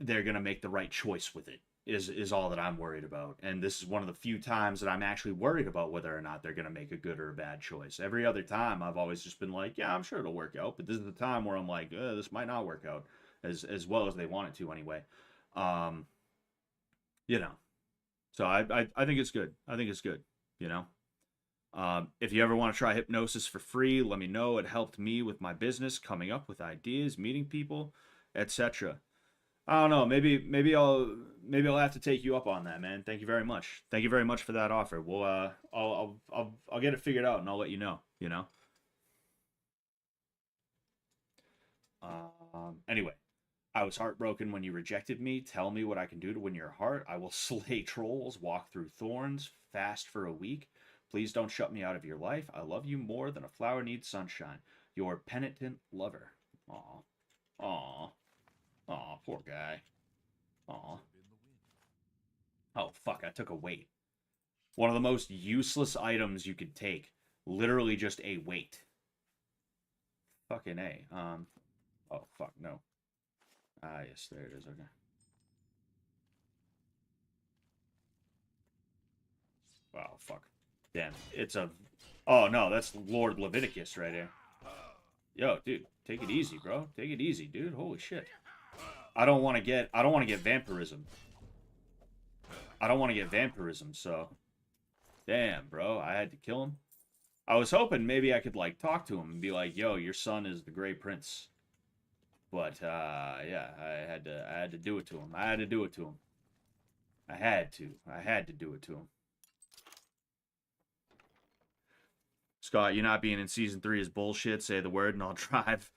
they're going to make the right choice with it. Is all that I'm worried about. And this is one of the few times that I'm actually worried about whether or not they're going to make a good or a bad choice. Every other time I've always just been like, yeah, I'm sure it'll work out, but this is the time where I'm like, this might not work out as well as they want it to anyway. You know. So I think it's good. I think it's good, you know. If you ever want to try hypnosis for free, let me know. It helped me with my business, coming up with ideas, meeting people, etc. I don't know. Maybe I'll have to take you up on that, man. Thank you very much. Thank you very much for that offer. We'll I'll get it figured out and I'll let you know. You know. Anyway, I was heartbroken when you rejected me. Tell me what I can do to win your heart. I will slay trolls, walk through thorns, fast for a week. Please don't shut me out of your life. I love you more than a flower needs sunshine. Your penitent lover. Aw. Aw. Aw, poor guy. Aw. Oh, fuck, I took a weight. One of the most useless items you could take. Literally just a weight. Fucking A. Oh, fuck, no. Ah, yes, there it is, okay. Oh, fuck. Damn, it's a... Oh, no, that's Lord Leviticus right here. Yo, dude, take it easy, bro. Take it easy, dude. Holy shit. I don't want to get vampirism. I don't want to get vampirism, so... Damn, bro, I had to kill him. I was hoping maybe I could, like, talk to him and be like, yo, your son is the Grey Prince. But, yeah, I had to do it to him. I had to do it to him. I had to do it to him. Scott, you not being in Season 3 is bullshit. Say the word and I'll drive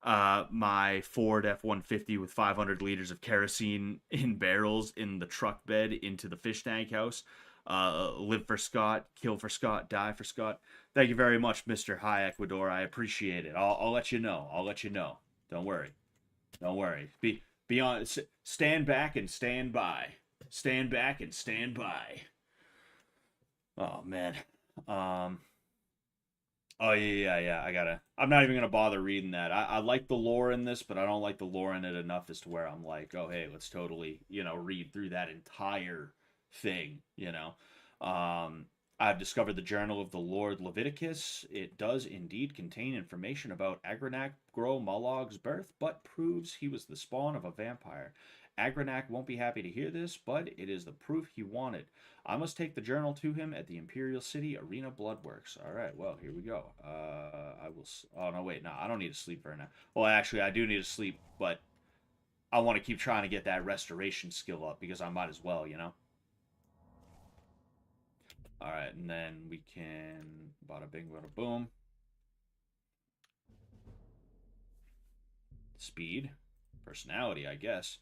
my Ford F-150 with 500 liters of kerosene in barrels in the truck bed into the fish tank house. Live for Scott, kill for Scott, die for Scott. Thank you very much, Mr. High Ecuador. I appreciate it. I'll let you know. I'll let you know. Don't worry. Don't worry. Be on. Stand back and stand by. Stand back and stand by. Oh man. Oh yeah. I'm not even gonna bother reading that. I like the lore in this, but I don't like the lore in it enough as to where I'm like, oh hey, let's totally, read through that entire thing. I've discovered the Journal of the Lord Leviticus. It does indeed contain information about Agranak Gro Molog's birth, but proves he was the spawn of a vampire. Agranak won't be happy to hear this, but it is the proof he wanted. I must take the journal to him at the Imperial City Arena Bloodworks. All right, well, here we go. I will... Oh, no, wait, no, I don't need to sleep right now. Well, actually, I do need to sleep, but I want to keep trying to get that restoration skill up because I might as well, All right, and then we can... Bada bing, bada boom. Speed. Personality, I guess.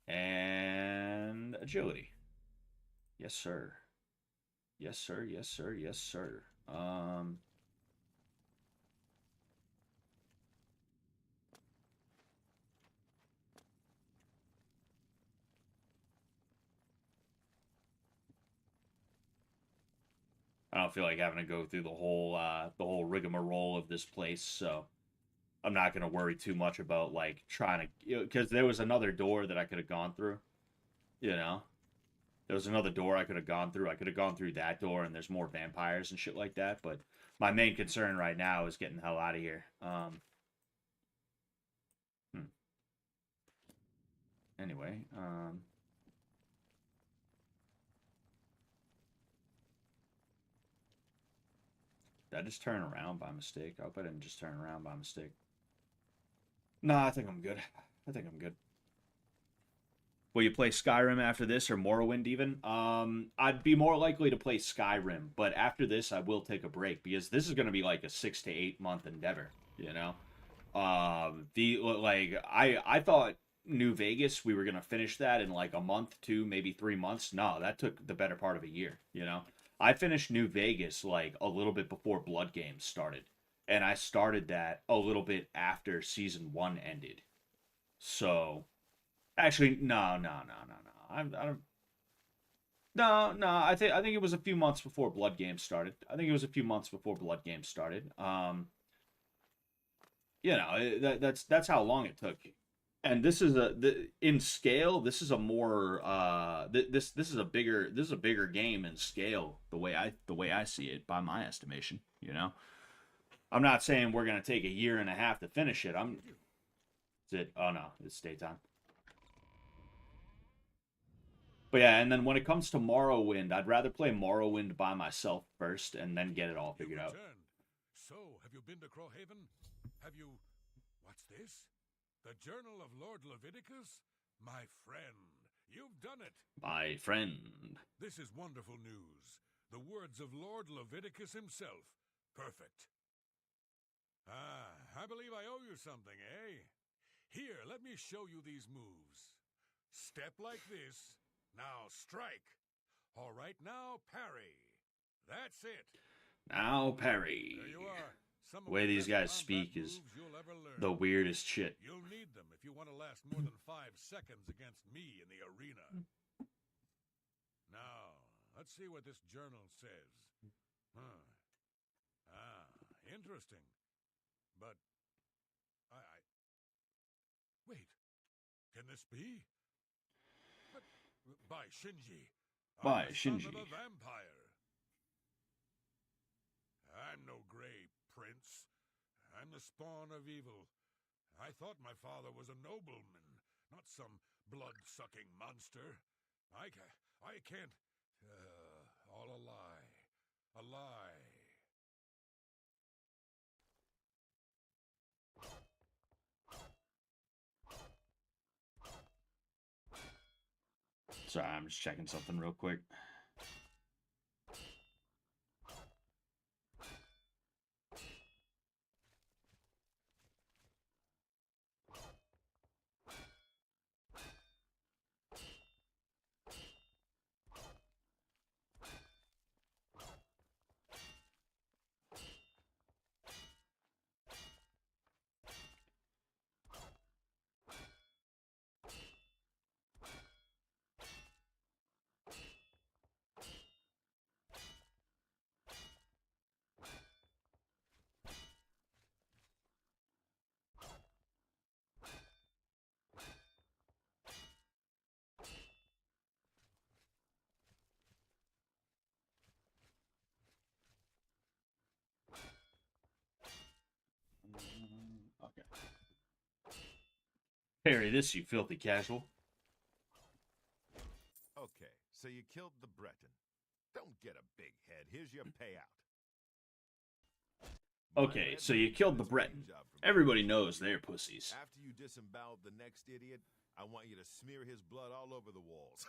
And agility. Yes, sir. Yes, sir. Yes, sir. Yes, sir. I don't feel like having to go through the whole rigmarole of this place, so I'm not gonna worry too much about like trying to, because there was another door that I could have gone through. There was another door I could have gone through. I could have gone through that door, and there's more vampires and shit like that. But my main concern right now is getting the hell out of here. Anyway, did I just turn around by mistake? I hope I didn't just turn around by mistake. No, I think I'm good. I think I'm good. Will you play Skyrim after this or Morrowind even? I'd be more likely to play Skyrim, but after this I will take a break because this is going to be like a 6 to 8 month endeavor, you know? I thought New Vegas we were going to finish that in like a month, 2, maybe 3 months. No, that took the better part of a year, you know? I finished New Vegas like a little bit before Blood Games started, and I started that a little bit after season 1 ended. So, actually, no. I don't. No. I think it was a few months before Blood Games started. That's how long it took. And this is in scale. This is a more this is a bigger game in scale. The way I see it, by my estimation. You know, I'm not saying we're gonna take a year and a half to finish it. Oh no, it's daytime. But yeah, and then when it comes to Morrowind, I'd rather play Morrowind by myself first and then get it all figured out. Returned. So, have you been to Crowhaven? Have you... What's this? The Journal of Lord Leviticus? My friend, you've done it. My friend. This is wonderful news. The words of Lord Leviticus himself. Perfect. I believe I owe you something, eh? Here, let me show you these moves. Step like this. Now strike. All right, now parry. That's it. Now parry. There you are. The way these guys speak is the weirdest shit. You'll need them if you want to last more than 5 seconds against me in the arena. Now, let's see what this journal says. Interesting. But wait. Can this be? By Shinji. By I'm the Shinji. son of a vampire. I'm no gray prince. I'm the spawn of evil. I thought my father was a nobleman, not some blood-sucking monster. I can't... all a lie. A lie. Sorry, I'm just checking something real quick. Okay. Parry this, you filthy casual. Okay, so you killed the Breton. Don't get a big head. Here's your payout. Okay, so you killed the Breton. Everybody knows they're pussies. After you disemboweled the next idiot, I want you to smear his blood all over the walls.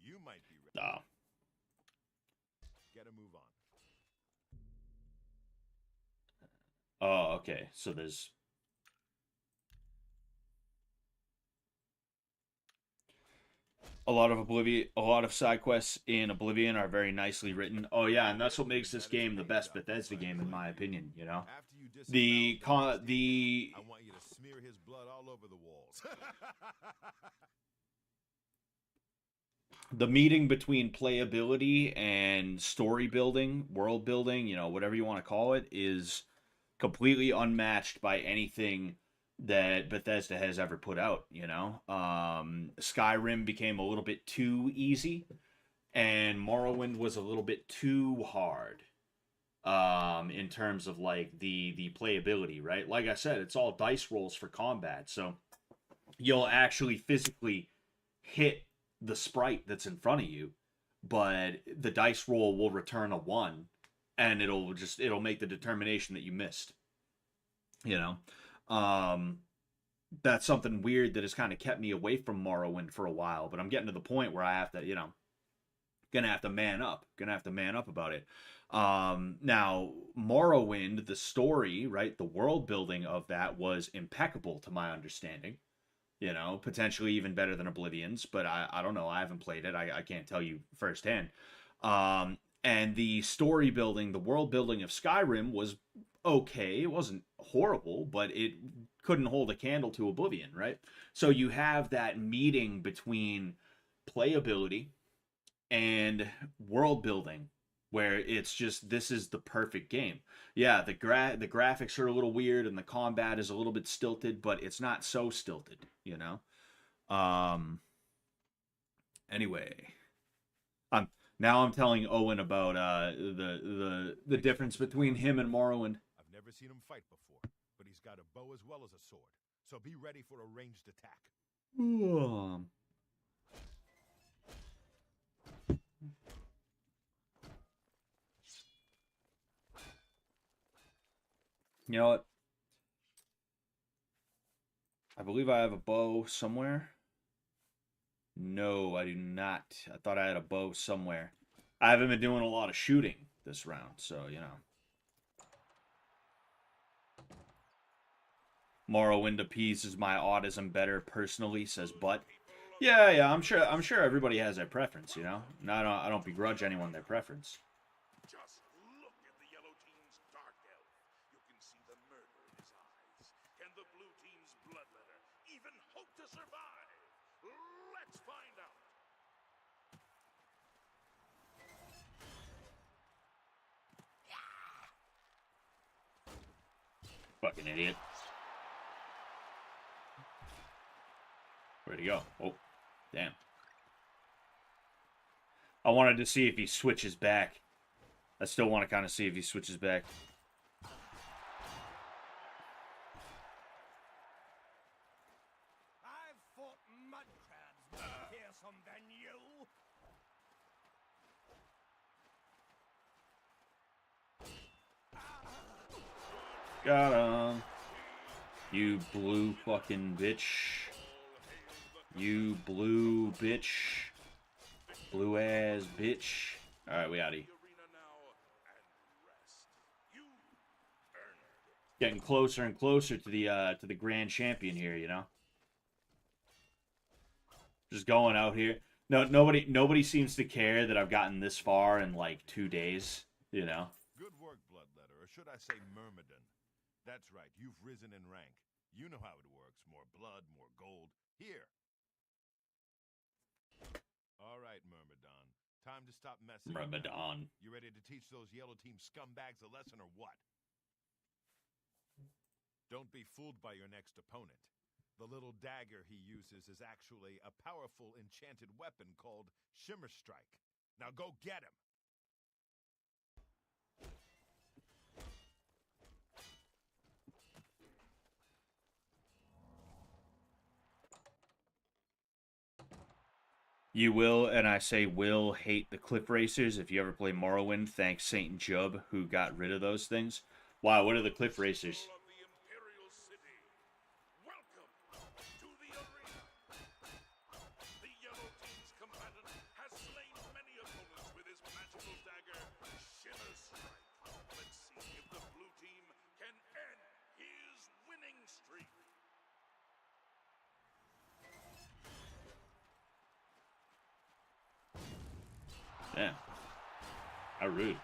You might be ready. Oh. Get a move on. Oh, okay. So there's... a lot of side quests in Oblivion are very nicely written. Oh yeah, and that's what makes this game the best Bethesda game in my opinion, you know? I want you to smear his blood all over the walls. The meeting between playability and story building, world building, you know, whatever you want to call it, is completely unmatched by anything that Bethesda has ever put out, you know? Skyrim became a little bit too easy, and Morrowind was a little bit too hard in terms of, like, the playability, right? Like I said, it's all dice rolls for combat, so you'll actually physically hit the sprite that's in front of you, but the dice roll will return a 1, and it'll make the determination that you missed. You know, that's something weird that has kind of kept me away from Morrowind for a while. But I'm getting to the point where I have to, gonna have to man up. Gonna have to man up about it. Now, Morrowind, the story, right, the world building of that was impeccable to my understanding. Potentially even better than Oblivion's, but I don't know. I haven't played it. I can't tell you firsthand. And the story building, the world building of Skyrim was okay. It wasn't horrible, but it couldn't hold a candle to Oblivion, right? So you have that meeting between playability and world building where it's just, this is the perfect game. Yeah, the graphics are a little weird and the combat is a little bit stilted, but it's not so stilted, Anyway, now I'm telling Owen about the difference between him and Morrowind. I've never seen him fight before, but he's got a bow as well as a sword. So be ready for a ranged attack. You know what? I believe I have a bow somewhere. No, I do not. I thought I had a bow somewhere. I haven't been doing a lot of shooting this round, so, Morrowind appeases my autism better personally, says Butt. Yeah, I'm sure everybody has their preference, And I don't begrudge anyone their preference. Just look at the yellow team's dark elf. You can see the murder in his eyes. Can the blue team's bloodletter even hope to survive? Let's find out. Fucking idiot. Where'd he go? Oh, damn. I wanted to see if he switches back. I still want to kind of see if he switches back. I've fought mud crabs more fearsome than you. Got him. You blue fucking bitch. You blue bitch. Blue ass bitch. Alright, we outie. Getting closer and closer to the grand champion here, Just going out here. No, nobody seems to care that I've gotten this far in like 2 days, Good work, Bloodletter, or should I say Myrmidon. That's right, you've risen in rank. You know how it works. More blood, more gold. Here. All right, Myrmidon. Time to stop messing around. Myrmidon. You ready to teach those yellow team scumbags a lesson or what? Don't be fooled by your next opponent. The little dagger he uses is actually a powerful enchanted weapon called Shimmer Strike. Now go get him! You will, and I say will, hate the cliff racers if you ever play Morrowind. Thanks Saint Jub, who got rid of those things. Wow, what are the cliff racers? Of the Imperial City. Welcome to the arena. The yellow team's combatant has slain many opponents with his magical dagger, Shimmer Strike. Let's see if the blue team can end his winning streak. Damn. How rude.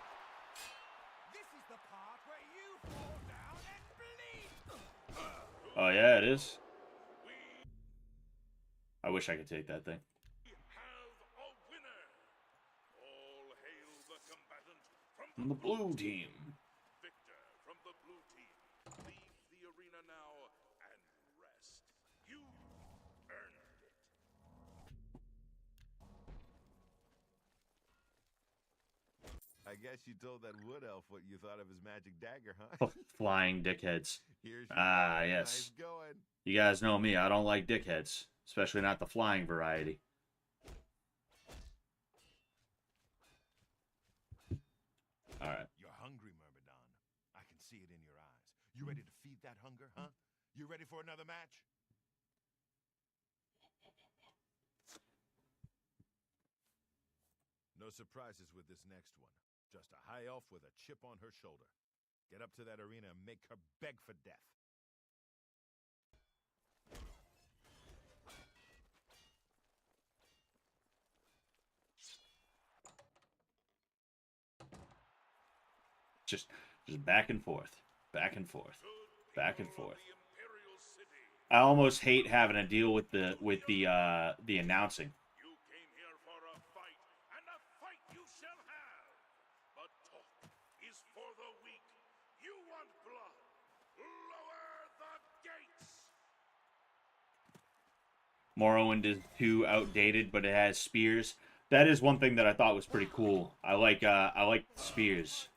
This is the part where you fall down and bleed. Oh, yeah, it is. I wish I could take that thing. We have a winner. All hail the combatant From the blue team. Victor from the blue team. Leave the arena now and rest. You earned it. I guess you told that wood elf what you thought of his magic dagger, huh? Flying dickheads. Here's your Ah, dagger. yes. Nice going. You guys know me. I don't like dickheads. Especially not the flying variety. All right. You're hungry, Myrmidon. I can see it in your eyes. You ready to feed that hunger, huh? You ready for another match? No surprises with this next one. Just a high elf with a chip on her shoulder. Get up to that arena and make her beg for death. Just back and forth, back and forth, back and forth. I almost hate having to deal with the announcing. You came here for a fight, and a fight you shall have. But talk is for the weak. You want blood? Lower the gates. Morrowind is too outdated, but it has spears. That is one thing that I thought was pretty cool. I like spears.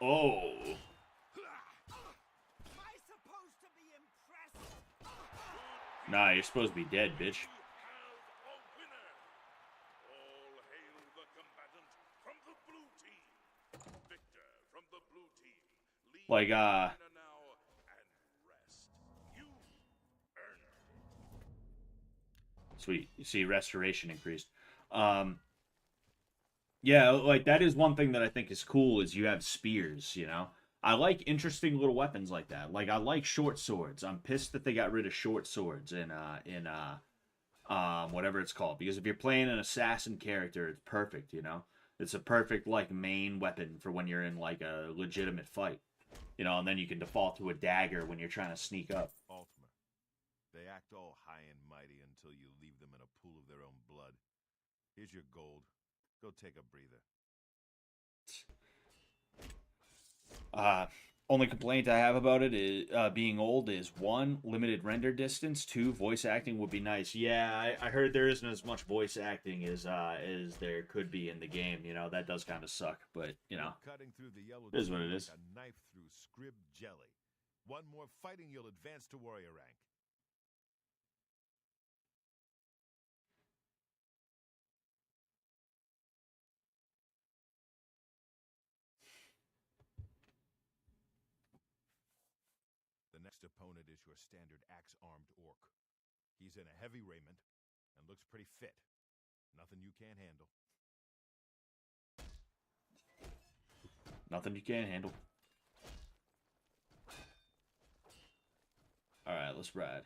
Oh. Nah, you're supposed to be dead, bitch. Like, sweet. You see, restoration increased. Yeah, like, that is one thing that I think is cool, is you have spears, you know? I like interesting little weapons like that. Like, I like short swords. I'm pissed that they got rid of short swords in whatever it's called. Because if you're playing an assassin character, it's perfect, you know? It's a perfect, like, main weapon for when you're in, like, a legitimate fight. You know, and then you can default to a dagger when you're trying to sneak up. Ultima. They act all high and mighty until you leave them in a pool of their own blood. Here's your gold. Go take a breather. Only complaint I have about it is being old is 1, limited render distance. 2, voice acting would be nice. Yeah, I heard there isn't as much voice acting as there could be in the game. You know, that does kind of suck, but you know, Cutting through the yellow it is what it is. like a knife through scrib jelly. One more fighting, you'll advance to warrior rank. The next opponent is your standard axe-armed orc. He's in a heavy raiment and looks pretty fit. Nothing you can't handle. Nothing you can't handle. All right, let's ride.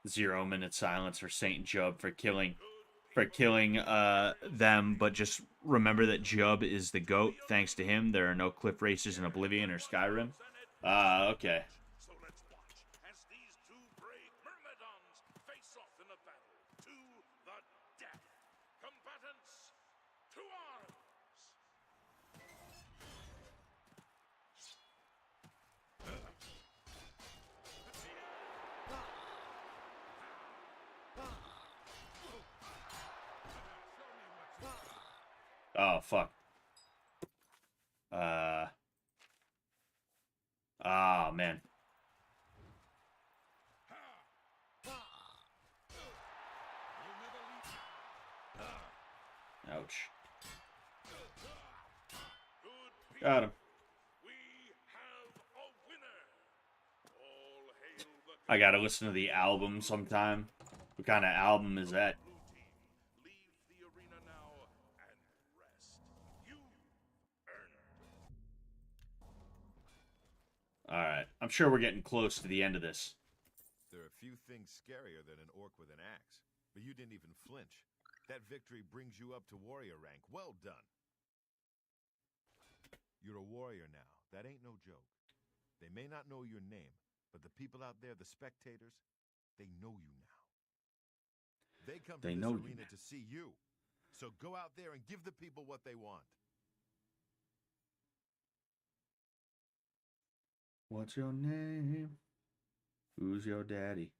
Zero-minute silence for Saint Jub for killing them, but just remember that Jub is the GOAT. Thanks to him, there are no cliff races in Oblivion or Skyrim. Okay. So let's watch as these two brave myrmidons face off in a battle to the death. Combatants, to arms! Oh, fuck. Oh, man. Ouch. Got him. I gotta listen to the album sometime. What kind of album is that? Leave the arena now and rest. You earned it. Alright. I'm sure we're getting close to the end of this. There are few things scarier than an orc with an axe, but you didn't even flinch. That victory brings you up to warrior rank. Well done. You're a warrior now. That ain't no joke. They may not know your name, but the people out there, the spectators, they know you now. They come to this arena to see you. So go out there and give the people what they want. What's your name? Who's your daddy?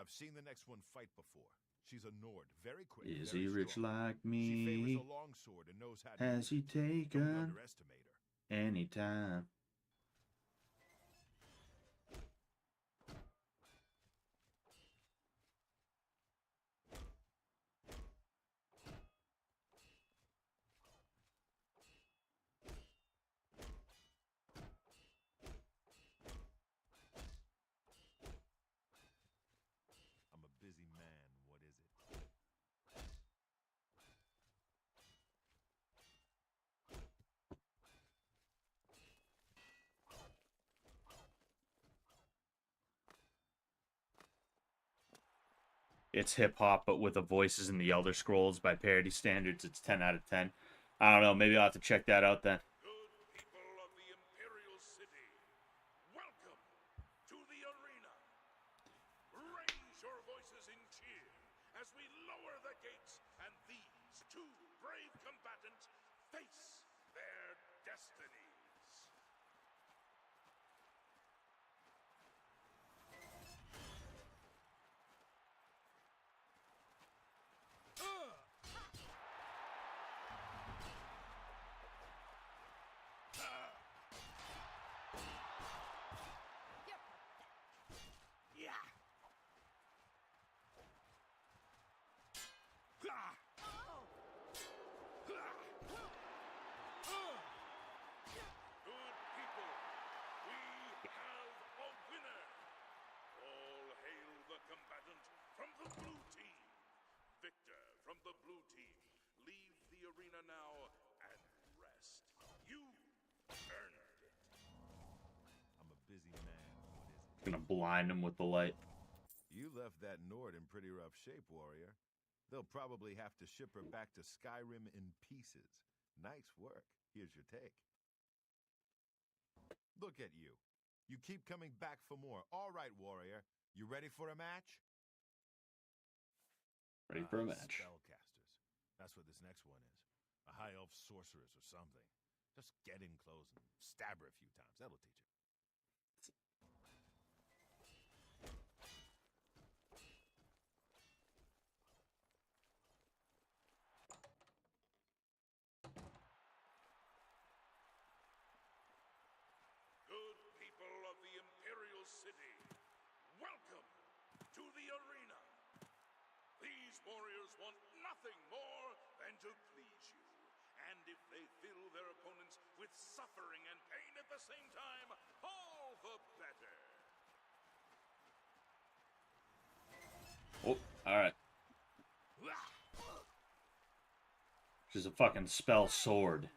I've seen the next one fight before. She's a Nord, very quick. Is very he rich strong. like She favors me? a longsword and knows how to Has he use it. Don't taken underestimate her. any time? it's hip hop, but with the voices in the Elder Scrolls by parody standards, it's 10 out of 10. I don't know. Maybe I'll have to check that out then. Good people of the Imperial City, welcome to the arena. Raise your voices in cheer as we lower the gates and these two brave combatants face their destinies. Good people, we have a winner. All hail the combatant from the blue team. Victor from the blue team, leave the arena now and rest. You earned it. I'm a busy man. What is it? Gonna blind him with the light. You left that Nord in pretty rough shape, warrior. They'll probably have to ship her back to Skyrim in pieces. Nice work. Here's your take. Look at you. You keep coming back for more. All right, warrior. You ready for a match? Ready for a match. Spellcasters. That's what this next one is. A high elf sorceress or something. Just get in close and stab her a few times. That'll teach her. Good people of the Imperial City, welcome to the arena. These warriors want nothing more than to please you. And if they fill their opponents with suffering and pain at the same time, all the better. Oh, alright. She's a fucking spell sword.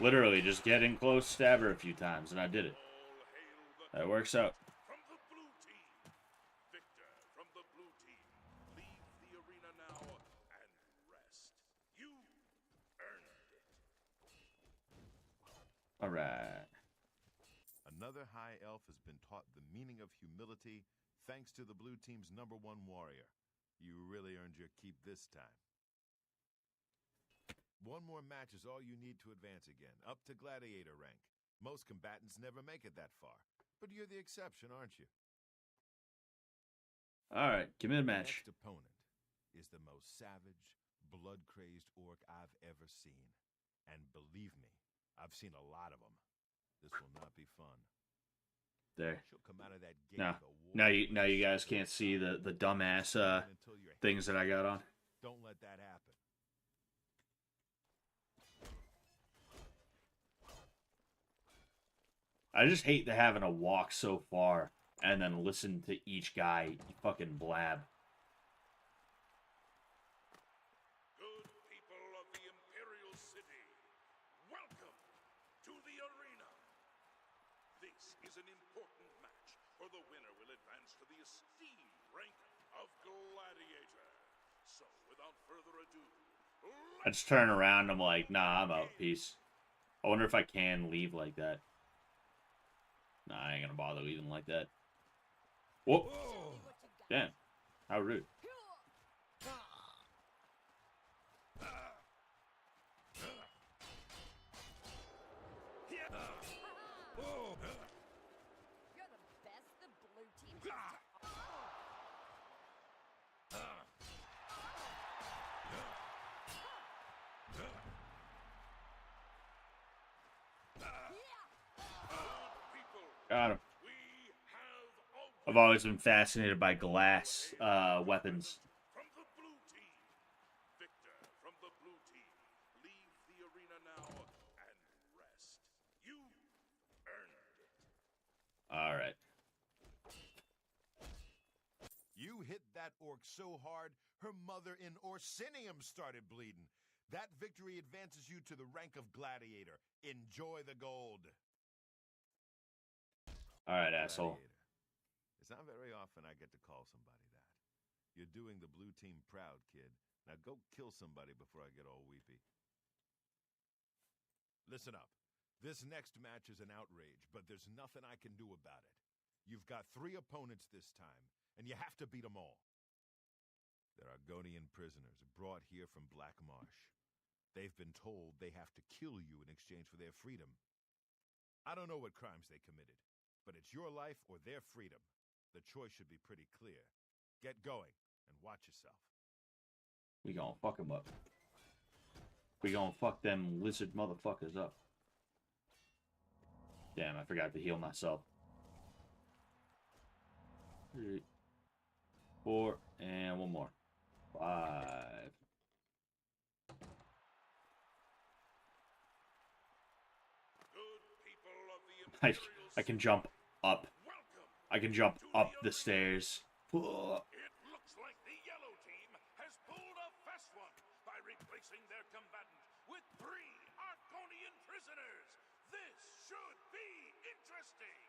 Literally, just get in close, stab her a few times, and I did it. All hail the That works out. from the blue team. Victor from the blue team, leave the arena now and rest. You earned it. Alright. Another high elf has been taught the meaning of humility thanks to the blue team's #1 warrior. You really earned your keep this time. One more match is all you need to advance again, up to gladiator rank. Most combatants never make it that far, but you're the exception, aren't you? Alright, give me a The match. next opponent is the most savage, blood-crazed orc I've ever seen. And believe me, I've seen a lot of them. This will not be fun. There. She'll come out of that gate Now, with a war now you guys can't see the dumbass until your things that I got on. Don't let that happen. I just hate to having to walk so far and then listen to each guy fucking blab. Good people of the Imperial City, welcome to the arena. This is an important match, for the winner will advance to the esteemed rank of gladiator. So, without further ado, I just turn around and I'm like, nah, I'm out. Peace. I wonder if I can leave like that. Nah, I ain't gonna bother leaving like that. Whoa. Damn. How rude. You're the best the blue team has to Got him. we have I've always been fascinated by glass weapons. from the blue team. Victor from the blue team, leave the arena now and rest. You earned it. Alright. You hit that orc so hard, her mother in Orsinium started bleeding. That victory advances you to the rank of gladiator. Enjoy the gold. Alright, asshole. Gladiator. It's not very often I get to call somebody that. You're doing the blue team proud, kid. Now go kill somebody before I get all weepy. Listen up. This next match is an outrage, but there's nothing I can do about it. You've got 3 opponents this time, and you have to beat them all. They're Argonian prisoners brought here from Black Marsh. They've been told they have to kill you in exchange for their freedom. I don't know what crimes they committed, but it's your life or their freedom. The choice should be pretty clear. Get going, and watch yourself. We gonna fuck them up. We gonna fuck them lizard motherfuckers up. Damn, I forgot to heal myself. 3, 4, and one more. 5. I can jump up. I can jump up the stairs. It looks like the yellow team has pulled a fast one by replacing their combatant with 3 Arconian prisoners. This should be interesting.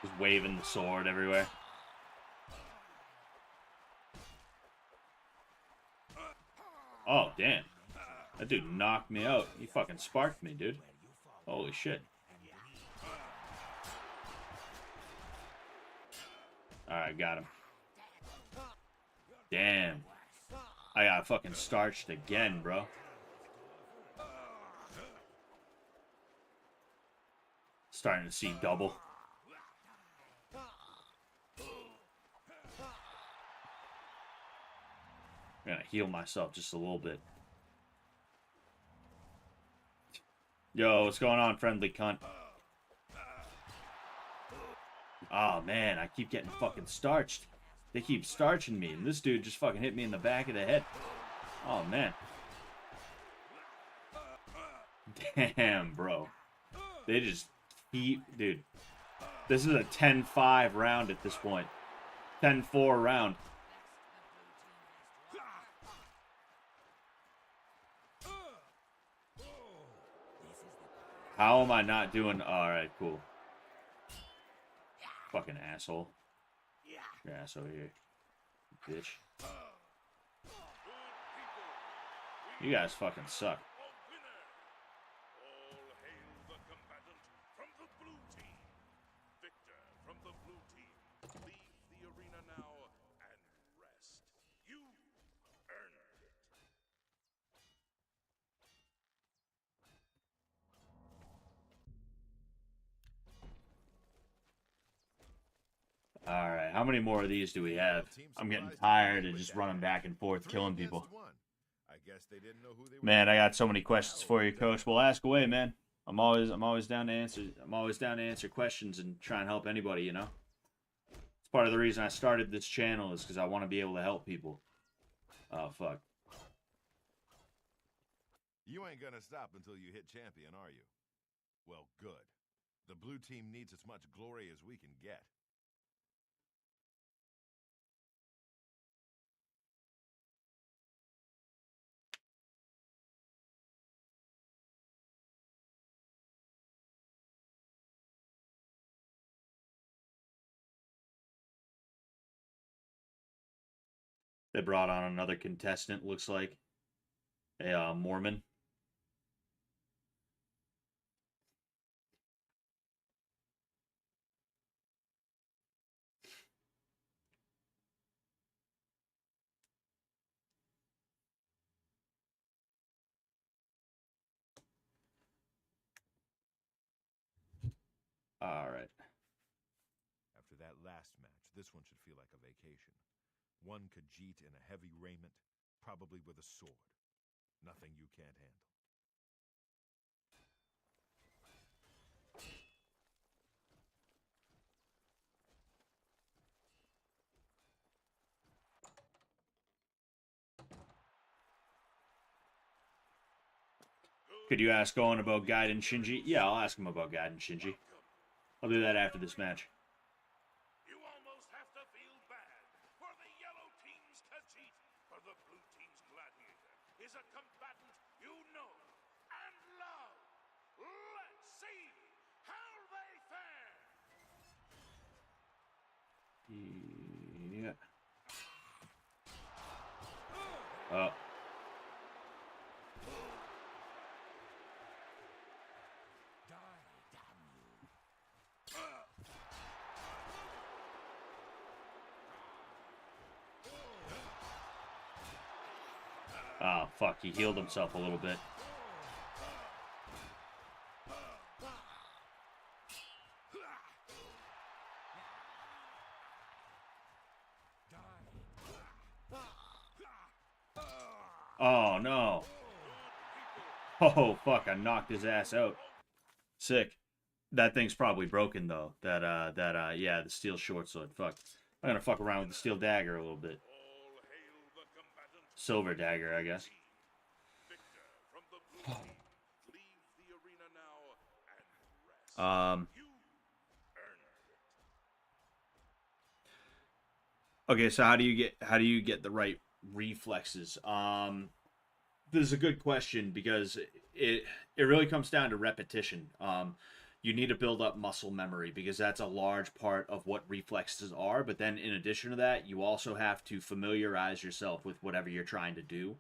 Just waving the sword everywhere. Oh, damn. That dude knocked me out. He fucking sparked me, dude. Holy shit. Alright, got him. Damn. I got fucking starched again, bro. Starting to see double. I'm gonna heal myself just a little bit. Yo, what's going on, friendly cunt? Oh, man, I keep getting fucking starched. They keep starching me, and this dude just fucking hit me in the back of the head. Oh, man. Damn, bro. They just keep... Dude, this is a 10-5 round at this point. 10-4 round. How am I not doing... Alright, cool. Fucking asshole. Your ass over here. Bitch. You guys fucking suck. All hail the combatant from the blue team. Victor from the blue team. Leave the arena now and rest. You earned it. Alright, how many more of these do we have? I'm getting tired of just running back and forth, killing people. I guess they didn't know who they were. Man, I got so many questions for you, Coach. Well, ask away, man. I'm always down to answer. I'm always down to answer questions and try and help anybody, you know? It's part of the reason I started this channel is because I want to be able to help people. Oh, fuck. You ain't gonna stop until you hit champion, are you? Well, good. The blue team needs as much glory as we can get. They brought on another contestant, looks like. A Mormon. Alright. After that last match, this one should feel like a vacation. One Khajiit in a heavy raiment, probably with a sword. Nothing you can't handle. Could you ask Owen about Gaiden Shinji? Yeah, I'll ask him about Gaiden Shinji. I'll do that after this match. You almost have to feel bad for the yellow team's Khajiit, for the blue team's gladiator is a combatant you know and love. Let's see how they fare. Yeah. Oh. Oh, fuck. He healed himself a little bit. Oh, no. Oh, fuck. I knocked his ass out. Sick. That thing's probably broken, though. Yeah, the steel short sword. Fuck. I'm gonna fuck around with the steel dagger a little bit. All hail the combatant. Silver dagger, I guess. Victor from the blue team. Leave the arena now and rest. You earned it. Okay, so how do you get the right reflexes? This is a good question because it really comes down to repetition. You need to build up muscle memory because that's a large part of what reflexes are. But then in addition to that, you also have to familiarize yourself with whatever you're trying to do.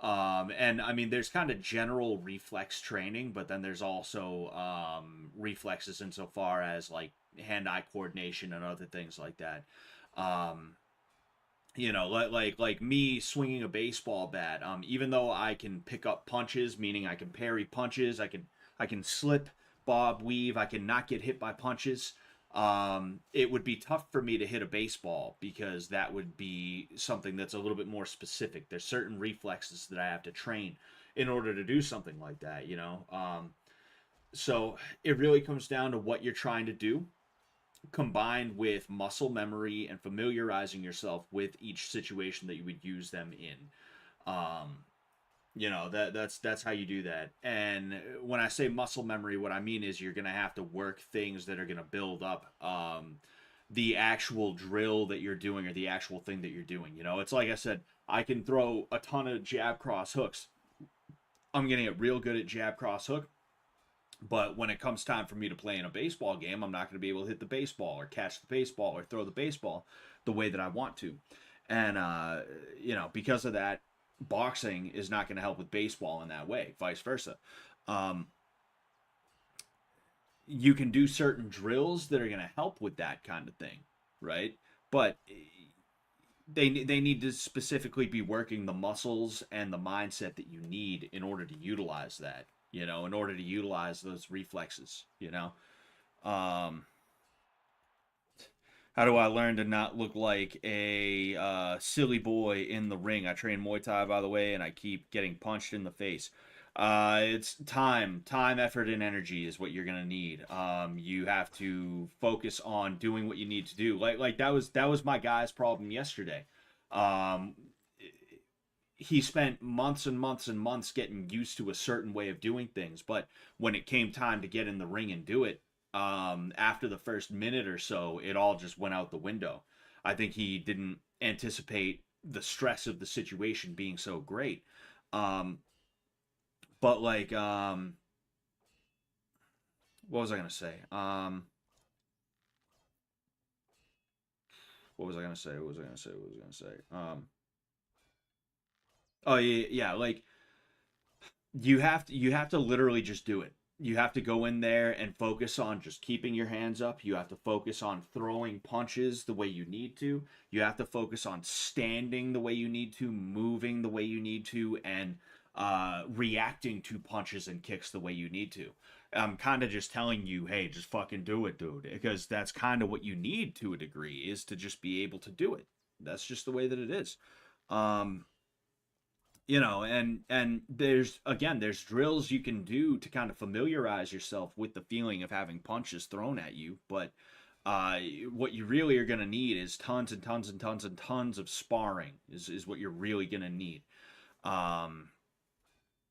And I mean, there's kind of general reflex training, but then there's also reflexes insofar as like hand-eye coordination and other things like that. You know, like me swinging a baseball bat. Even though I can pick up punches, meaning I can parry punches, I can slip, bob, weave, I can not get hit by punches. It would be tough for me to hit a baseball because that would be something that's a little bit more specific. There's certain reflexes that I have to train in order to do something like that, you know? So it really comes down to what you're trying to do, combined with muscle memory and familiarizing yourself with each situation that you would use them in. You know, that's how you do that. And when I say muscle memory, what I mean is you're gonna have to work things that are gonna build up the actual drill that you're doing or the actual thing that you're doing. You know, it's like I said, I can throw a ton of jab cross hooks. I'm gonna get real good at jab cross hook. But when it comes time for me to play in a baseball game, I'm not going to be able to hit the baseball or catch the baseball or throw the baseball the way that I want to. And, you know, because of that, boxing is not going to help with baseball in that way, vice versa. You can do certain drills that are going to help with that kind of thing, right? But they need to specifically be working the muscles and the mindset that you need in order to utilize that. You know, in order to utilize those reflexes, you know. How do I learn to not look like a silly boy in the ring? I train Muay Thai, by the way, and I keep getting punched in the face. It's time, effort, and energy is what you're gonna need. You have to focus on doing what you need to do. Like that was my guy's problem yesterday. He spent months and months and months getting used to a certain way of doing things, but when it came time to get in the ring and do it, after the first minute or so, it all just went out the window. I think he didn't anticipate the stress of the situation being so great. But like, what was I gonna say? What was I gonna say? Oh yeah, like you have to literally just do it. You have to go in there and focus on just keeping your hands up. You have to focus on throwing punches the way you need to. You have to focus on standing the way you need to, moving the way you need to, and reacting to punches and kicks the way you need to. I'm kind of just telling you, hey, just fucking do it, dude, because that's kind of what you need to a degree, is to just be able to do it. That's just the way that it is. You know, and there's drills you can do to kind of familiarize yourself with the feeling of having punches thrown at you, but what you really are going to need is tons and tons and tons and tons of sparring is what you're really going to need.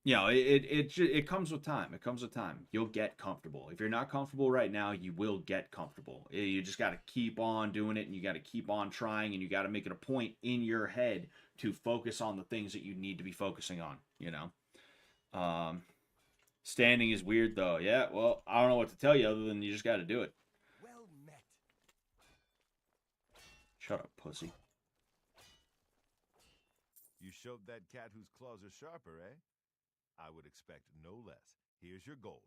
You it comes with time. It comes with time. You'll get comfortable. If you're not comfortable right now, you will get comfortable. You just got to keep on doing it, and you got to keep on trying, and you got to make it a point in your head to focus on the things that you need to be focusing on. Standing is weird though. Yeah, well, I don't know what to tell you other than you just got to do it. Well met. Shut up, pussy. You showed that cat whose claws are sharper, eh? I would expect no less. Here's your gold.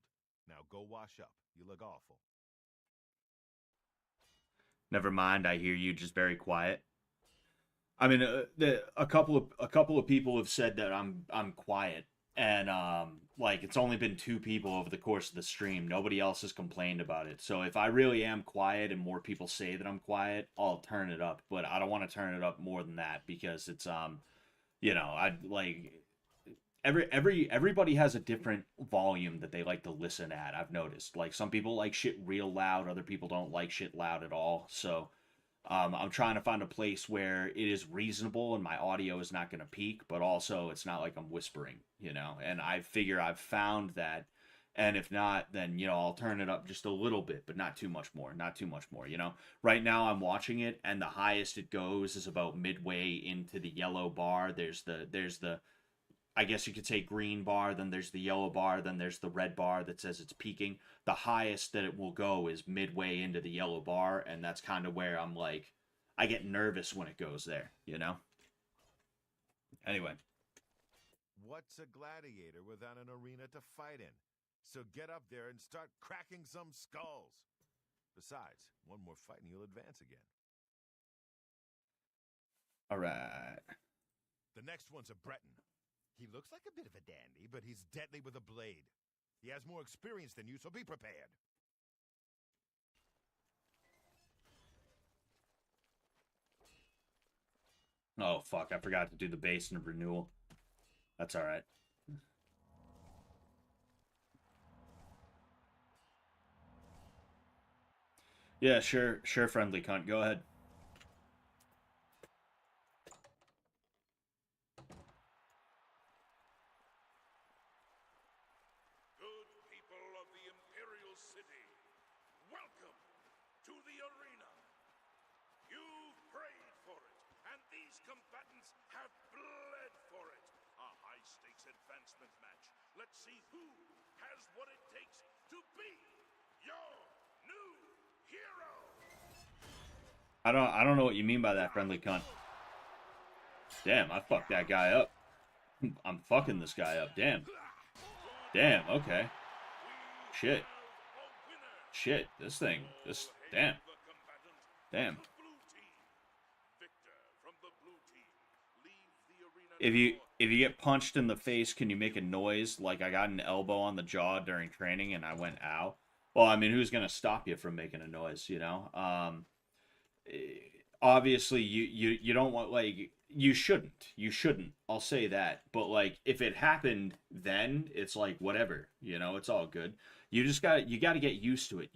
Now go wash up. You look awful. Never mind. I hear you. Just very quiet. I mean, a couple of people have said that I'm quiet, and like it's only been 2 people over the course of the stream. Nobody else has complained about it. So if I really am quiet and more people say that I'm quiet, I'll turn it up. But I don't want to turn it up more than that because it's I like everybody has a different volume that they like to listen at. I've noticed. Like some people like shit real loud, other people don't like shit loud at all. So I'm trying to find a place where it is reasonable and my audio is not going to peak, but also it's not like I'm whispering, And I figure I've found that, and if not, then I'll turn it up just a little bit, but not too much more, not too much more. Right now I'm watching it, and the highest it goes is about midway into the yellow bar. There's the I guess you could say green bar, then there's the yellow bar, then there's the red bar that says it's peaking. The highest that it will go is midway into the yellow bar, and that's kind of where I'm like, I get nervous when it goes there, Anyway. What's a gladiator without an arena to fight in? So get up there and start cracking some skulls. Besides, one more fight and you'll advance again. All right. The next one's a Breton. He looks like a bit of a dandy, but he's deadly with a blade. He has more experience than you, so be prepared. Oh, fuck. I forgot to do the base and renewal. That's all right. Yeah, sure, friendly cunt. Go ahead. Good people of the Imperial City, welcome to the arena. You've prayed for it, and these combatants have bled for it. A high-stakes advancement match. Let's see who has what it takes to be your new hero. I don't know what you mean by that, friendly cunt. Damn, I fucked that guy up. I'm fucking this guy up. Damn. Damn, okay. Shit. Shit, this thing. Damn. Damn. If you get punched in the face, can you make a noise? Like I got an elbow on the jaw during training and I went ow. Well, I mean, who's gonna stop you from making a noise, Obviously you don't want, like, you shouldn't, I'll say that, but like if it happened then it's like whatever, it's all good. You got to get used to it.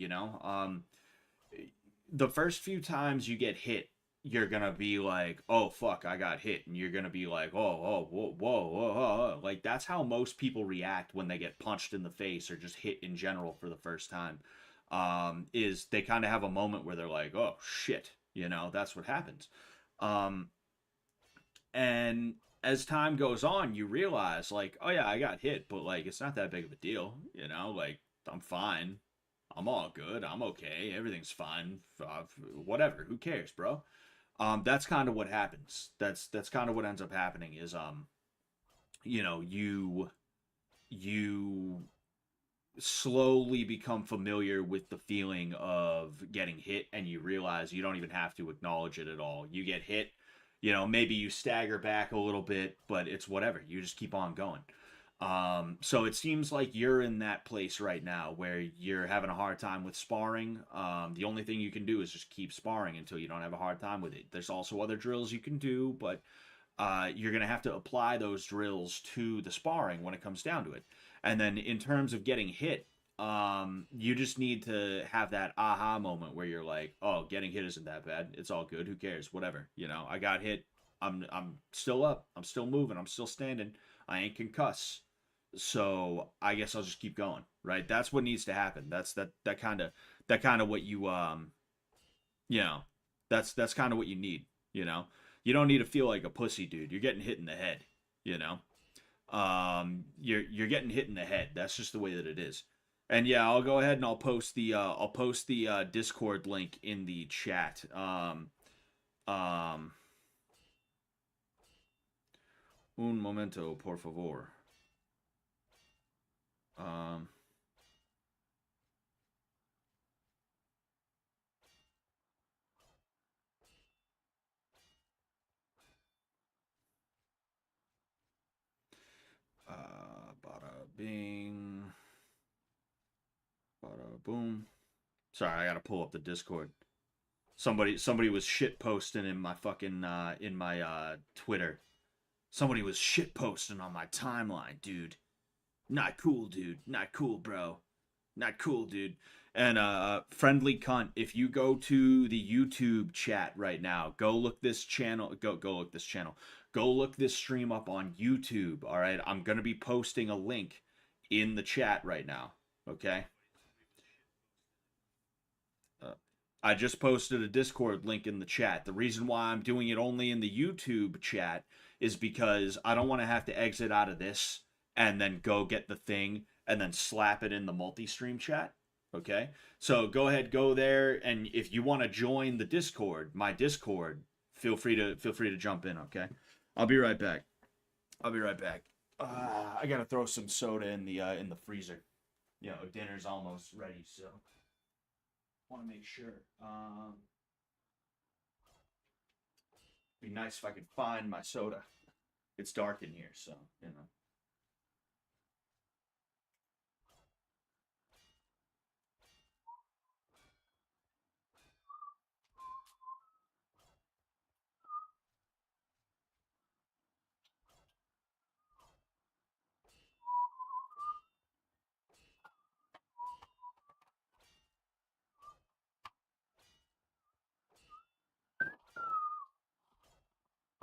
The first few times you get hit, you're gonna be like, oh fuck, I got hit, and you're gonna be like, oh whoa, whoa, whoa, whoa. Like that's how most people react when they get punched in the face or just hit in general for the first time. Is they kind of have a moment where they're like, oh shit, that's what happens. And as time goes on, you realize like, oh yeah, I got hit, but like it's not that big of a deal, like I'm fine, I'm all good, I'm okay, everything's fine, whatever, who cares, bro? That's kind of what happens. That's kind of what ends up happening is you slowly become familiar with the feeling of getting hit, and you realize you don't even have to acknowledge it at all. You get hit, maybe you stagger back a little bit, but it's whatever. You just keep on going. So it seems like you're in that place right now where you're having a hard time with sparring. The only thing you can do is just keep sparring until you don't have a hard time with it. There's also other drills you can do, but you're going to have to apply those drills to the sparring when it comes down to it. And then in terms of getting hit, you just need to have that aha moment where you're like, oh, getting hit isn't that bad. It's all good. Who cares? Whatever. I got hit. I'm still up. I'm still moving. I'm still standing. I ain't concussed. So I guess I'll just keep going, right? That's what needs to happen. That kind of what you you know, that's kind of what you need, you know. You don't need to feel like a pussy, dude. You're getting hit in the head, you know. You're getting hit in the head. That's just the way that it is. And yeah, I'll go ahead and I'll post the Discord link in the chat. Um un momento, por favor. Um Bada bing. Bada boom. Sorry, I gotta pull up the Discord. Somebody was shit posting in my fucking in my Twitter. Somebody was shit posting on my timeline, dude. Not cool, dude. Not cool, bro. Not cool, dude. And friendly cunt, if you go to the YouTube chat right now, go look this channel. Go look this channel. Go look this stream up on YouTube. All right, I'm gonna be posting a link in the chat right now. Okay. I just posted a Discord link in the chat. The reason why I'm doing it only in the YouTube chat is because I don't want to have to exit out of this and then go get the thing and then slap it in the multi-stream chat. Okay? So go ahead, go there, and if you want to join the Discord, my Discord, feel free to jump in, okay? I'll be right back. I'll be right back. I gotta throw some soda in the freezer. You know, dinner's almost ready, so want to make sure. Be nice if I could find my soda. It's dark in here, so you know.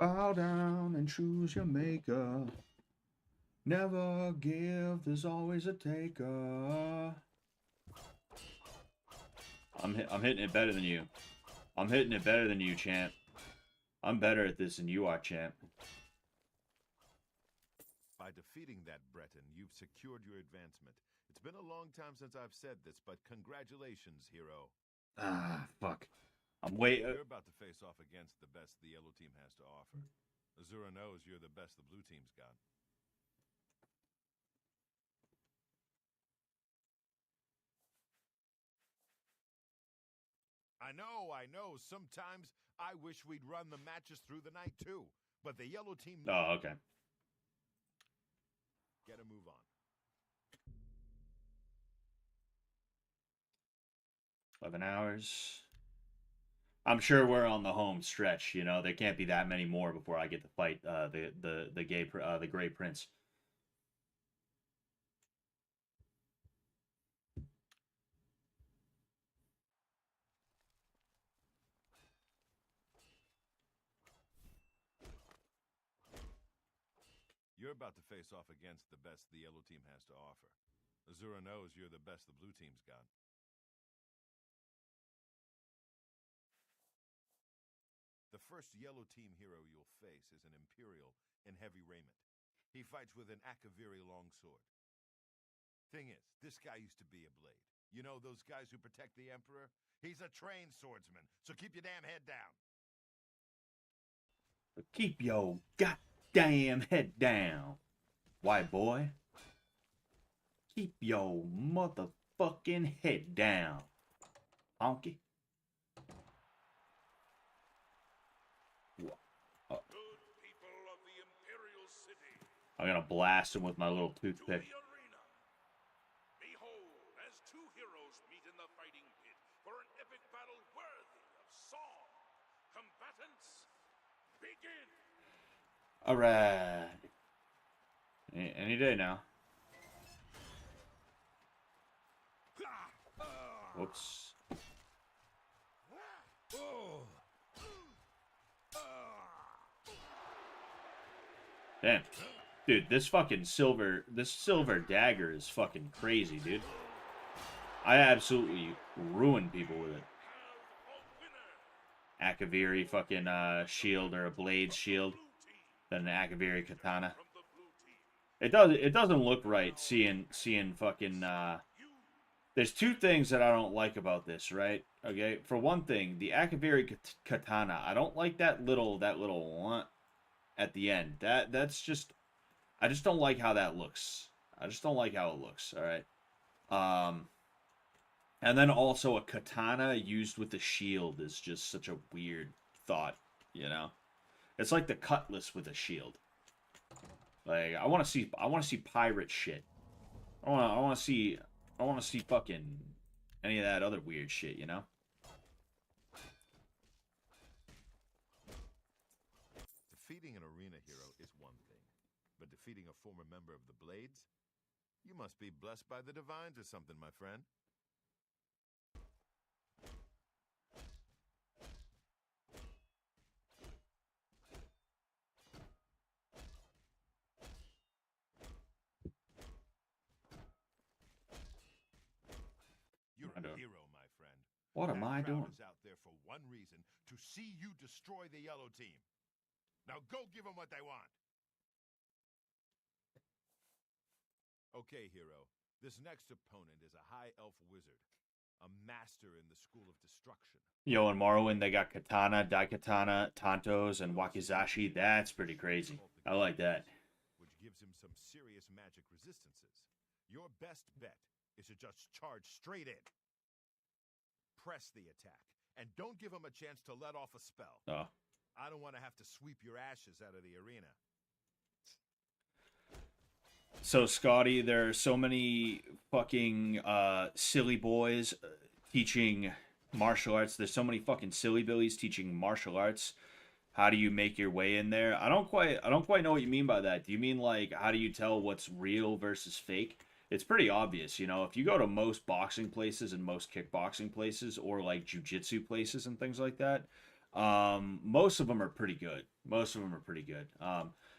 Bow down and choose your maker. Never give, there's always a taker. I'm hitting it better than you. I'm hitting it better than you, champ. I'm better at this than you are, champ. By defeating that Breton, you've secured your advancement. It's been a long time since I've said this, but congratulations, hero. Ah, fuck. I'm way. You're about to face off against the best the yellow team has to offer. Azura knows you're the best the blue team's got. I know. Sometimes I wish we'd run the matches through the night too. But the yellow team... Oh, okay. Gotta move on. 11 hours. I'm sure we're on the home stretch. You know, there can't be that many more before I get to fight the Gray Prince. You're about to face off against the best the yellow team has to offer. Azura knows you're the best the blue team's got. The first yellow team hero you'll face is an Imperial in heavy raiment. He fights with an Akaviri longsword. Thing is, this guy used to be a blade. You know those guys who protect the Emperor? He's a trained swordsman, so keep your damn head down. Keep your goddamn head down, white boy. Keep your motherfucking head down, honky. Good people of the Imperial City. I'm gonna blast him with my little To the toothpick. arena. Behold, as two heroes meet in the fighting pit for an epic battle worthy of song. Combatants, begin! Alright. Any day now. Whoops. Damn. Dude, this silver dagger is fucking crazy, dude. I absolutely ruin people with it. Akaviri fucking shield or a blade shield, then an Akaviri katana. It doesn't look right seeing fucking there's two things that I don't like about this, right? Okay, for one thing, the Akaviri katana, I don't like that little at the end. That's just I just don't like how that looks. I just don't like how it looks. All right. And then also a katana used with a shield is just such a weird thought, you know. It's like the cutlass with a shield. Like I want to see pirate shit. I want to see fucking any of that other weird shit, you know. Defeating an arena hero is one thing, but defeating a former member of the Blades? You must be blessed by the divines or something, my friend. You're a hero, my friend. What am I doing? Is out there for one reason, to see you destroy the yellow team. Now go give them what they want. Okay, hero. This next opponent is a high elf wizard, a master in the school of destruction. Yo, and Morrowind, they got katana, daikatana, tantos, and wakizashi. That's pretty crazy. I like that. Which gives him some serious magic resistances. Your best bet is to just charge straight in. Press the attack, and don't give him a chance to let off a spell. Oh. I don't want to have to sweep your ashes out of the arena. So, Scotty, there are so many fucking silly boys teaching martial arts. There's so many fucking silly billies teaching martial arts. How do you make your way in there? I don't quite know what you mean by that. Do you mean like how do you tell what's real versus fake? It's pretty obvious, you know. If you go to most boxing places and most kickboxing places or like jiu-jitsu places and things like that, most of them are pretty good.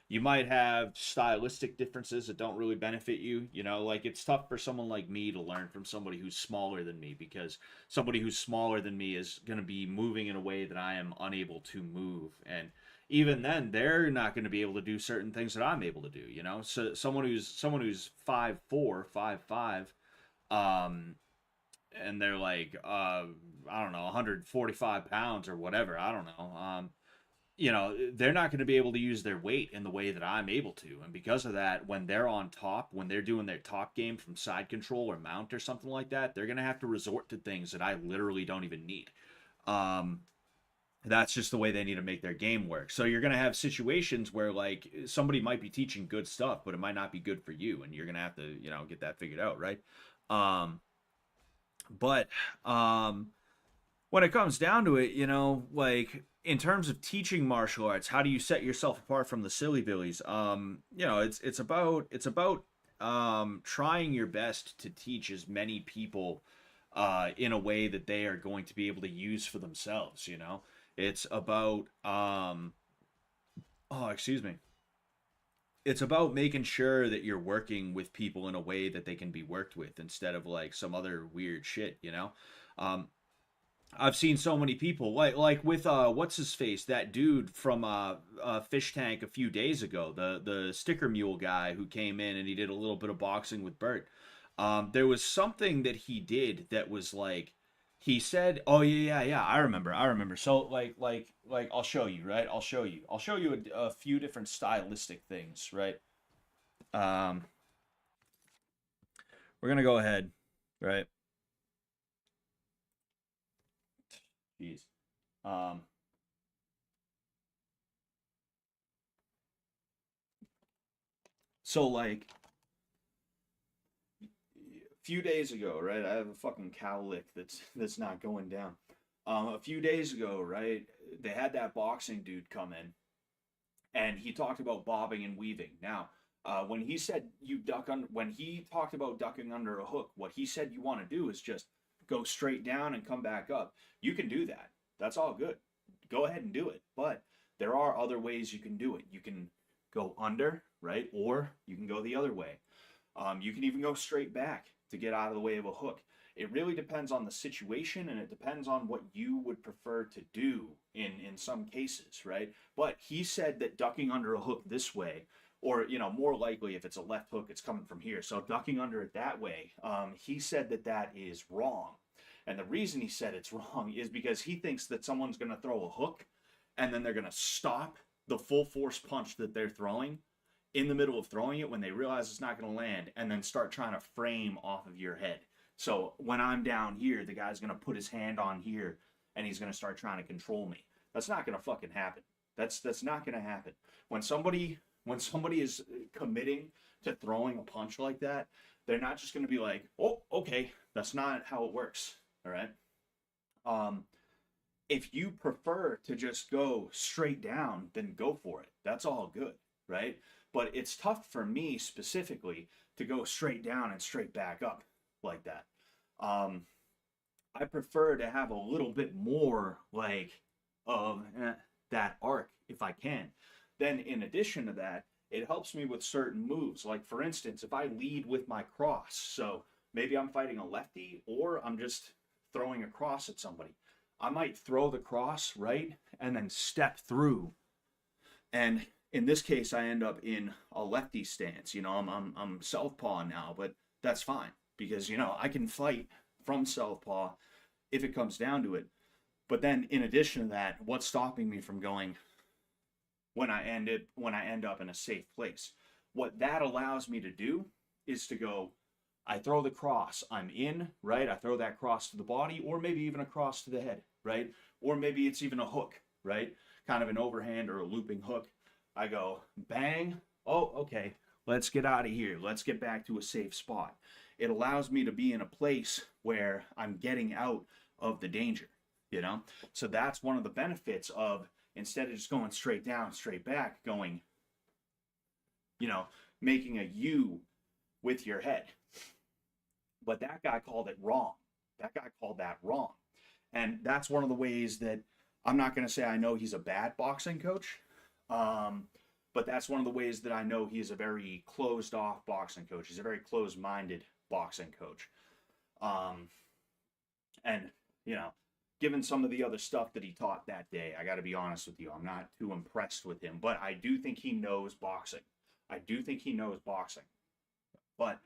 You might have stylistic differences that don't really benefit you. You know, like it's tough for someone like me to learn from somebody who's smaller than me because somebody who's smaller than me is going to be moving in a way that I am unable to move. And even then, they're not going to be able to do certain things that I'm able to do, you know? So someone who's 5'4", 5'5", and they're like, I don't know, 145 pounds or whatever. I don't know. You know, they're not going to be able to use their weight in the way that I'm able to. And because of that, when they're on top, when they're doing their top game from side control or mount or something like that, they're going to have to resort to things that I literally don't even need. That's just the way they need to make their game work. So you're going to have situations where, like, somebody might be teaching good stuff, but it might not be good for you. And you're going to have to, you know, get that figured out, right? But when it comes down to it, you know, like in terms of teaching martial arts, how do you set yourself apart from the silly billies? You know, it's about trying your best to teach as many people in a way that they are going to be able to use for themselves. You know, it's about excuse me. It's about making sure that you're working with people in a way that they can be worked with instead of like some other weird shit, you know? I've seen so many people like with what's his face, that dude from Fish Tank a few days ago, the sticker mule guy who came in and he did a little bit of boxing with Bert. There was something that he did that was like he said, "Oh yeah, I remember." So like I'll show you, right? I'll show you a few different stylistic things, right? We're gonna go ahead, right? Jeez. So like a few days ago, right? I have a fucking cowlick that's not going down. A few days ago, right? They had that boxing dude come in, and he talked about bobbing and weaving. Now, when he said when he talked about ducking under a hook, what he said you want to do is just go straight down and come back up. You can do that. That's all good. Go ahead and do it. But there are other ways you can do it. You can go under, right? Or you can go the other way. You can even go straight back to get out of the way of a hook. It really depends on the situation, and it depends on what you would prefer to do in some cases, right? But he said that ducking under a hook this way, or more likely if it's a left hook, it's coming from here. So ducking under it that way, he said that that is wrong. And the reason he said it's wrong is because he thinks that someone's going to throw a hook, and then they're going to stop the full force punch that they're throwing in the middle of throwing it when they realize it's not going to land, and then start trying to frame off of your head. So when I'm down here, the guy's going to put his hand on here, and he's going to start trying to control me. That's not going to fucking happen. That's not going to happen. When somebody is committing to throwing a punch like that, they're not just going to be like, oh, okay. That's not how it works. All right. If you prefer to just go straight down, then go for it. That's all good, right? But it's tough for me specifically to go straight down and straight back up like that. I prefer to have a little bit more like of that arc if I can. Then in addition to that, it helps me with certain moves. Like for instance, if I lead with my cross, so maybe I'm fighting a lefty or I'm just throwing a cross at somebody. I might throw the cross, right, and then step through. And in this case, I end up in a lefty stance. I'm southpaw now, but that's fine because I can fight from southpaw if it comes down to it. But then in addition to that, what's stopping me from going when I end up in a safe place? What that allows me to do is to go, I throw the cross, I'm in, right? I throw that cross to the body, or maybe even a cross to the head, right? Or maybe it's even a hook, right? Kind of an overhand or a looping hook. I go, bang, oh, okay, let's get out of here. Let's get back to a safe spot. It allows me to be in a place where I'm getting out of the danger, So that's one of the benefits of, instead of just going straight down, straight back, going, making a U with your head. But that guy called it wrong. That guy called that wrong. And that's one of the ways that I'm not going to say I know he's a bad boxing coach, but that's one of the ways that I know he's a very closed-off boxing coach. He's a very closed-minded boxing coach. And, given some of the other stuff that he taught that day, I got to be honest with you, I'm not too impressed with him. But I do think he knows boxing. But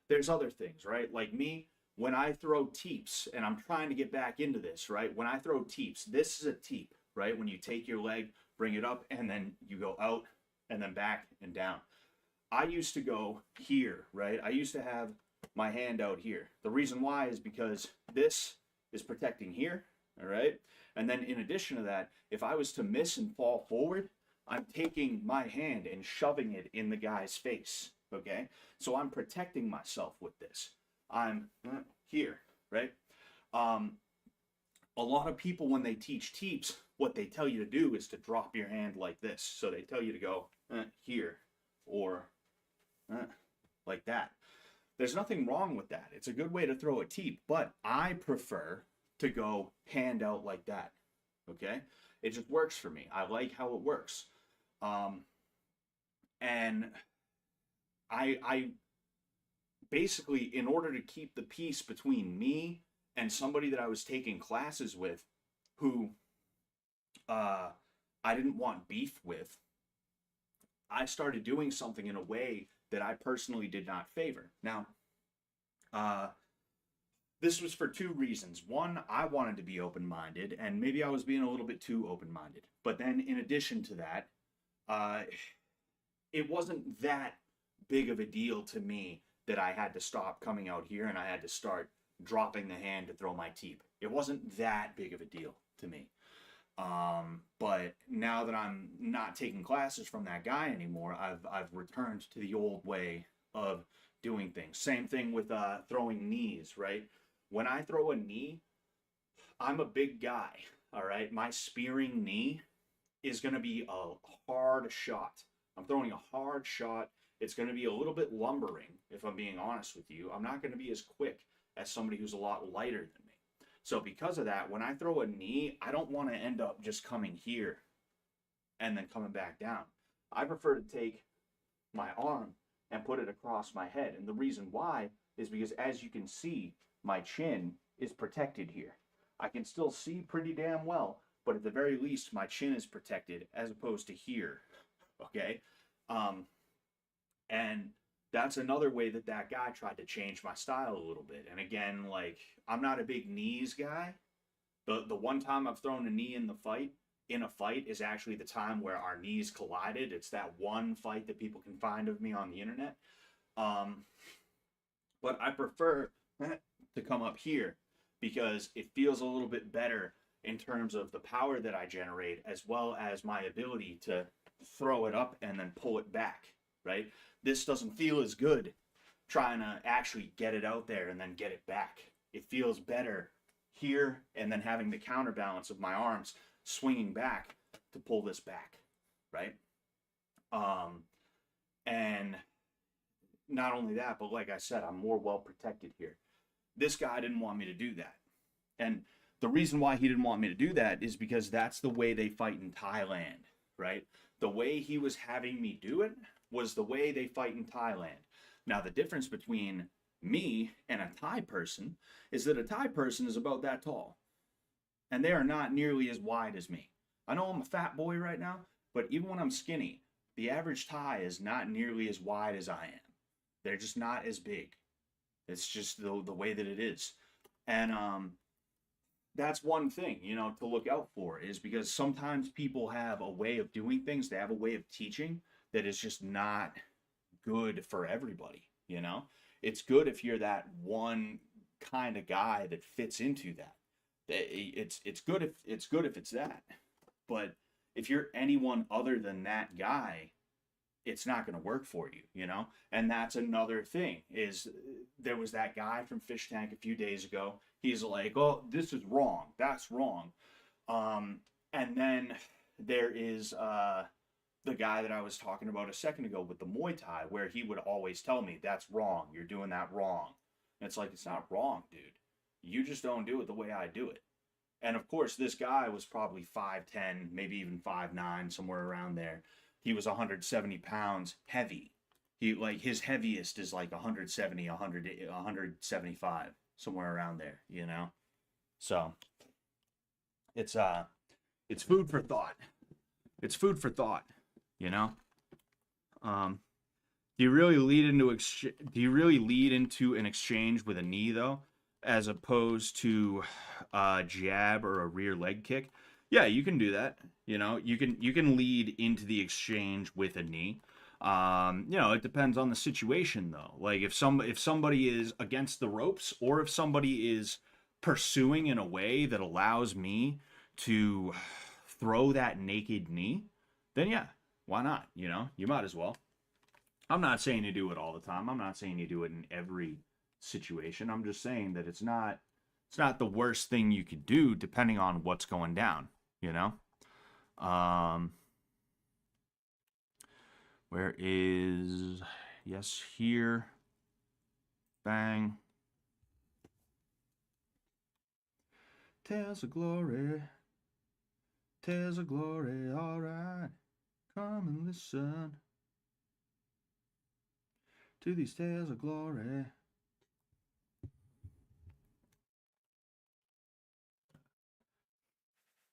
there's other things, right? Like me, when I throw teeps, and I'm trying to get back into this, right? When I throw teeps, this is a teep, right? When you take your leg, bring it up, and then you go out, and then back and down. I used to go here, right? I used to have my hand out here. The reason why is because this is protecting here, all right? And then in addition to that, if I was to miss and fall forward, I'm taking my hand and shoving it in the guy's face, okay? So I'm protecting myself with this. I'm here, right? A lot of people, when they teach teeps, what they tell you to do is to drop your hand like this. So they tell you to go here or like that. There's nothing wrong with that. It's a good way to throw a teep, but I prefer to go hand out like that, okay? It just works for me. I like how it works. And I basically, in order to keep the peace between me and somebody that I was taking classes with who I didn't want beef with, I started doing something in a way that I personally did not favor. Now, this was for two reasons. One, I wanted to be open-minded, and maybe I was being a little bit too open-minded. But then in addition to that, it wasn't that big of a deal to me that I had to stop coming out here and I had to start dropping the hand to throw my teep. It wasn't that big of a deal to me. But now that I'm not taking classes from that guy anymore, I've returned to the old way of doing things. Same thing with throwing knees, right? When I throw a knee, I'm a big guy, all right? My spearing knee is going to be a hard shot. I'm throwing a hard shot. It's going to be a little bit lumbering, if I'm being honest with you. I'm not going to be as quick as somebody who's a lot lighter than me. So because of that, when I throw a knee, I don't want to end up just coming here and then coming back down. I prefer to take my arm and put it across my head. And the reason why is because, as you can see, my chin is protected here. I can still see pretty damn well, but at the very least, my chin is protected as opposed to here. Okay? And that's another way that that guy tried to change my style a little bit. And again, like, I'm not a big knees guy. The one time I've thrown a knee in a fight is actually the time where our knees collided. It's that one fight that people can find of me on the internet. But I prefer to come up here because it feels a little bit better in terms of the power that I generate, as well as my ability to throw it up and then pull it back, right? This doesn't feel as good trying to actually get it out there and then get it back. It feels better here and then having the counterbalance of my arms swinging back to pull this back, right? And not only that, but like I said, I'm more well protected here. This guy didn't want me to do that. And the reason why he didn't want me to do that is because that's the way they fight in Thailand, right? The way he was having me do it was the way they fight in Thailand. Now, the difference between me and a Thai person is that a Thai person is about that tall. And they are not nearly as wide as me. I know I'm a fat boy right now, but even when I'm skinny, the average Thai is not nearly as wide as I am. They're just not as big. It's just the way that it is. And that's one thing, you know, to look out for, is because sometimes people have a way of doing things, they have a way of teaching that is just not good for everybody, you know? It's good if you're that one kind of guy that fits into that. It's good if it's that. But if you're anyone other than that guy, it's not going to work for you, you know? And that's another thing, is there was that guy from Fish Tank a few days ago. He's like, oh, this is wrong. That's wrong. And then there is the guy that I was talking about a second ago with the Muay Thai, where he would always tell me, that's wrong. You're doing that wrong. And it's like, it's not wrong, dude. You just don't do it the way I do it. And of course, this guy was probably 5'10", maybe even 5'9", somewhere around there. He was 170 pounds heavy. His heaviest is like 170, 175, somewhere around there, you know? So it's food for thought. It's food for thought, you know? Do you really lead into an exchange with a knee, though, as opposed to a jab or a rear leg kick? Yeah, you can do that. You know, you can lead into the exchange with a knee. You know, it depends on the situation, though. Like if somebody is against the ropes, or if somebody is pursuing in a way that allows me to throw that naked knee, then yeah, why not? You know, you might as well. I'm not saying you do it all the time. I'm not saying you do it in every situation. I'm just saying that it's not the worst thing you could do, depending on what's going down, you know? Where is, yes, here, bang. Tales of glory, all right, come and listen to these tales of glory.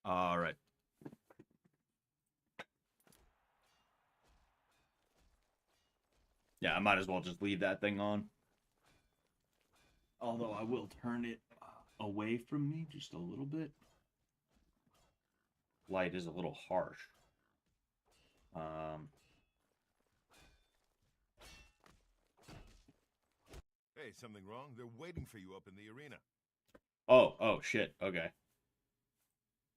All right. Yeah, I might as well just leave that thing on. Although I will turn it away from me just a little bit. Light is a little harsh. Hey, something wrong? They're waiting for you up in the arena. Oh, shit. Okay.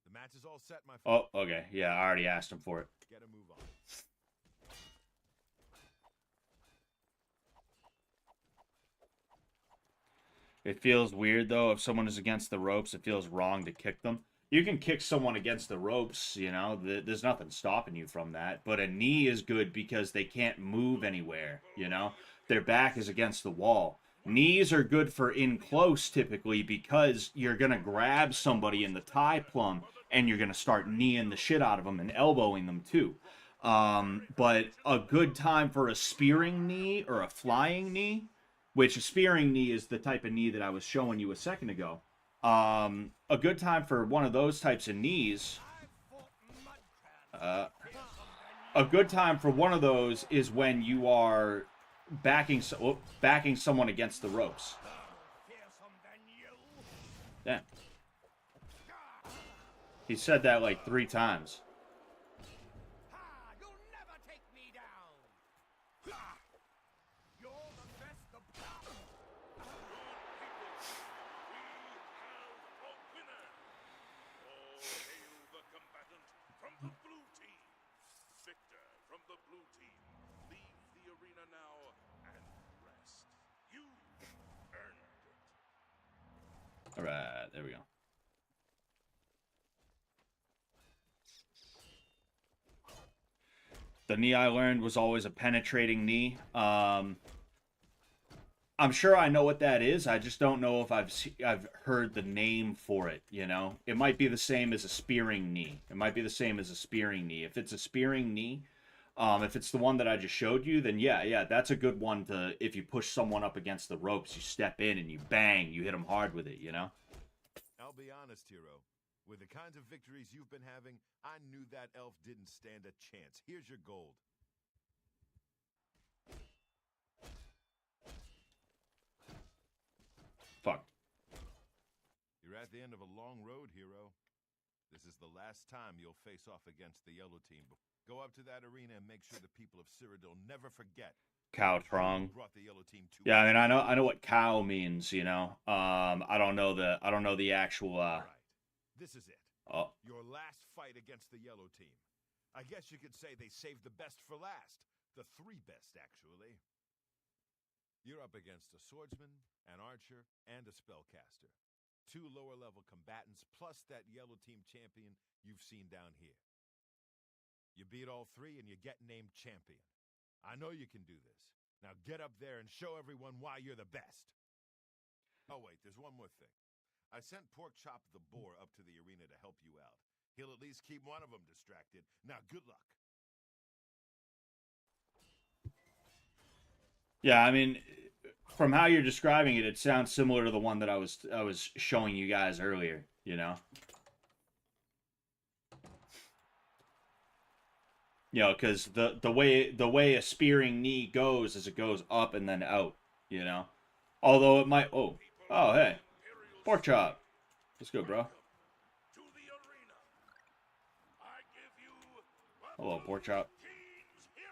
The match is all set, my friend. Oh, okay. Yeah, I already asked him for it. Get a move on. It feels weird, though, if someone is against the ropes, it feels wrong to kick them. You can kick someone against the ropes, you know, there's nothing stopping you from that. But a knee is good because they can't move anywhere, you know? Their back is against the wall. Knees are good for in close, typically, because you're going to grab somebody in the thigh plum and you're going to start kneeing the shit out of them and elbowing them, too. But a good time for a spearing knee or a flying knee, which a spearing knee is the type of knee that I was showing you a second ago. A good time for one of those types of knees. A good time for one of those is when you are backing someone against the ropes. Damn. He said that like 3 times. You'll never take me down. You're the best of A winner! All hail the combatant from the blue team! Victor from the blue team, leave the arena now and rest. You earned it. Alright, there we go. The knee I learned was always a penetrating knee. I'm sure I know what that is. I just don't know if I've heard the name for it, you know? It might be the same as a spearing knee. It might be the same as a spearing knee. If it's a spearing knee, if it's the one that I just showed you, then yeah, that's a good one to, if you push someone up against the ropes, you step in and you bang, you hit them hard with it, you know? I'll be honest, hero. With the kinds of victories you've been having, I knew that elf didn't stand a chance. Here's your gold. Fuck. You're at the end of a long road, hero. This is the last time you'll face off against the yellow team. Go up to that arena and make sure the people of Cyrodiil never forget. Cow Trong. Brought the yellow team to Yeah, I mean, I know what cow means, you know. I don't know the actual. All right, this is it. Oh, Your last fight against the yellow team. I guess you could say they saved the best for last. The 3 best, actually. You're up against a swordsman, an archer, and a spellcaster. 2 lower-level combatants, plus that yellow team champion you've seen down here. You beat all 3 and you get named champion. I know you can do this. Now get up there and show everyone why you're the best. Oh, wait, there's one more thing. I sent Pork Chop the Boar up to the arena to help you out. He'll at least keep one of them distracted. Now, good luck. yeah. I mean, from how you're describing it, it sounds similar to the one that I was showing you guys earlier. You know. You know, because the way a spearing knee goes is it goes up and then out. You know. Although it might. Oh, hey, Pork Chop. Let's go, bro. To the arena. I give you Hello, Pork Chop. King's hero.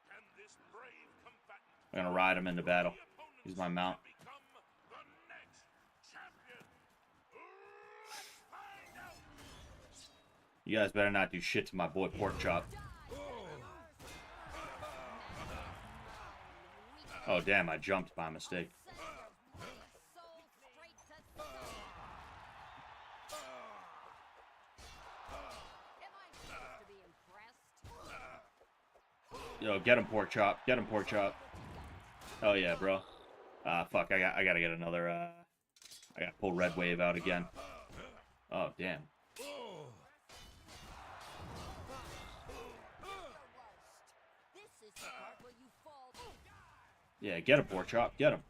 Can this brave combatant I'm gonna ride him into battle. He's my mount. become the next champion? Let's find out. You guys better not do shit to my boy Pork Chop. Oh damn, I jumped by mistake. Yo, get him, Pork Chop. Get him, Pork Chop. Oh yeah, bro. Fuck, I gotta get another, I gotta pull Red Wave out again. Oh, damn. Yeah, get him, Pork Chop. Get him.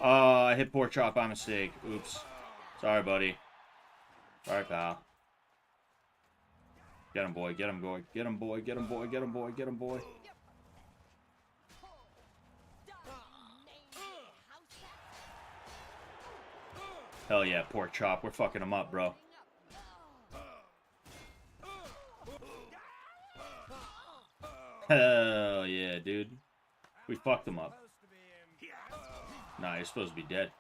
Oh, I hit Pork Chop by mistake. Oops. Sorry, buddy. Sorry, pal. Get him, boy. Get him, boy. Get him, boy. Get him, boy. Get him, boy. Get him, boy. Hell yeah, Pork Chop. We're fucking him up, bro. Hell yeah, dude. We fucked him up. Nah, you're supposed to be dead.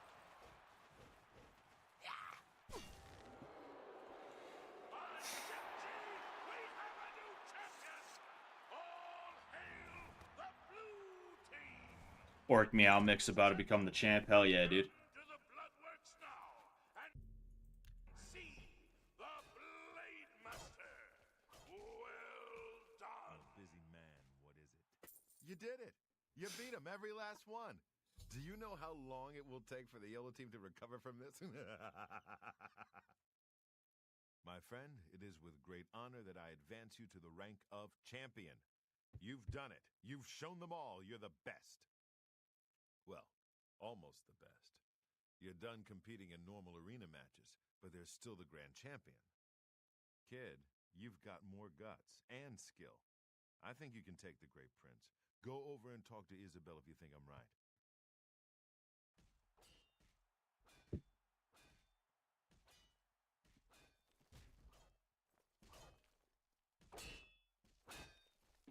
Orc Meow Mix about to become the champ. Hell yeah, dude. To the Bloodworks now and see the Blade Master. Well done. Busy man, what is it? You did it. You beat him every last one. Do you know how long it will take for the yellow team to recover from this? My friend, it is with great honor that I advance you to the rank of champion. You've done it. You've shown them all you're the best. Well, almost the best. You're done competing in normal arena matches, but there's still the grand champion. Kid, you've got more guts and skill. I think you can take the Great Prince. Go over and talk to Isabel if you think I'm right.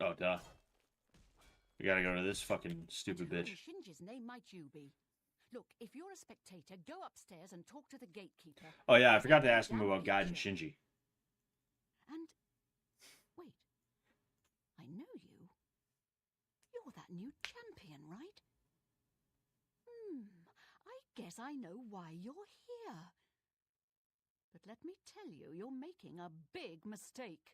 Oh, duh. We gotta go to this fucking stupid Who in bitch. Shinji's name might you be? Look, if you're a spectator, go upstairs and talk to the gatekeeper. Oh yeah, I forgot to They'll ask him down about Gaiden picture. Shinji. And wait, I know you. You're that new champion, right? I guess I know why you're here. But let me tell you, you're making a big mistake.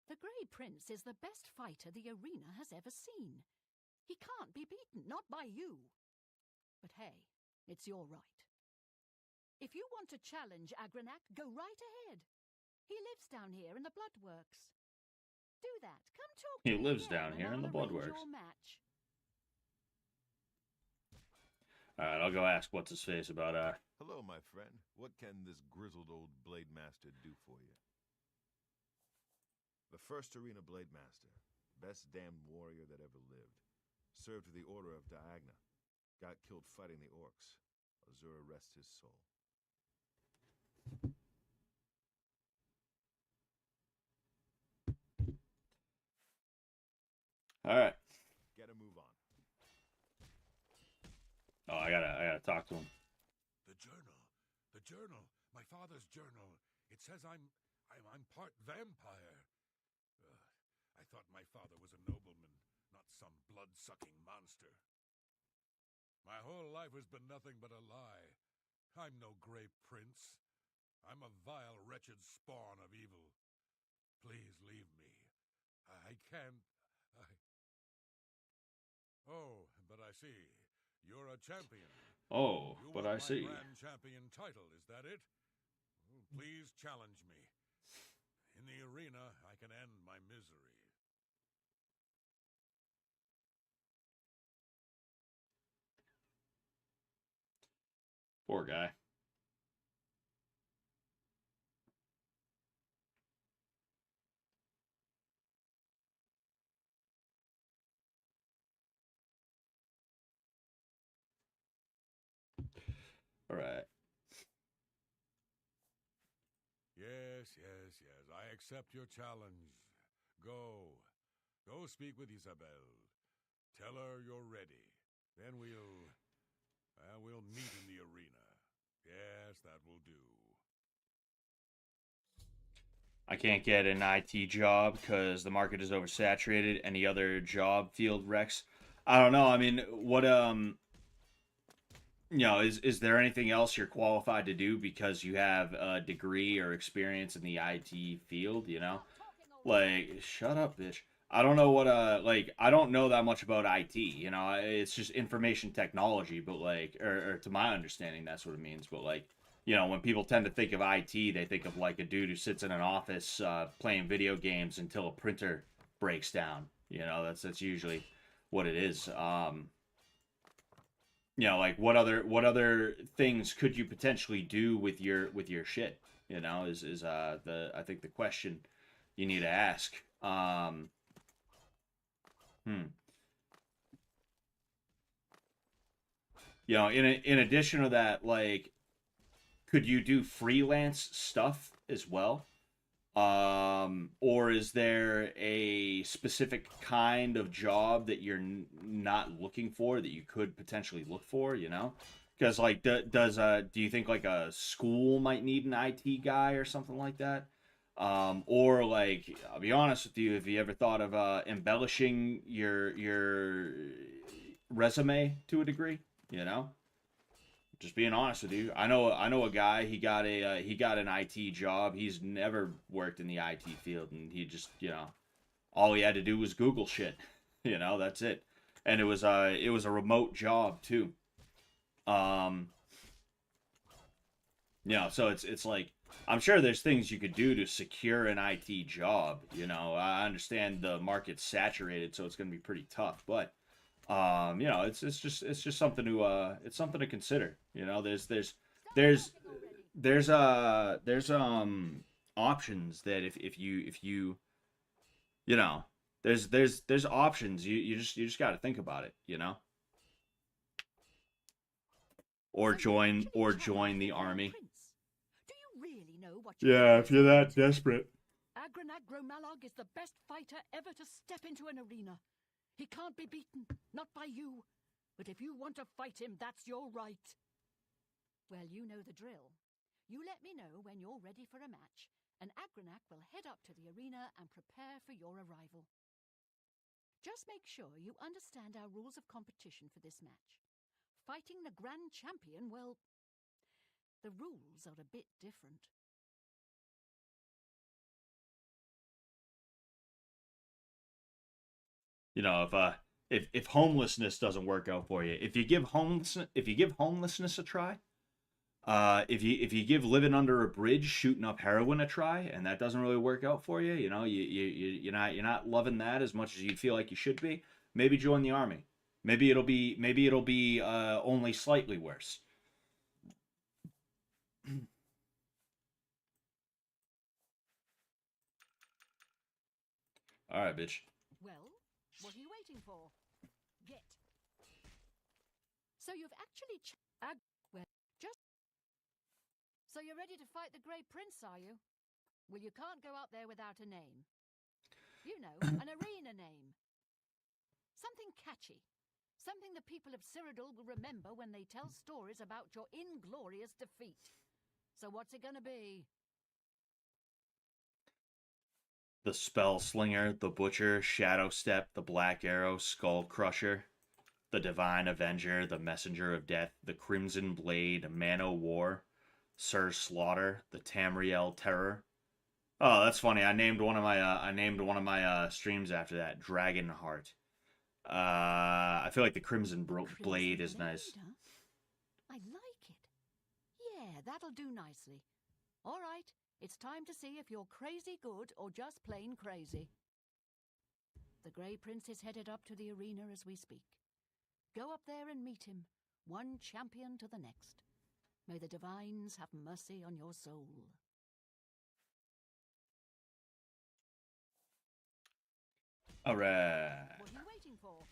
The Grey Prince is the best fighter the arena has ever seen. He can't be beaten, not by you. But hey, it's your right. If you want to challenge Agranak, go right ahead. He lives down here in the Bloodworks. Do that. Come talk to He me lives again down and here in I'll the arrange Bloodworks. your match. Alright, I'll go ask what's his face about Hello, my friend. What can this grizzled old Blade Master do for you? The first arena Blade Master. Best damned warrior that ever lived. Served with the Order of Diagna. Got killed fighting the orcs. Azura rest his soul. Alright. Get a move on. Oh, I gotta talk to him. The journal. The journal. My father's journal. It says I'm part vampire. I thought my father was a nobleman, not some blood-sucking monster. My whole life has been nothing but a lie. I'm no Grey Prince. I'm a vile, wretched spawn of evil. Please leave me. I can't... Oh, but I see. You're a champion. Oh, You but want I my see. Grand Champion title, is that it? Well, please challenge me. In the arena, I can end my misery. Poor guy. Alright. Yes. I accept your challenge. Go. Go speak with Isabel. Tell her you're ready. Then we'll meet in the arena. Yes, that will do. I can't get an IT job because the market is oversaturated. Any other job field Rex? I don't know. I mean, what is there anything else you're qualified to do because you have a degree or experience in the IT field, you know? Like, shut up, bitch. I don't know what like I don't know that much about IT, you know. It's just information technology, but like or to my understanding that's what it means, but like you know, when people tend to think of IT, they think of like a dude who sits in an office playing video games until a printer breaks down. You know, that's usually what it is. You know, like what other things could you potentially do with your shit? You know, is the I think the question you need to ask. You know, in addition to that, like, could you do freelance stuff as well? Or is there a specific kind of job that you're not looking for that you could potentially look for, you know? Because like do you think like a school might need an IT guy or something like that? Or like I'll be honest with you, have you ever thought of embellishing your resume to a degree, you know? Just being honest with you, I know a guy. He got an IT job. He's never worked in the IT field, and he just all he had to do was Google shit. You know, that's it. And it was a remote job too. So it's like I'm sure there's things you could do to secure an IT job. You know, I understand the market's saturated, so it's going to be pretty tough. But you know, it's just something to it's something to consider. You know, there's there's options that if you you know there's options you just got to think about it. You know, or join the army. Do you really know what Yeah, if you're that desperate. Agronag is the best fighter ever to step into an arena. He can't be beaten, not by you. But if you want to fight him, that's your right. Well, you know the drill. You let me know when you're ready for a match, and Agronag will head up to the arena and prepare for your arrival. Just make sure you understand our rules of competition for this match. Fighting the Grand Champion, well, the rules are a bit different. You know, if homelessness doesn't work out for you, if you give homelessness a try, if you give living under a bridge, shooting up heroin a try, and that doesn't really work out for you, you know, you're not loving that as much as you feel like you should be. Maybe join the army. Maybe it'll be only slightly worse. All right, bitch. Well, what are you waiting for? Get. So you've actually well, just. So you're ready to fight the Grey Prince, are you? Well, you can't go out there without a name. You know, an arena name. Something catchy. Something the people of Cyrodiil will remember when they tell stories about your inglorious defeat. So what's it gonna be? The Spell Slinger, the Butcher, Shadow Step, the Black Arrow, Skull Crusher, the Divine Avenger, the Messenger of Death, the Crimson Blade, Man o' War, Sir Slaughter, the Tamriel Terror. Oh, that's funny. I named one of my streams after that, Dragonheart. I feel like the Crimson Blade is nice. Huh? I like it. Yeah, that'll do nicely. All right, it's time to see if you're crazy good or just plain crazy. The Grey Prince is headed up to the arena as we speak. Go up there and meet him, one champion to the next. May the divines have mercy on your soul. All right. What are you waiting for?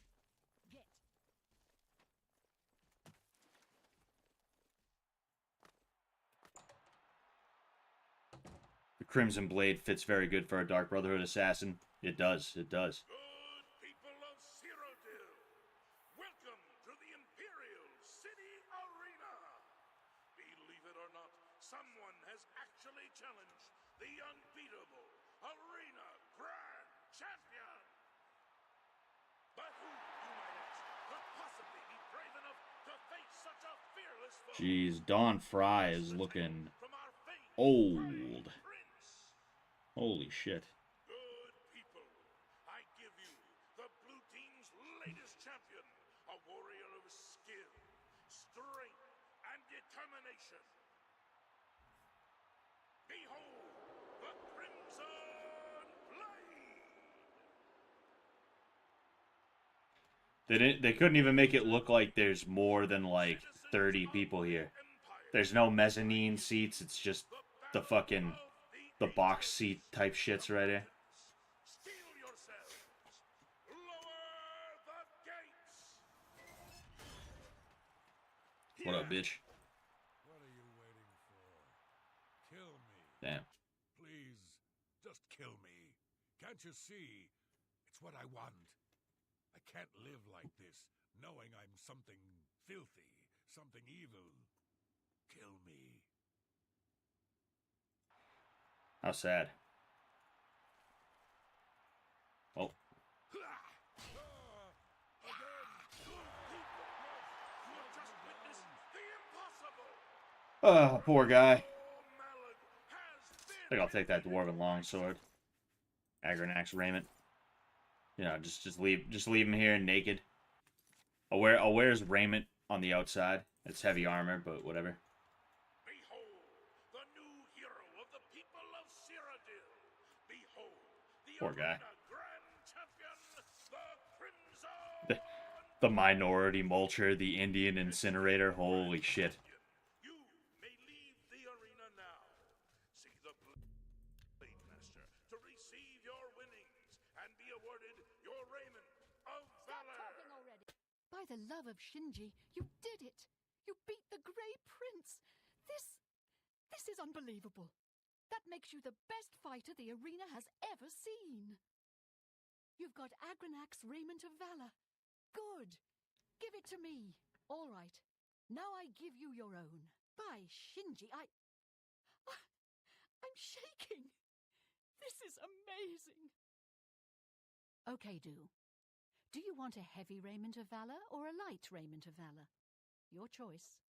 Get. The Crimson Blade fits very good for a Dark Brotherhood assassin. It does. It does. Good people of Cyrodiil, welcome to the Imperial City Arena. Believe it or not, someone has actually challenged the unbeatable Arena Grand Champion. But who, you might ask, could possibly be brave enough to face such a fearless foe? Jeez, Don Fry is looking From our famed old. Prince. Holy shit. Good people, I give you the blue team's latest champion, a warrior of skill, strength, and determination. Behold, the Crimson Blade! They couldn't even make it look like there's more than like 30 people here. There's no mezzanine seats, it's just the fucking box seat type shits right here. Steel yourselves! Lower the gates! What up, bitch? What are you waiting for? Kill me. Damn. Please, just kill me. Can't you see? It's what I want. I can't live like this, knowing I'm something filthy, something evil. Kill me. How sad. Oh. Oh, poor guy. I think I'll take that Dwarven Longsword. Agranax Raiment. You know, just leave him here naked. I'll wear his raiment on the outside. It's heavy armor, but whatever. Behold, the new hero Poor guy. Arena Grand Champion, the Crimson. The minority mulcher, the Indian incinerator. Holy shit. You may leave the arena now. See the Blade Master to receive your winnings and be awarded your raiment of valor. Talking already. By the love of Shinji, you did it! You beat the Grey Prince! This is unbelievable. That makes you the best fighter the arena has ever seen. You've got Agronach's Raiment of Valor. Good. Give it to me. All right. Now I give you your own. By Shinji, I'm shaking. This is amazing. Okay, Do you want a heavy Raiment of Valor or a light Raiment of Valor? Your choice.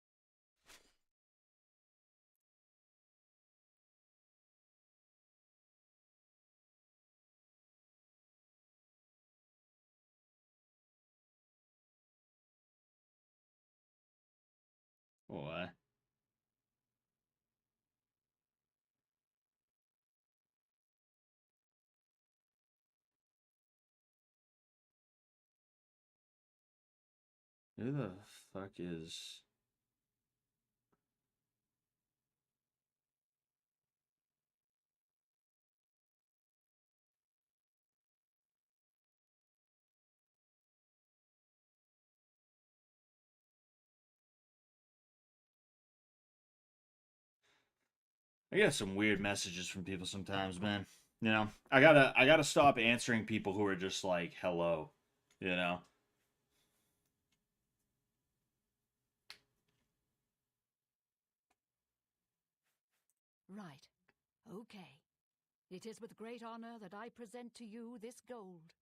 What? Who the fuck is... I get some weird messages from people sometimes, man. You know, I gotta stop answering people who are just like, hello, you know? Right. Okay. It is with great honor that I present to you this gold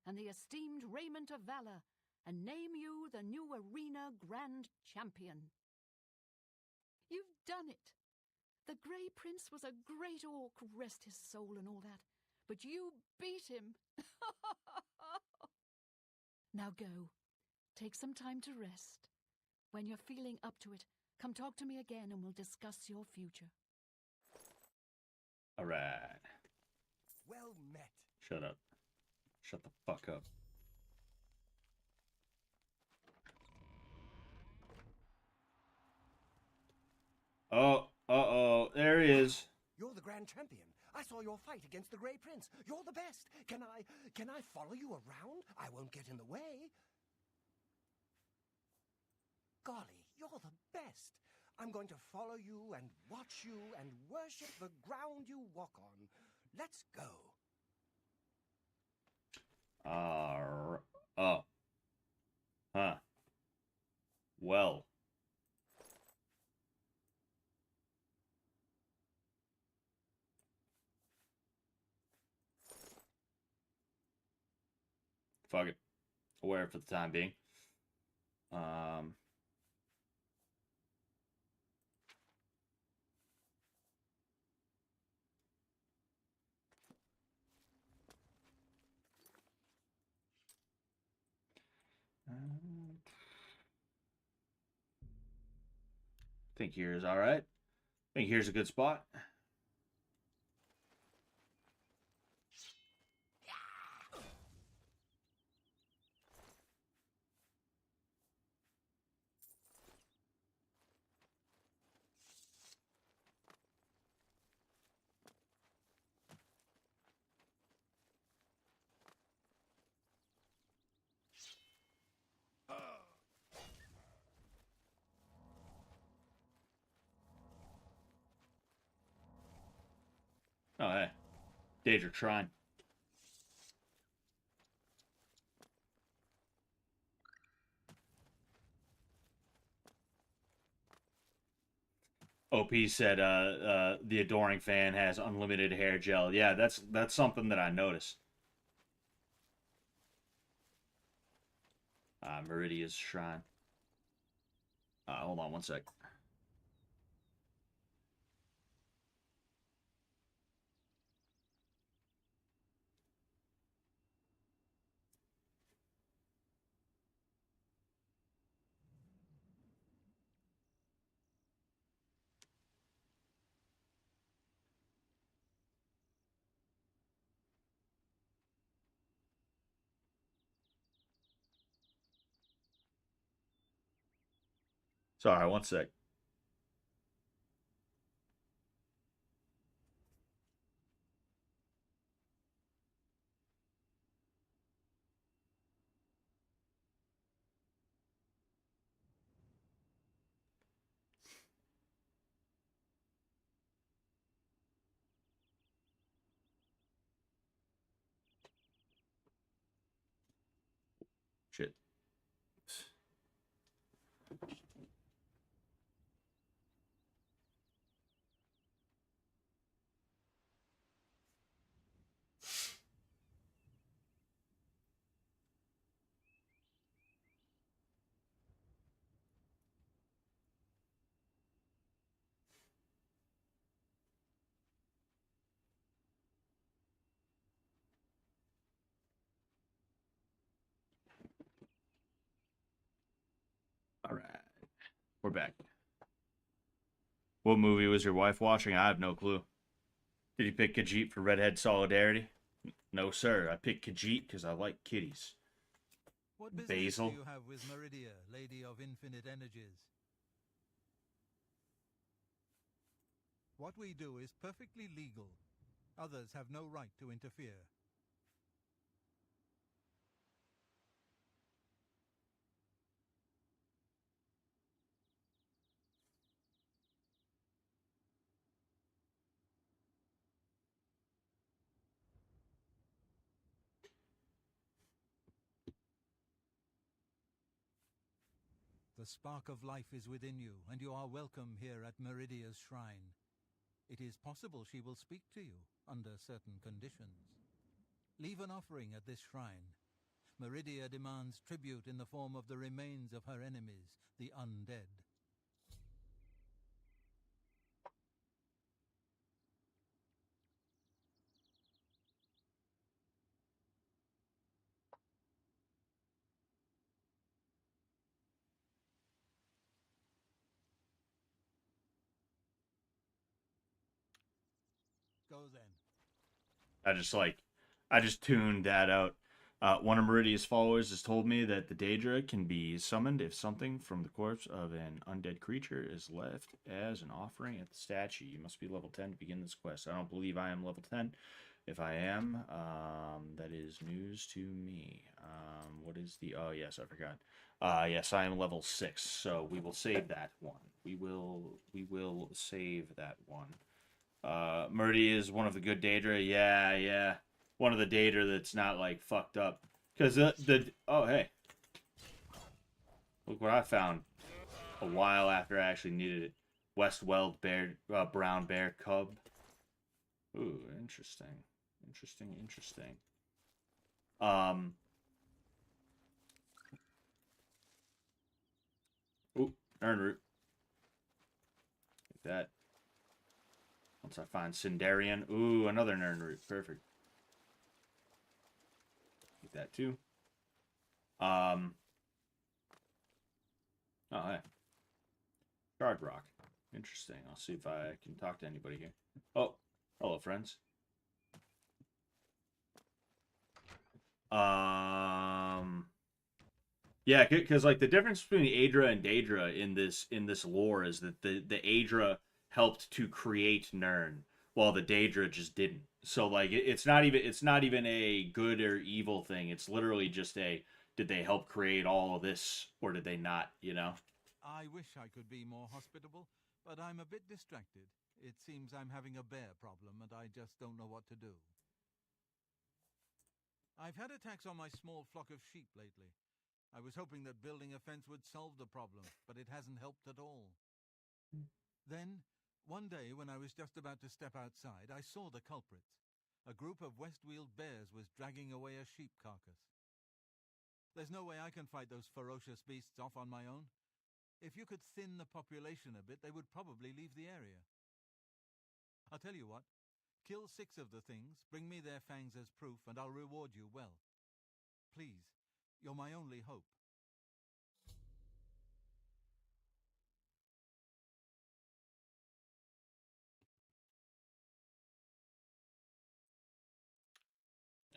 and the esteemed Raiment of Valor and name you the new Arena Grand Champion. You've done it. The Grey Prince was a great orc, rest his soul and all that, but you beat him. Now go. Take some time to rest. When you're feeling up to it, come talk to me again and we'll discuss your future. All right. Well met. Shut up. Shut the fuck up. Oh, uh-oh. There he is. You're the Grand Champion. I saw your fight against the Grey Prince. You're the best. Can I follow you around? I won't get in the way. Golly, you're the best. I'm going to follow you and watch you and worship the ground you walk on. Let's go. Oh. Huh. Well. Fuck it. Aware for the time being. I think here's all right. I think here's a good spot. Oh, hey. Daedra Shrine. OP said the adoring fan has unlimited hair gel. Yeah, that's something that I noticed. Meridia's Shrine. Hold on one sec. Sorry, one sec. Shit. All right. We're back. What movie was your wife watching? I have no clue. Did you pick Khajiit for Redhead Solidarity? No, sir. I picked Khajiit because I like kitties. What business Basil. do you have with Meridia, Lady of Infinite Energies? What we do is perfectly legal. Others have no right to interfere. The spark of life is within you, and you are welcome here at Meridia's shrine. It is possible she will speak to you under certain conditions. Leave an offering at this shrine. Meridia demands tribute in the form of the remains of her enemies, the undead. Go then. I just tuned that out. One of Meridia's followers has told me that the Daedra can be summoned if something from the corpse of an undead creature is left as an offering at the statue. You must be level 10 to begin this quest. I don't believe I am level 10. If I am, that is news to me. What is the... Oh, yes, I forgot. Yes, I am level 6, so we will save that one. We will save that one. Murdy is one of the good Daedra. Yeah. One of the Daedra that's not, like, fucked up. Because oh, hey. Look what I found a while after I actually needed it. Westweld bear, brown bear cub. Ooh, interesting. Interesting. Ooh, Urn Root. Like that. Once I find Sindarian. Ooh, another Urn Root. Perfect. Get that too. Oh, hey. Shard Rock. Interesting. I'll see if I can talk to anybody here. Oh, hello, friends. Yeah, because like the difference between the Aedra and Daedra in this lore is that the Aedra helped to create Nirn, while the Daedra just didn't. So like it's not even a good or evil thing. It's literally just a did they help create all of this or did they not? You know. I wish I could be more hospitable, but I'm a bit distracted. It seems I'm having a bear problem and I just don't know what to do. I've had attacks on my small flock of sheep lately. I was hoping that building a fence would solve the problem, but it hasn't helped at all. Then, one day when I was just about to step outside, I saw the culprits. A group of Westweald bears was dragging away a sheep carcass. There's no way I can fight those ferocious beasts off on my own. If you could thin the population a bit, they would probably leave the area. I'll tell you what. Kill 6 of the things, bring me their fangs as proof, and I'll reward you well. Please, you're my only hope.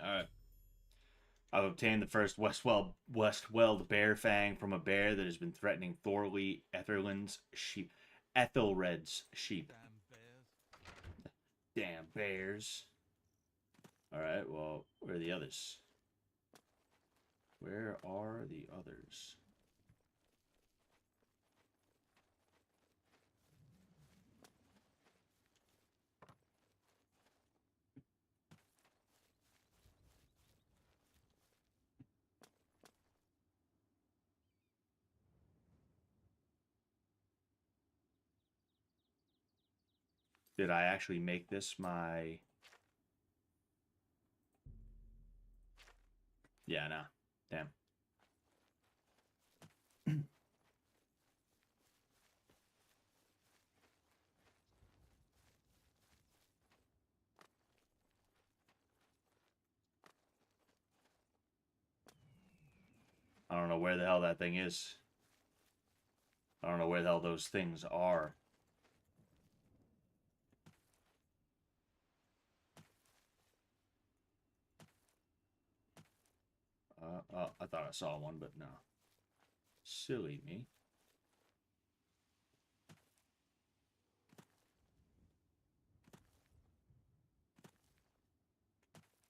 All right. I've obtained the first Westweld bear fang from a bear that has been threatening Thorley Ethelred's sheep. Damn bears. Alright, well, where are the others? Where are the others? Did I actually make this my... Yeah, no. Damn. I don't know where the hell that thing is. I don't know where the hell those things are. Oh, I thought I saw one, but no. Silly me.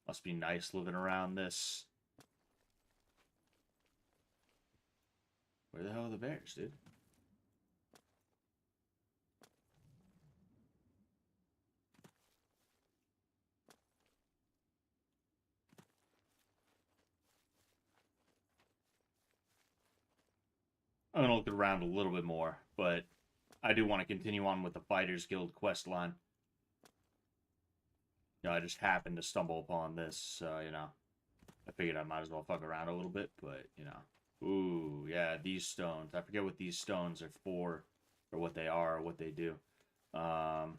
Must be nice living around this. Where the hell are the bears, dude? I'm gonna look around a little bit more, but I do want to continue on with the Fighters Guild quest line. You know, I just happened to stumble upon this, so, you know, I figured I might as well fuck around a little bit, but, you know. Ooh, yeah, these stones. I forget what these stones are for, or what they are, or what they do. An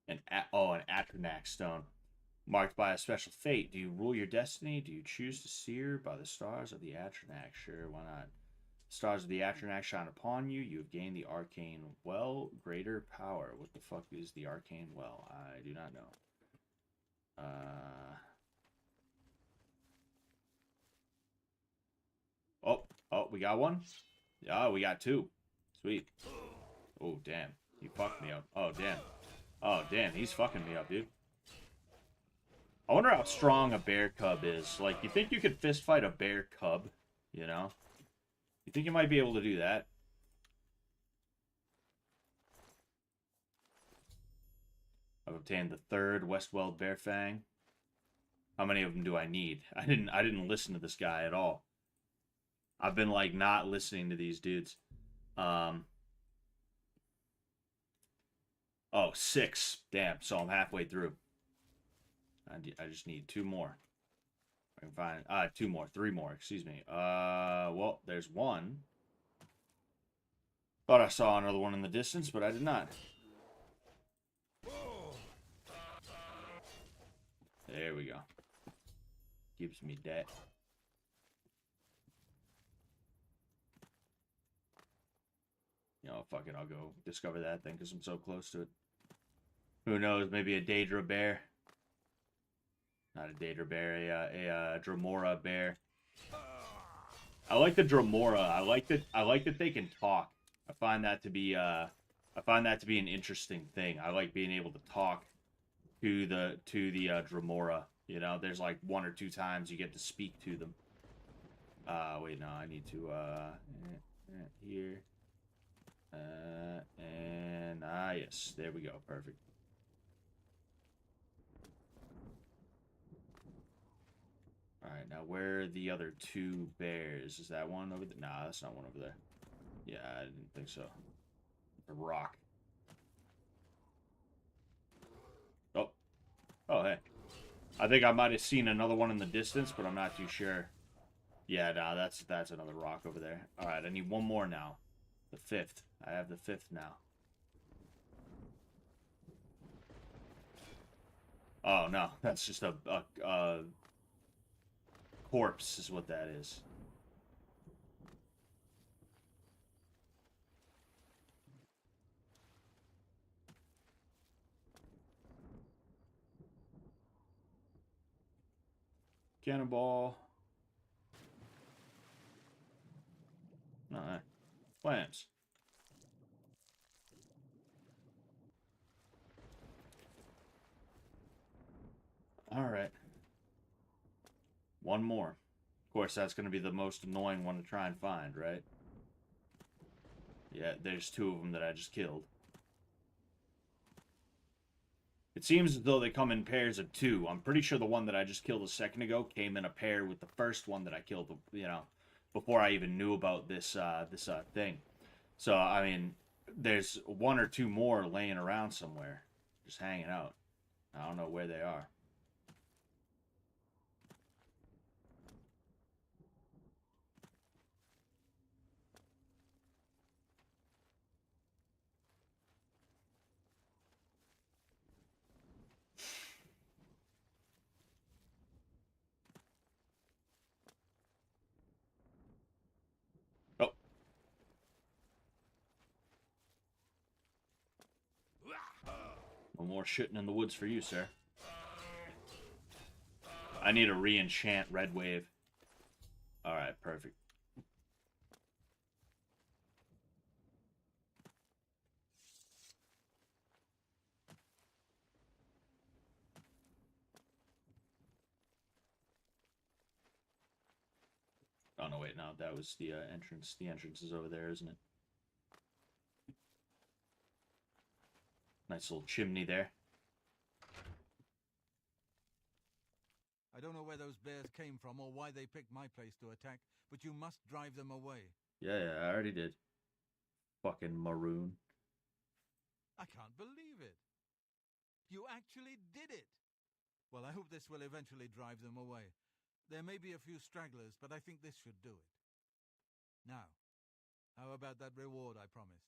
Atronax stone. Marked by a special fate. Do you rule your destiny? Do you choose to steer by the stars of the Atronax? Sure, why not? Stars of the Atronax shine upon you. You have gained the arcane well. Greater power. What the fuck is the arcane well? I do not know. Oh, we got one? Yeah, we got two. Sweet. Oh, damn. He fucked me up. Oh, damn. Oh, damn. He's fucking me up, dude. I wonder how strong a bear cub is. Like, you think you could fist fight a bear cub? You know? You think you might be able to do that? I've obtained the third Westweld Bear Fang. How many of them do I need? I didn't listen to this guy at all. I've been like not listening to these dudes. Oh, 6. Damn, so I'm halfway through. I just need 2 more. I can find 2 more, 3 more, excuse me. Well, there's one. Thought I saw another one in the distance, but I did not. There we go. Gives me that. You know, fuck it, I'll go discover that thing because I'm so close to it. Who knows, maybe a Daedra bear. Not a Daedra bear, a Dremora bear. I like the Dremora. I like that they can talk. I find that to be an interesting thing. I like being able to talk to the Dremora. You know, there's like 1 or 2 times you get to speak to them. Wait, no, I need to here. And yes, there we go. Perfect. Alright, now where are the other 2 bears? Is that one over there? Nah, that's not one over there. Yeah, I didn't think so. A rock. Oh. Oh, hey. I think I might have seen another one in the distance, but I'm not too sure. Yeah, nah, that's another rock over there. Alright, I need 1 more now. The 5th. I have the 5th now. Oh, no. That's just a corpse is what that is. Cannonball. No, flames. All right. One more. Of course, that's going to be the most annoying one to try and find, right? Yeah, there's two of them that I just killed. It seems as though they come in pairs of two. I'm pretty sure the one that I just killed a second ago came in a pair with the first one that I killed, you know, before I even knew about this thing. So, I mean, there's one or two more laying around somewhere, just hanging out. I don't know where they are. Oh. No more shitting in the woods for you, sir. I need a re-enchant Red Wave. Alright, perfect. Oh, no, wait, no, that was the entrance. The entrance is over there, isn't it? Nice little chimney there. I don't know where those bears came from or why they picked my place to attack, but you must drive them away. Yeah, I already did. Fucking maroon. I can't believe it. You actually did it. Well, I hope this will eventually drive them away. There may be a few stragglers, but I think this should do it. Now, how about that reward I promised?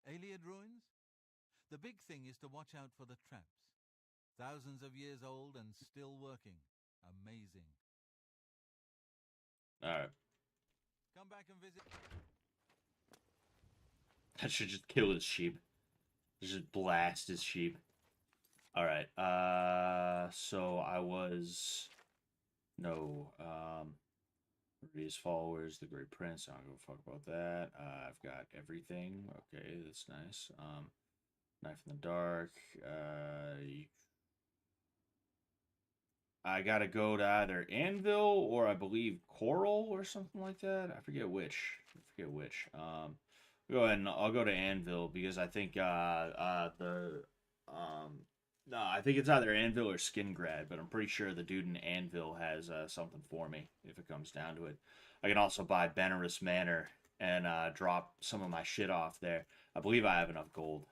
Aliad ruins? The big thing is to watch out for the traps. Thousands of years old and still working. Amazing. Alright. Come back and visit. I should just kill his sheep. Just blast his sheep. Alright, so I was... No, His followers, the Great Prince, I don't give a fuck about that. I've got everything. Okay, that's nice. Knife in the Dark. I gotta go to either Anvil or I believe Coral or something like that. I forget which. Go ahead and I'll go to Anvil because I think no, I think it's either Anvil or Skingrad, but I'm pretty sure the dude in Anvil has something for me if it comes down to it. I can also buy Benaris Manor and drop some of my shit off there. I believe I have enough gold.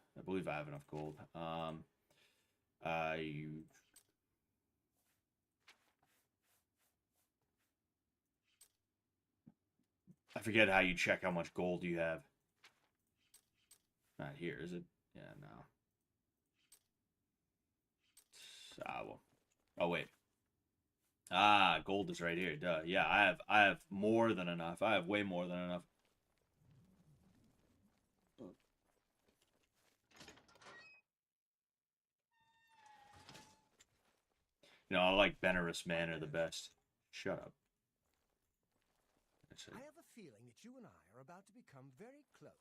I forget how you check how much gold you have. Not here, is it? Yeah, no. Well. Oh, wait. Ah, gold is right here. Duh. Yeah, I have more than enough. I have way more than enough. You know, I like Benaris Manor the best. Shut up. I have a feeling that you and I are about to become very close.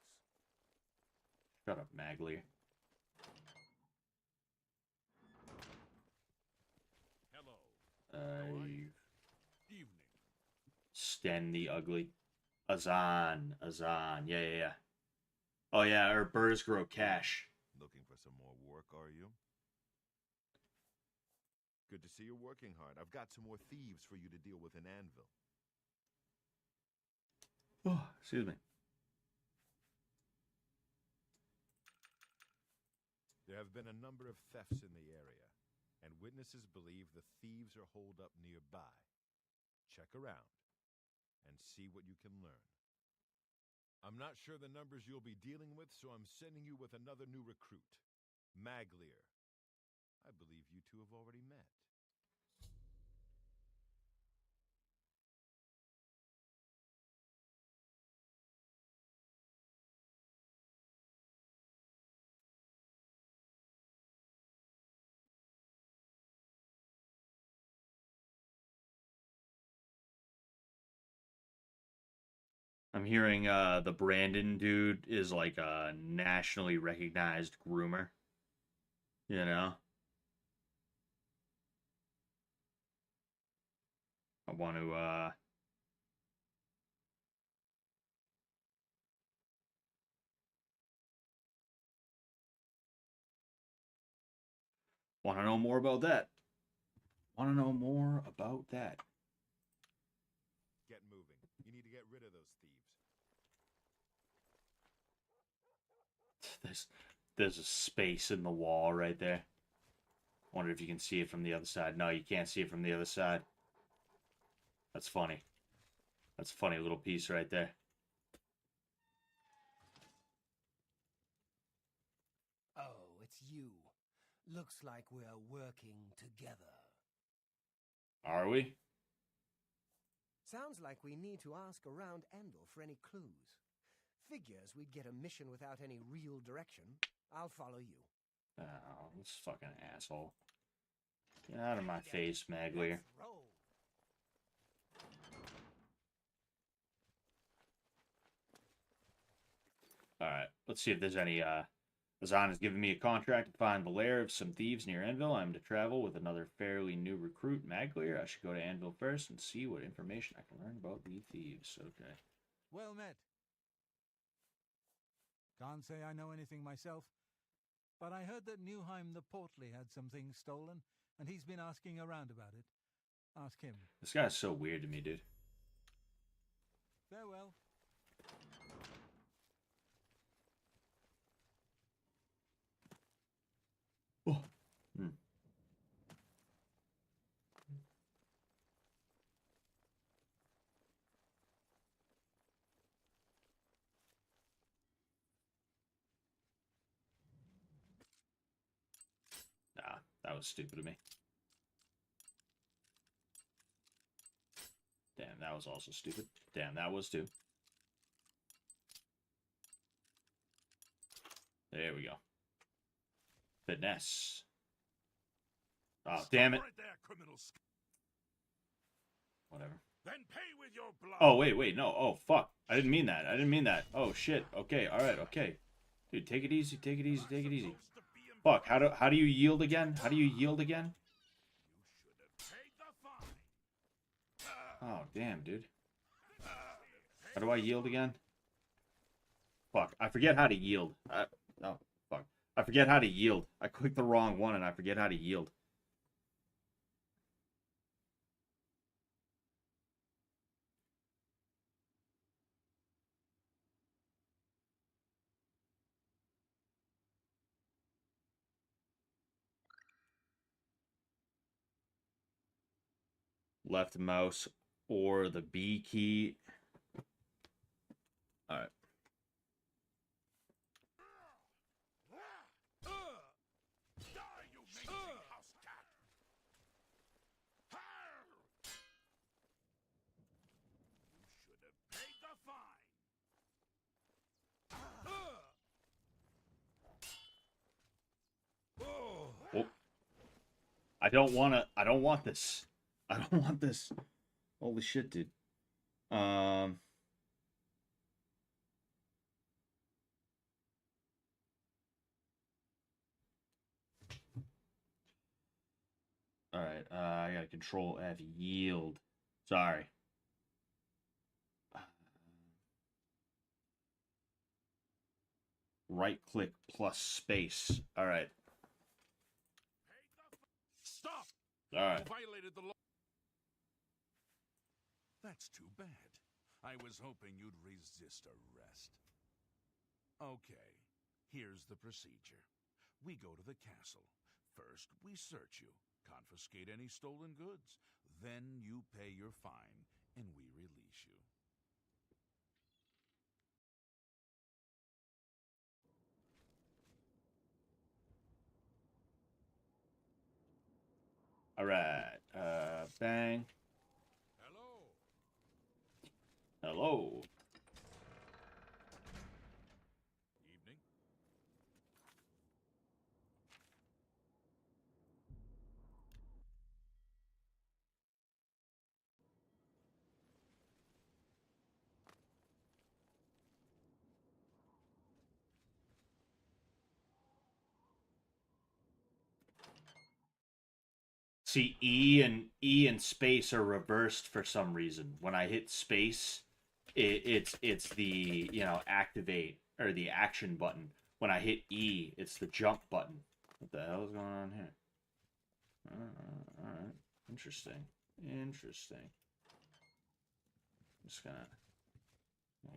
Shut up, Magli. Hello. Evening. Sten the Ugly. Azan. Yeah. Oh, yeah, or Bursgrow Cash. Looking for some more work, are you? Good to see you're working hard. I've got some more thieves for you to deal with in Anvil. Oh, excuse me. There have been a number of thefts in the area, and witnesses believe the thieves are holed up nearby. Check around and see what you can learn. I'm not sure the numbers you'll be dealing with, so I'm sending you with another new recruit, Maglier. I believe you two have already met. I'm hearing the Brandon dude is like a nationally recognized groomer. You know? I want to know more about that. Want to know more about that. Get moving. You need to get rid of those thieves. There's a space in the wall right there. Wonder if you can see it from the other side. No, you can't see it from the other side. That's funny. That's a funny little piece right there. Oh, it's you. Looks like we're working together. Are we? Sounds like we need to ask around Anvil for any clues. Figures we'd get a mission without any real direction. I'll follow you. Oh, this fucking asshole. Get out of my face, Maglier. Let's roll. Alright, let's see if there's any, Azan has given me a contract to find the lair of some thieves near Anvil. I'm to travel with another fairly new recruit, Maglier. I should go to Anvil first and see what information I can learn about the thieves. Okay. Well met. Can't say I know anything myself, but I heard that Newheim the Portly had some things stolen, and he's been asking around about it. Ask him. This guy's so weird to me, dude. Farewell. Oh. Hmm. Nah, that was stupid of me. Damn, that was also stupid. Damn, that was too. There we go. Finesse. Oh, damn it. Right there, criminal. Whatever. Then pay with your blood. Oh, wait, no. Oh, fuck. I didn't mean that. I didn't mean that. Oh, shit. Okay, alright, okay. Dude, take it easy, take it easy, take it easy. Fuck, how do you yield again? How do you yield again? You should have paid the fine. Oh, damn, dude. How do I yield again? Fuck, I forget how to yield. Oh, fuck. I forget how to yield. I clicked the wrong one and I forget how to yield. Left mouse or the B key. Alright. Die, you mangy house cat. You should have paid the fine. Oh. I don't want this. I don't want this. Holy shit, dude. Alright, I gotta control F, yield. Sorry. Right click plus space. Alright. Stop! Alright. You violated the law. That's too bad. I was hoping you'd resist arrest. Okay, here's the procedure. We go to the castle. First, we search you, confiscate any stolen goods. Then you pay your fine, and we release you. All right. Bang. Hello. Hello. Evening. See, E and space are reversed for some reason. When I hit space, it's the, you know, activate or the action button. When I hit E, it's the jump button. What the hell is going on here? All right. Interesting. Interesting. Just gonna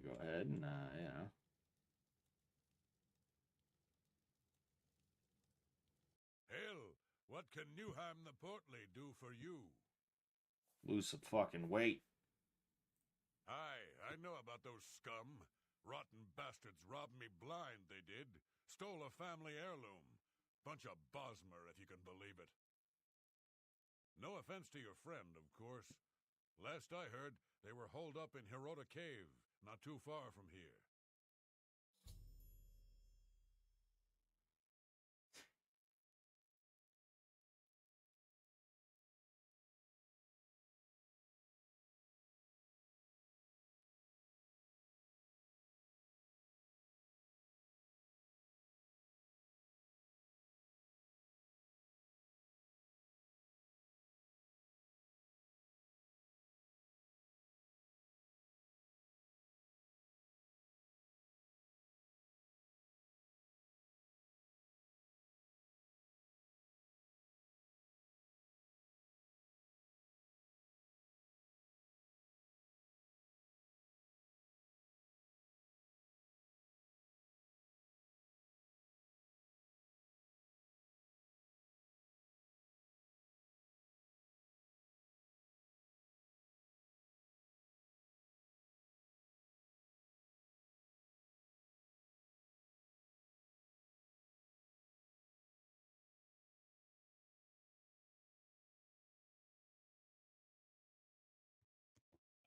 go ahead and you know. Hell, what can Newham the Portly do for you? Lose some fucking weight. Aye, I know about those scum. Rotten bastards robbed me blind, they did. Stole a family heirloom. Bunch of Bosmer, if you can believe it. No offense to your friend, of course. Last I heard, they were holed up in Hirota Cave, not too far from here.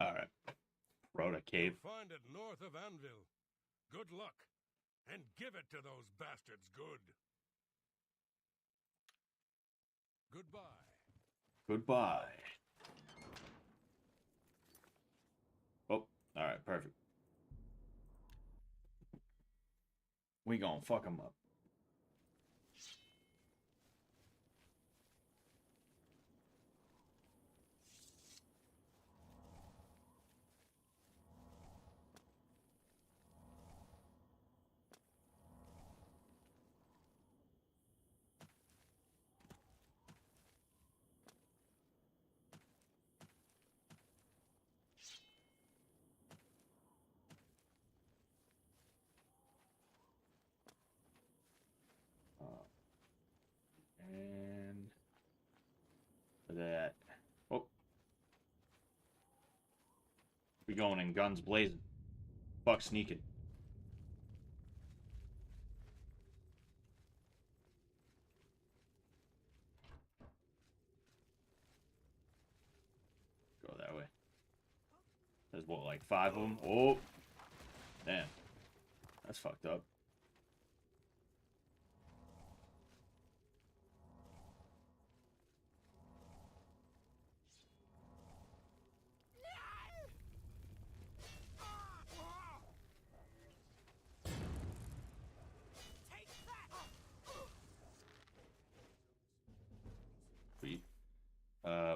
All right. Rhoda Cave. You'll find it north of Anvil. Good luck, and give it to those bastards good. Goodbye. Goodbye. Oh, all right, perfect. We gonna fuck him up. And for that. Oh. We going in guns blazing. Fuck sneaking. Go that way. There's what, like 5 of them? Oh. Damn. That's fucked up. Sweet.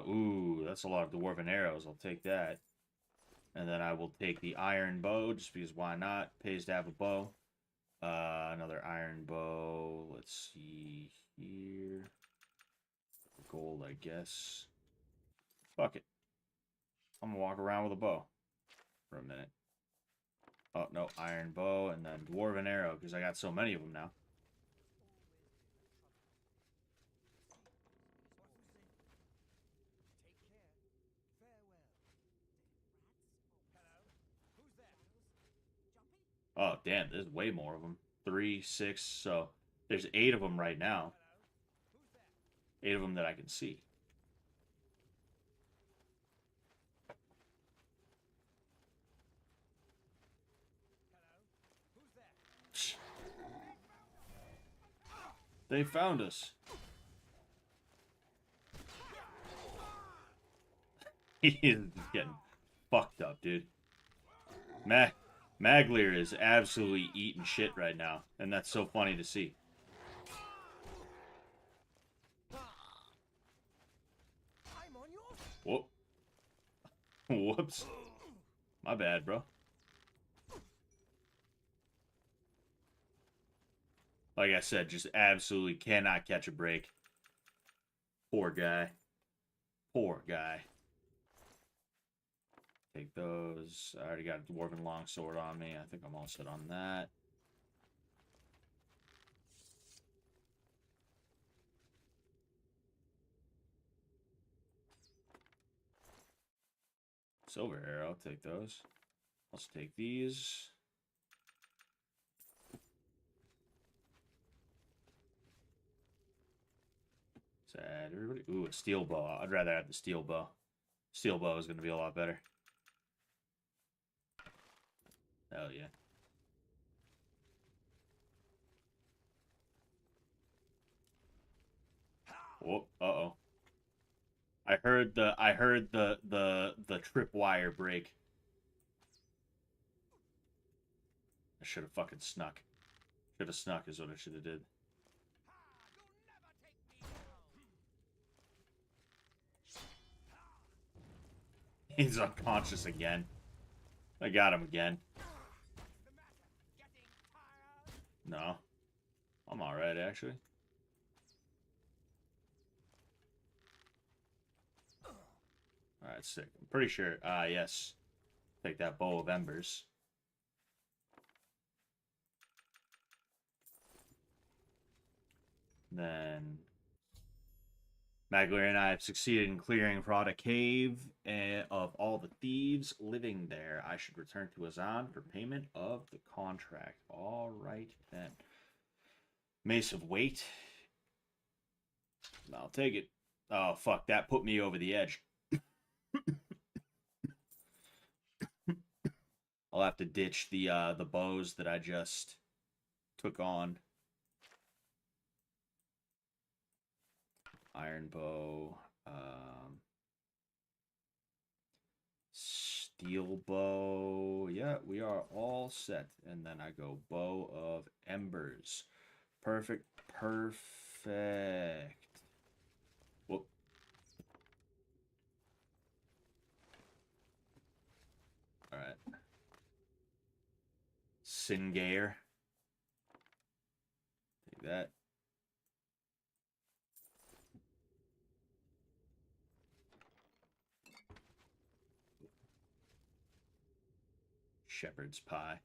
Ooh, that's a lot of dwarven arrows. I'll take that. And then I will take the iron bow, just because why not? Pays to have a bow. Another iron bow. Let's see here. Gold, I guess. Fuck it. I'm gonna walk around with a bow for a minute. Oh, no, iron bow, and then dwarven arrow, because I got so many of them now. Oh, damn, there's way more of them. 3, 6, so there's 8 of them right now. 8 of them that I can see. They found us. He is getting fucked up, dude. Maglier is absolutely eating shit right now, and that's so funny to see. Whoop. Whoops. My bad, bro. Like I said, just absolutely cannot catch a break. Poor guy. Poor guy. Take those. I already got a Dwarven Longsword on me. I think I'm all set on that. Silver Arrow, I'll take those. Let's take these. Sad. Everybody. Ooh, a steel bow. I'd rather have the steel bow. Steel bow is going to be a lot better. Hell yeah. Oh, uh-oh. I heard the tripwire break. I should have fucking snuck. Should have snuck is what I should have did. He's unconscious again. I got him again. No. I'm alright, actually. Alright, sick. I'm pretty sure. Yes. Take that Bow of Embers. Then Maglier and I have succeeded in clearing Rada Cave of all the thieves living there. I should return to Azan for payment of the contract. Alright then. Mace of Weight. I'll take it. Oh, fuck. That put me over the edge. I'll have to ditch the bows that I just took on. Iron bow. Steel bow. Yeah, we are all set. And then I go Bow of Embers. Perfect. Perfect. Whoop. Alright. Singair. Take that. Shepherd's pie.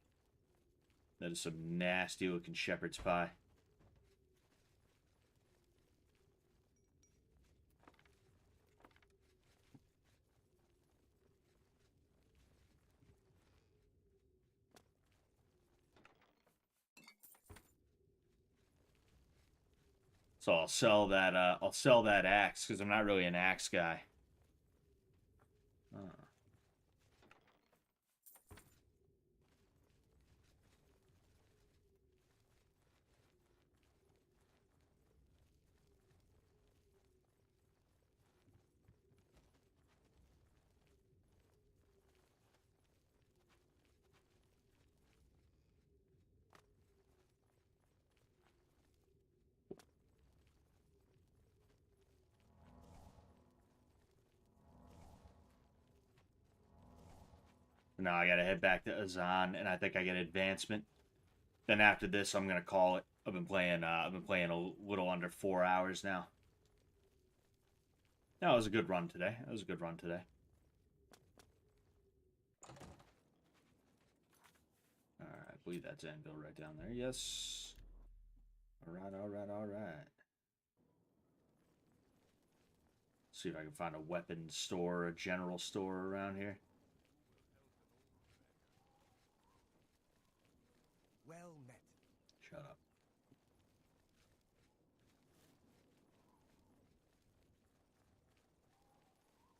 That is some nasty looking shepherd's pie. So I'll sell that axe because I'm not really an axe guy. Now I gotta head back to Azan, and I think I get advancement. Then after this, I'm gonna call it. I've been playing a little under 4 hours now. That was a good run today. That was a good run today. Alright, I believe that's anvil right down there. Yes. Alright, alright, alright. See if I can find a weapons store, a general store around here. Well met. Shut up.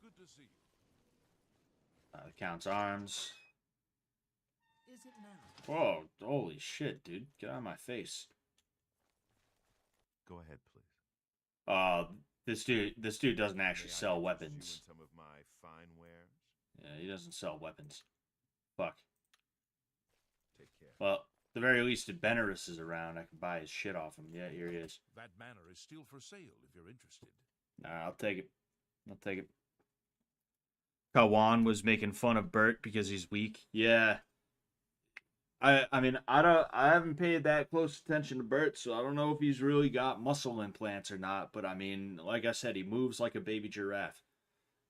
Good to see you. The Count's arms. Is it now? Whoa, holy shit, dude. Get out of my face. Go ahead, please. This dude doesn't actually May I sell interest weapons. You in some of my fine wares? Yeah, he doesn't sell weapons. Fuck. Take care. Well, at the very least, if Benaris is around, I can buy his shit off him. Yeah, here he is. That manor is still for sale if you're interested. Nah, I'll take it. I'll take it. Kawan was making fun of Bert because he's weak. Yeah. I mean, I haven't paid that close attention to Bert, so I don't know if he's really got muscle implants or not, but I mean, like I said, he moves like a baby giraffe.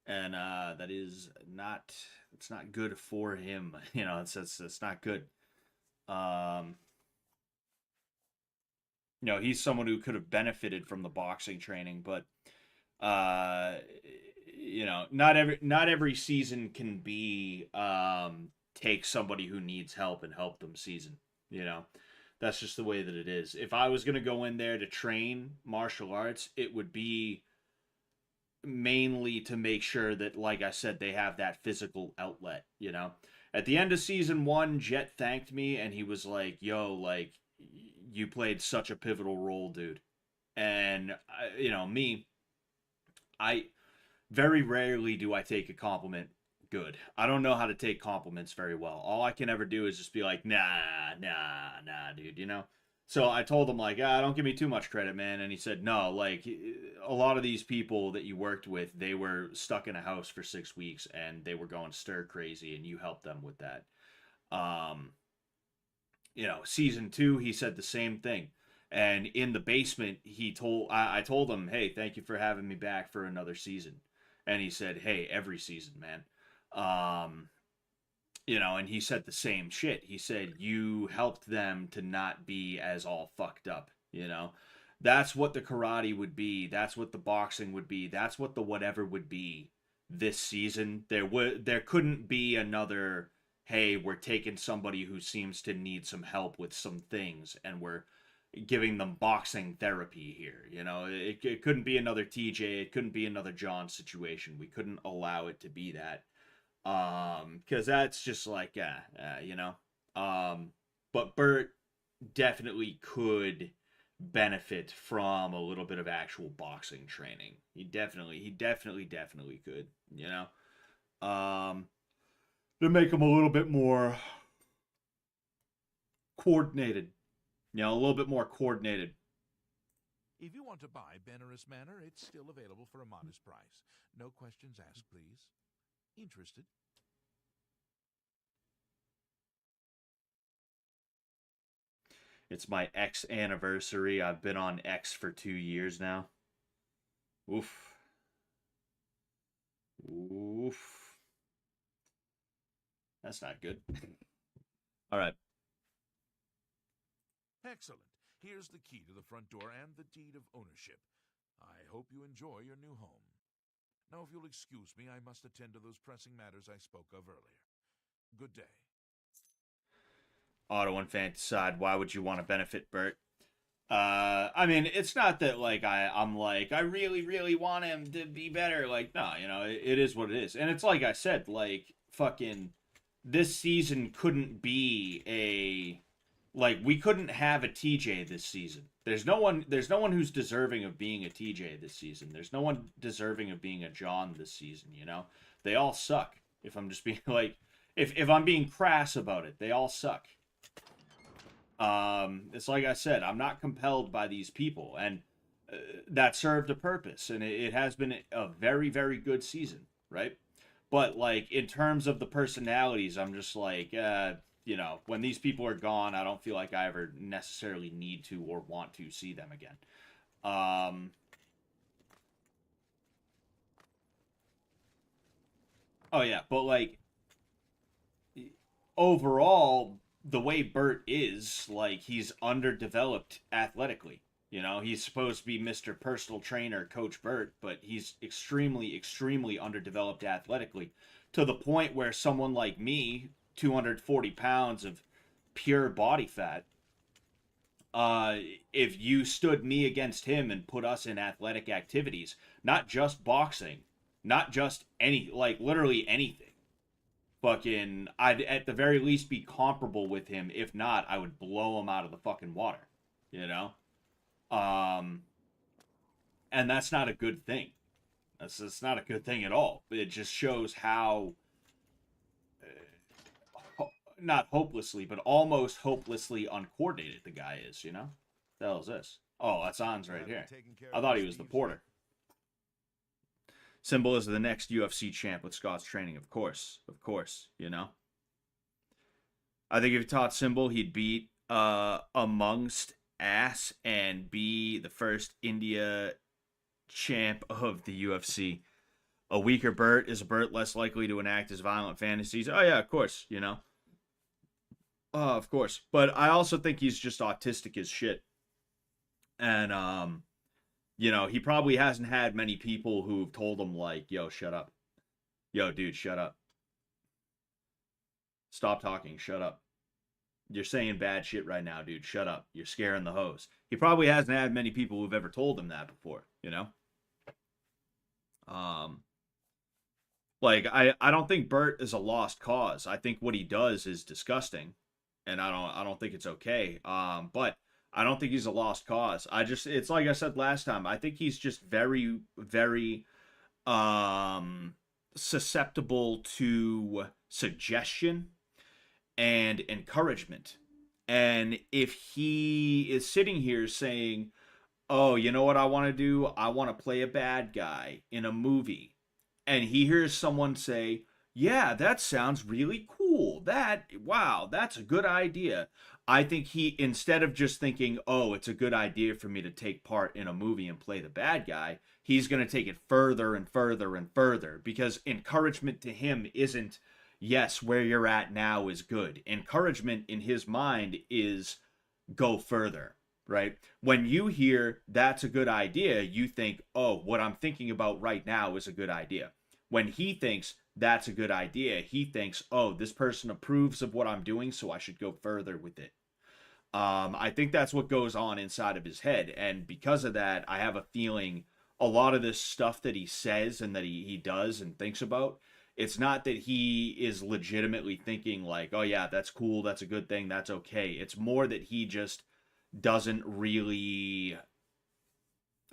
And that is not, it's not good for him. You know, it's not good. You know, he's someone who could have benefited from the boxing training, but you know, not every season can be take somebody who needs help and help them season. You know, that's just the way that it is. If I was gonna go in there to train martial arts, it would be mainly to make sure that, like I said, they have that physical outlet. You know, at the end of season 1, Jet thanked me and he was like, "Yo, like, you played such a pivotal role, dude." And you know, I very rarely do I take a compliment good. I don't know how to take compliments very well. All I can ever do is just be like, nah, dude, you know? So I told him, like, don't give me too much credit, man. And he said, no, like, a lot of these people that you worked with, they were stuck in a house for 6 weeks and they were going stir crazy and you helped them with that. You know, season 2, he said the same thing. And in the basement, I told him, hey, thank you for having me back for another season. And he said, hey, every season, man. You know, and he said the same shit. He said, you helped them to not be as all fucked up, you know? That's what the karate would be. That's what the boxing would be. That's what the whatever would be this season. There couldn't be another, hey, we're taking somebody who seems to need some help with some things and we're giving them boxing therapy here. You know, it couldn't be another TJ. It couldn't be another John situation. We couldn't allow it to be that. Because that's just like, you know. But Bert definitely could benefit from a little bit of actual boxing training. He definitely could, you know. To make him a little bit more coordinated. You know, a little bit more coordinated. If you want to buy Benaris Manor, it's still available for a modest price. No questions asked, please. Interested? It's my X anniversary. I've been on X for 2 years now. Oof. Oof. That's not good. All right. Excellent. Here's the key to the front door and the deed of ownership. I hope you enjoy your new home. Now, if you'll excuse me, I must attend to those pressing matters I spoke of earlier. Good day. Auto infanticide. Why would you want to benefit Bert? I mean, it's not that like I'm like I really want him to be better. Like, no, you know, it is what it is. And it's like I said, like fucking this season couldn't be a like we couldn't have a TJ this season. There's no one who's deserving of being a TJ this season. There's no one deserving of being a John this season, you know? They all suck. If I'm just being like if I'm being crass about it, they all suck. It's like I said, I'm not compelled by these people, and that served a purpose, and it has been a very, very good season, right? But like in terms of the personalities, I'm just like, you know, when these people are gone, I don't feel like I ever necessarily need to or want to see them again. Oh yeah, but like overall, the way Bert is, like, he's underdeveloped athletically. You know, he's supposed to be Mr. Personal Trainer, Coach Bert, but he's extremely underdeveloped athletically to the point where someone like me, 240 pounds of pure body fat, if you stood me against him and put us in athletic activities, not just boxing, not just any, like, literally anything, fucking I'd at the very least be comparable with him. If not, I would blow him out of the fucking water. You know? And that's not a good thing. That's not a good thing at all. It just shows how, not hopelessly, but almost hopelessly uncoordinated the guy is, you know? The hell is this? Oh, that's Ons right here. I thought he was the porter. Symbol is the next UFC champ with Scott's training, of course. Of course, you know? I think if you taught Symbol, he'd beat amongst ass and be the first India champ of the UFC. A weaker Burt is a Burt less likely to enact his violent fantasies. Oh yeah, of course, you know. Of course. But I also think he's just autistic as shit. And you know, he probably hasn't had many people who've told him like, "Yo, shut up. Yo, dude, shut up. Stop talking, shut up. You're saying bad shit right now, dude. Shut up. You're scaring the host." He probably hasn't had many people who've ever told him that before, you know? Like I don't think Burt is a lost cause. I think what he does is disgusting, and I don't think it's okay. But I don't think he's a lost cause. It's like I said last time. I think he's just very very susceptible to suggestion and encouragement. And if he is sitting here saying, "Oh, you know what I want to do? I want to play a bad guy in a movie," and he hears someone say, "Yeah, that sounds really cool. Wow, that's a good idea." I think he, instead of just thinking, "Oh, it's a good idea for me to take part in a movie and play the bad guy," he's going to take it further and further and further, because encouragement to him isn't, "Yes, where you're at now is good." Encouragement in his mind is, "Go further." Right? When you hear "that's a good idea," you think, "Oh, what I'm thinking about right now is a good idea." When he thinks that's a good idea, he thinks, "Oh, this person approves of what I'm doing, so I should go further with it." I think that's what goes on inside of his head. And because of that, I have a feeling a lot of this stuff that he says and that he does and thinks about, it's not that he is legitimately thinking like, "Oh yeah, that's cool, that's a good thing, that's okay." It's more that he just doesn't really,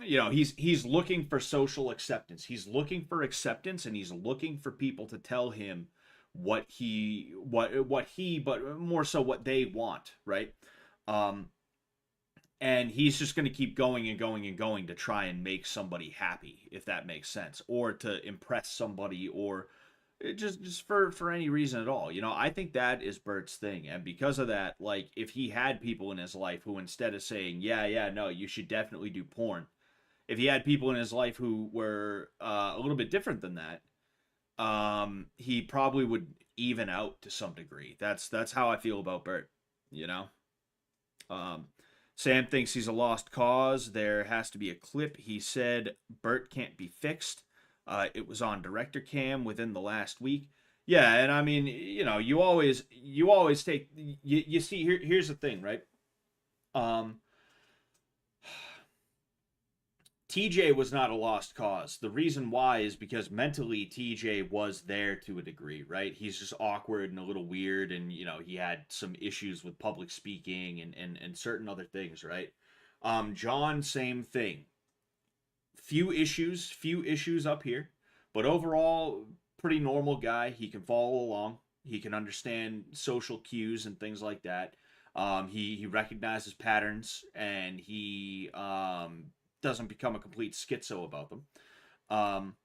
you know, he's looking for social acceptance. He's looking for acceptance, and he's looking for people to tell him what he but more so what they want, right? um and he's just going to keep going and going and going to try and make somebody happy, if that makes sense, or to impress somebody, or just for any reason at all. You know, I think that is Bert's thing. And because of that, like, if he had people in his life who, instead of saying, "Yeah, no, you should definitely do porn," if he had people in his life who were a little bit different than that, he probably would even out to some degree. That's how I feel about Bert, you know. um Sam thinks he's a lost cause. There has to be a clip. He said Bert can't be fixed. It was on director cam within the last week. Yeah, and I mean, you know, you always take, you see, here's the thing, right? um TJ was not a lost cause. The reason why is because mentally TJ was there to a degree, right? He's just awkward and a little weird, and you know, he had some issues with public speaking and certain other things, right? John, same thing. Few issues up here, but overall pretty normal guy. He can follow along. He can understand social cues and things like that. He recognizes patterns, and he doesn't become a complete schizo about them. Um,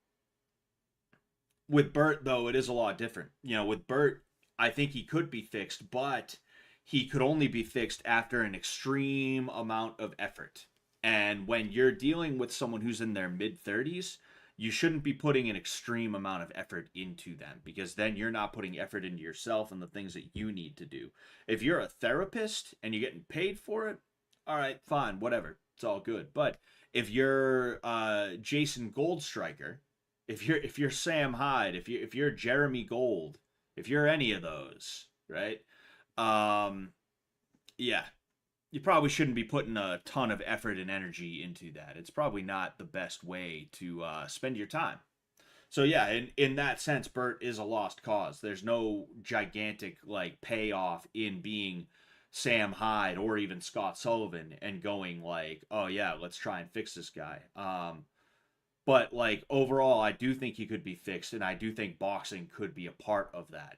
with Bert, though, it is a lot different. You know, with Bert, I think he could be fixed, but he could only be fixed after an extreme amount of effort. And when you're dealing with someone who's in their mid 30s, you shouldn't be putting an extreme amount of effort into them, because then you're not putting effort into yourself and the things that you need to do. If you're a therapist and you're getting paid for it, all right, fine, whatever. It's all good. But if you're Jason Goldstriker, if you're Sam Hyde, if you're Jeremy Gold, if you're any of those, right? Yeah, you probably shouldn't be putting a ton of effort and energy into that. It's probably not the best way to spend your time. So yeah, in that sense, Bert is a lost cause. There's no gigantic like payoff in being Sam Hyde or even Scott Sullivan and going like, oh yeah, let's try and fix this guy. But like overall, I do think he could be fixed, and I do think boxing could be a part of that.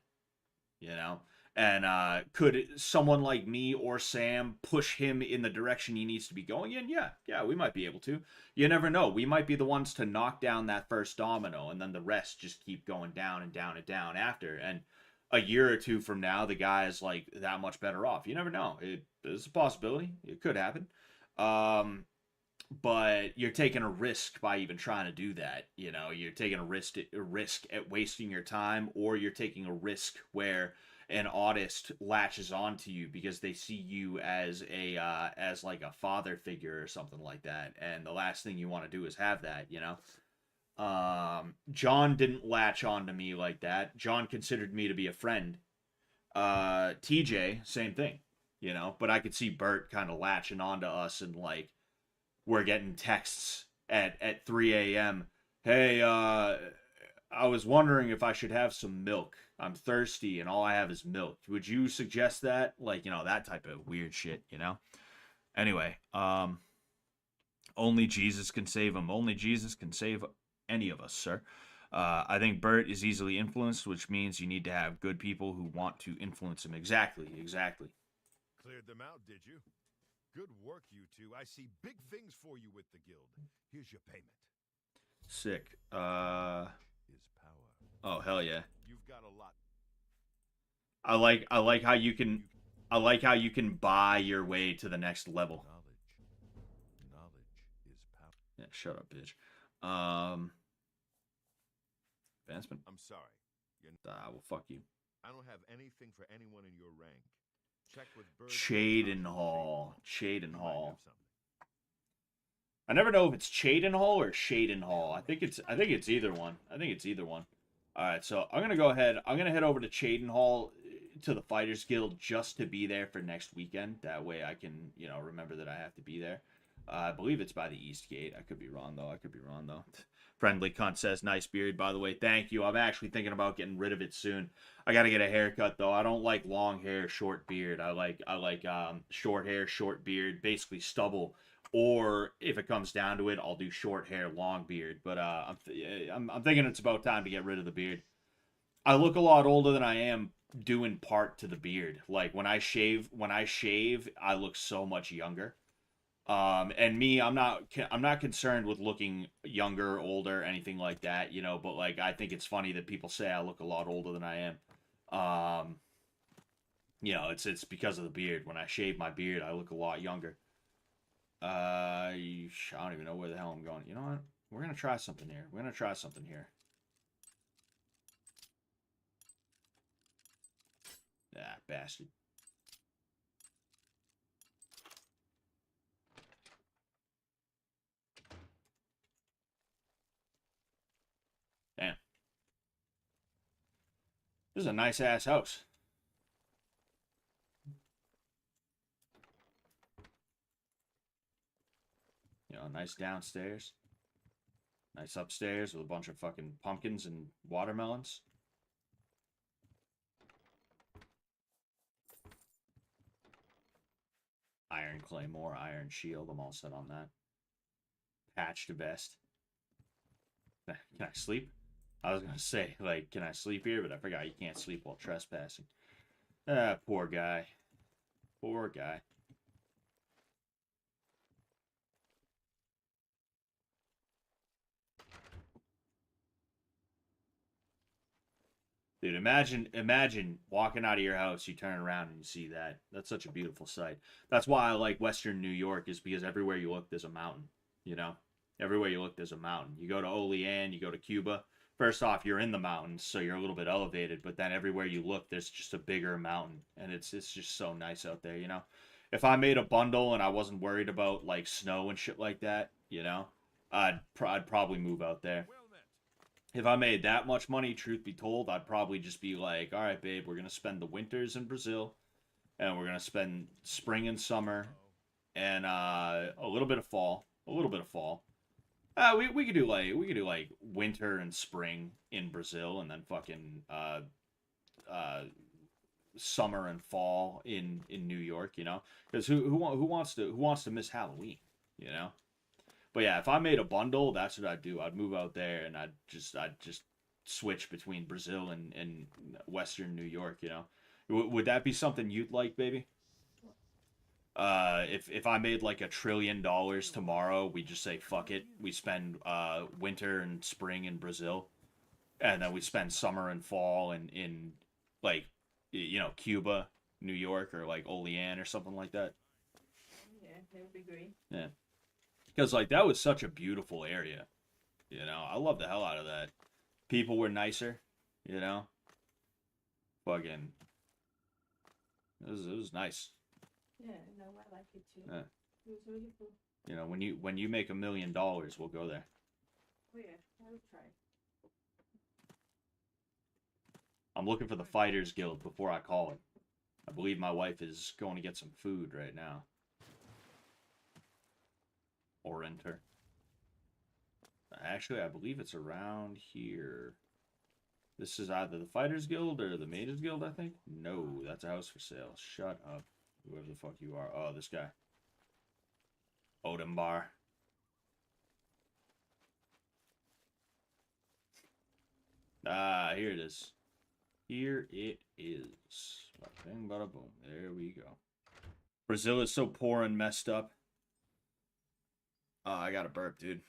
You know, and could someone like me or Sam push him in the direction he needs to be going in? Yeah, we might be able to. You never know. We might be the ones to knock down that first domino, and then the rest just keep going down and down and down after. And a year or two from now, the guy is like that much better off. You never know. It's a possibility. It could happen. But you're taking a risk by even trying to do that. You know, you're taking a risk at wasting your time, or you're taking a risk where an artist latches onto you because they see you as as like a father figure or something like that, and the last thing you want to do is have that. You know, John didn't latch on to me like that. John considered me to be a friend. TJ, same thing. You know, but I could see Bert kind of latching onto us, and like, we're getting texts at 3 a.m. Hey, I was wondering if I should have some milk. I'm thirsty and all I have is milk. Would you suggest that? Like, you know, that type of weird shit, you know? Anyway, only Jesus can save him. Only Jesus can save any of us, sir. I think Bert is easily influenced, which means you need to have good people who want to influence him. Exactly. Cleared them out, did you? Good work, you two. I see big things for you with the guild. Here's your payment. Sick. Is power. Oh, hell yeah. You've got a lot. I like how you can buy your way to the next level. Knowledge is power. Yeah, shut up, bitch. Advancement. I'm sorry. Well, fuck you. I don't have anything for anyone in your rank. Check with Bird. Chadenhall. He might have something. I never know if it's Chadenhall or Shadenhall. I think it's either one. All right, so I'm gonna go ahead. I'm gonna head over to Chadenhall to the Fighters Guild just to be there for next weekend. That way I can, you know, remember that I have to be there. I believe it's by the East Gate. I could be wrong though. Friendly cunt says, nice beard, by the way. Thank you. I'm actually thinking about getting rid of it soon. I gotta get a haircut though. I don't like long hair, short beard. I like short hair, short beard, basically stubble. Or if it comes down to it, I'll do short hair, long beard. But I'm thinking it's about time to get rid of the beard. I look a lot older than I am due in part to the beard. Like when I shave, I look so much younger. And me, I'm not concerned with looking younger, older, anything like that, you know, but like I think it's funny that people say I look a lot older than I am. You know, it's because of the beard. When I shave my beard, I look a lot younger. I don't even know where the hell I'm going. You know what? We're gonna try something here. Ah, bastard. Damn. This is a nice ass house. You know, nice downstairs. Nice upstairs with a bunch of fucking pumpkins and watermelons. Iron Claymore, Iron Shield. I'm all set on that. Patched vest. Can I sleep? I was gonna say, like, can I sleep here? But I forgot you can't sleep while trespassing. Ah, poor guy. Poor guy. Dude, imagine walking out of your house, you turn around and you see that. That's such a beautiful sight. That's why I like Western New York, is because everywhere you look, there's a mountain, you know? Everywhere you look, there's a mountain. You go to Olean, you go to Cuba. First off, you're in the mountains, so you're a little bit elevated, but then everywhere you look, there's just a bigger mountain, and it's just so nice out there, you know? If I made a bundle and I wasn't worried about, like, snow and shit like that, you know, I'd probably move out there. If I made that much money, truth be told, I'd probably just be like, all right, babe, we're going to spend the winters in Brazil, and we're going to spend spring and summer, and a little bit of fall. We could do like winter and spring in Brazil, and then fucking summer and fall in New York, you know? Because who wants to miss Halloween, you know? But yeah, if I made a bundle, that's what I'd do. I'd move out there and I'd just switch between Brazil and Western New York, you know? Would that be something you'd like, baby? If I made like $1 trillion tomorrow, we just say fuck it. We spend winter and spring in Brazil, and then we spend summer and fall in like Cuba, New York, or like Olean or something like that. Yeah, that would be great. Yeah, because like that was such a beautiful area. You know, I love the hell out of that. People were nicer. You know, fucking, it was nice. Yeah, no, I like it too. Yeah. It was really cool. You know, when you make $1 million, we'll go there. Oh yeah, I will try. I'm looking for the Fighters Guild before I call it. I believe my wife is going to get some food right now. Or enter. Actually, I believe it's around here. This is either the Fighters Guild or the Mages Guild, I think. No, that's a house for sale. Shut up. Whoever the fuck you are. Oh, this guy. Odin Bar. Ah, here it is. Here it is. Bada bing, bada boom. There we go. Brazil is so poor and messed up. Oh, I got a burp, dude.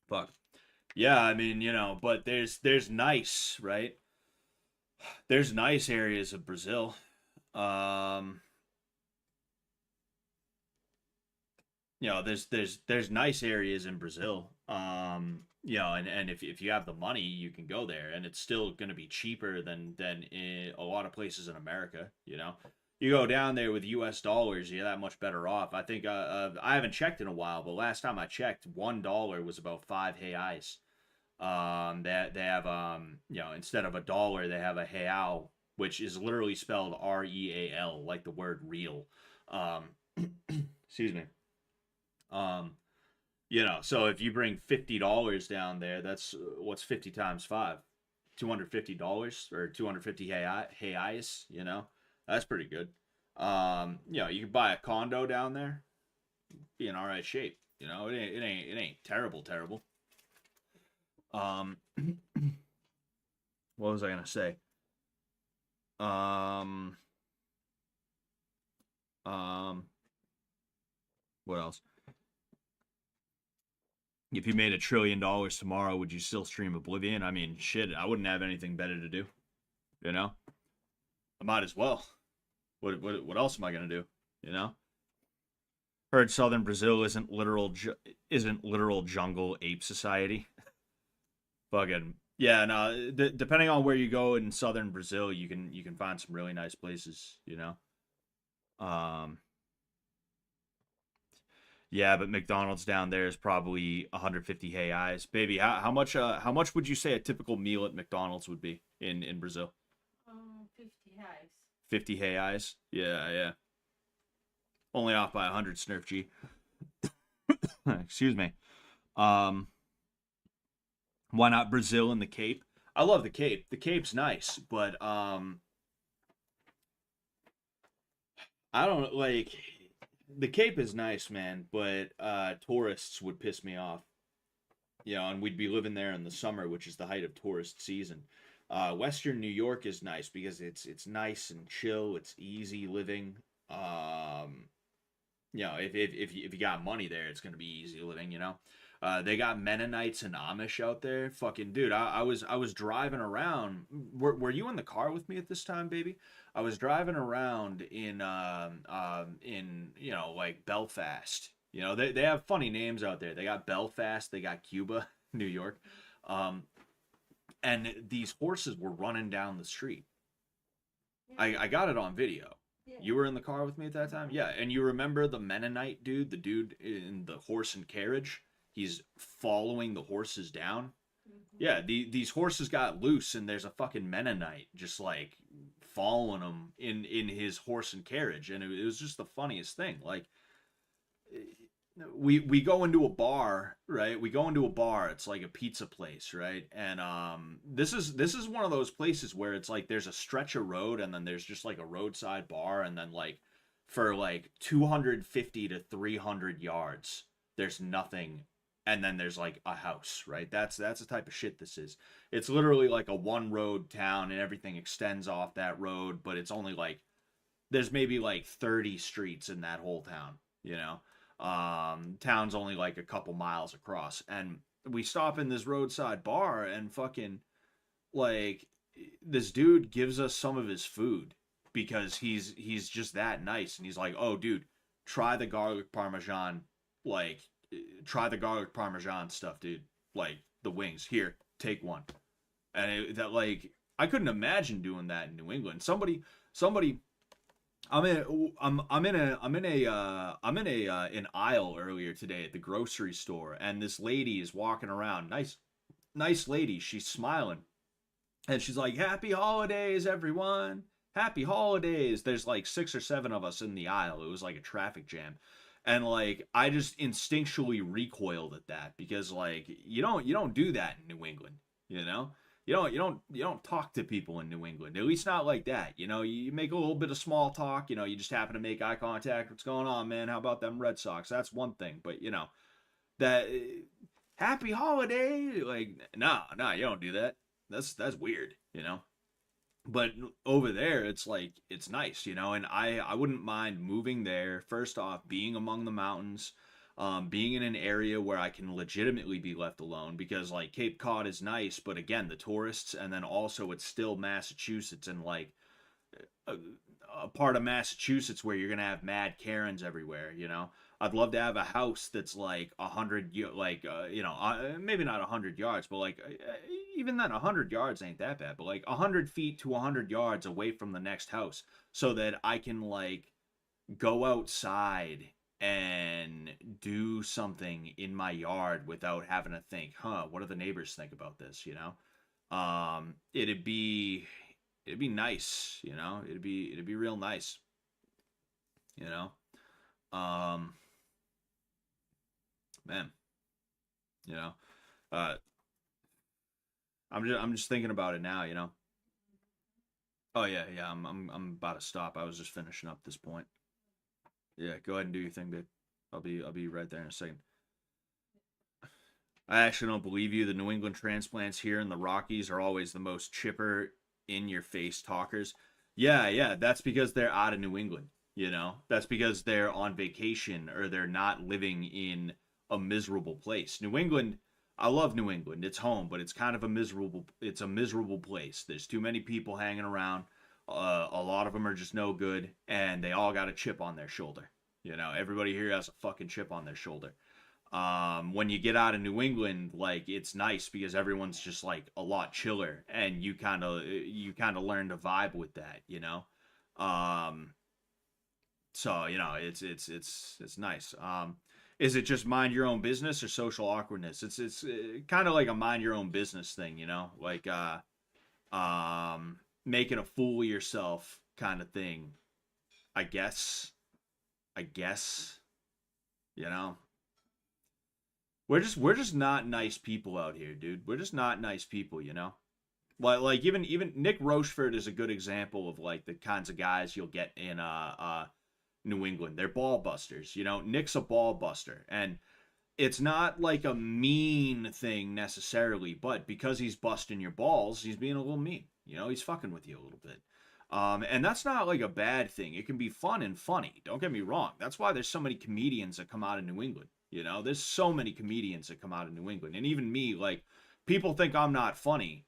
Fuck. Yeah, I mean, but there's nice, right? There's nice areas of Brazil. There's nice areas in Brazil. And if you have the money, you can go there, and it's still going to be cheaper than in a lot of places in America. You go down there with U.S. dollars, you're that much better off. I think I haven't checked in a while, but last time I checked, $1 was about 5 reais. They have instead of a dollar, they have a real, which is literally spelled real, like the word real. Excuse me. So if you bring $50 down there, that's what's 50 times 5? $250 or 250 reais, That's pretty good. You can buy a condo down there, be in all right shape. It ain't terrible. What was I gonna say? What else? If you made $1 trillion tomorrow, would you still stream Oblivion? I mean, shit, I wouldn't have anything better to do. I might as well. What else am I gonna do? Heard Southern Brazil isn't literal jungle ape society. Fucking yeah, no. Depending on where you go in Southern Brazil, you can find some really nice places. Yeah, but McDonald's down there is probably 150 reais. Baby, how much would you say a typical meal at McDonald's would be in Brazil? 50 reais. 50 reais? Yeah. Only off by 100, Snurf G. Excuse me. Why not Brazil and the Cape? I love the Cape. The Cape's nice, but I don't like. The Cape is nice, man, but tourists would piss me off. And we'd be living there in the summer, which is the height of tourist season. Western New York is nice because it's nice and chill. It's easy living. If you got money there, it's gonna be easy living. They got Mennonites and Amish out there. Fucking dude, I was driving around. Were you in the car with me at this time, baby? I was driving around in like Belfast. They have funny names out there. They got Belfast, they got Cuba, New York. And these horses were running down the street. I got it on video. You were in the car with me at that time? Yeah, and you remember the Mennonite dude, the dude in the horse and carriage? He's following the horses down. Yeah, these horses got loose, and there's a fucking Mennonite just like following them in his horse and carriage, and it was just the funniest thing. Like, we go into a bar, right? We go into a bar. It's like a pizza place, right? And this is one of those places where it's like there's a stretch of road, and then there's just like a roadside bar, and then like for like 250 to 300 yards, there's nothing, and then there's like a house, right? That's the type of shit this is. It's literally like a one road town, and everything extends off that road, but it's only like there's maybe like 30 streets in that whole town, you know. Town's only like a couple miles across, and we stop in this roadside bar, and fucking like this dude gives us some of his food because he's just that nice, and he's like, "Oh dude, try the garlic parmesan, like try the garlic parmesan stuff, dude, like the wings, here, take one." And that, like, I couldn't imagine doing that in New England. Somebody I'm in an aisle earlier today at the grocery store, and this lady is walking around. Nice lady. She's smiling, and she's like, "Happy holidays, everyone! Happy holidays!" There's like 6 or 7 of us in the aisle. It was like a traffic jam, and like I just instinctually recoiled at that because like you don't do that in New England, you know. You don't talk to people in New England. At least not like that. You know, you make a little bit of small talk. You know, you just happen to make eye contact. What's going on, man? How about them Red Sox? That's one thing. But you know, that happy holiday. Like, no, you don't do that. That's weird. You know. But over there, it's like it's nice. You know, and I wouldn't mind moving there. First off, being among the mountains. Being in an area where I can legitimately be left alone because like Cape Cod is nice, but again, the tourists, and then also it's still Massachusetts, and like a, a part of Massachusetts where you're gonna have mad Karens everywhere. You know, I'd love to have a house that's like 100, like maybe not 100 yards, but like even then 100 yards ain't that bad, but like 100 feet to 100 yards away from the next house, so that I can like go outside and do something in my yard without having to think, what do the neighbors think about this, you know? It'd be nice, you know? It'd be real nice, you know? Man, you know. Uh I'm just thinking about it now, you know. Oh yeah, I'm about to stop. I was just finishing up this point. Yeah, go ahead and do your thing, babe. I'll be right there in a second. I actually don't believe you. The New England transplants here in the Rockies are always the most chipper, in your face talkers. Yeah, that's because they're out of New England, you know? That's because they're on vacation or they're not living in a miserable place. New England, I love New England. It's home, but it's kind of a miserable place. There's too many people hanging around. A lot of them are just no good, and they all got a chip on their shoulder. You know, everybody here has a fucking chip on their shoulder. When you get out of New England, like it's nice because everyone's just like a lot chiller, and you kind of learn to vibe with that. You know, so you know it's nice. Is it just mind your own business or social awkwardness? It's kind of like a mind your own business thing. You know, like making a fool of yourself kind of thing. I guess. You know. We're just not nice people out here, dude. We're just not nice people, you know. Like even Nick Rochefort is a good example of like the kinds of guys you'll get in New England. They're ball busters, you know. Nick's a ball buster, and it's not like a mean thing necessarily, but because he's busting your balls, he's being a little mean. You know, he's fucking with you a little bit. And that's not like a bad thing. It can be fun and funny. Don't get me wrong. That's why there's so many comedians that come out of New England. You know, there's so many comedians that come out of New England. And even me, like, people think I'm not funny,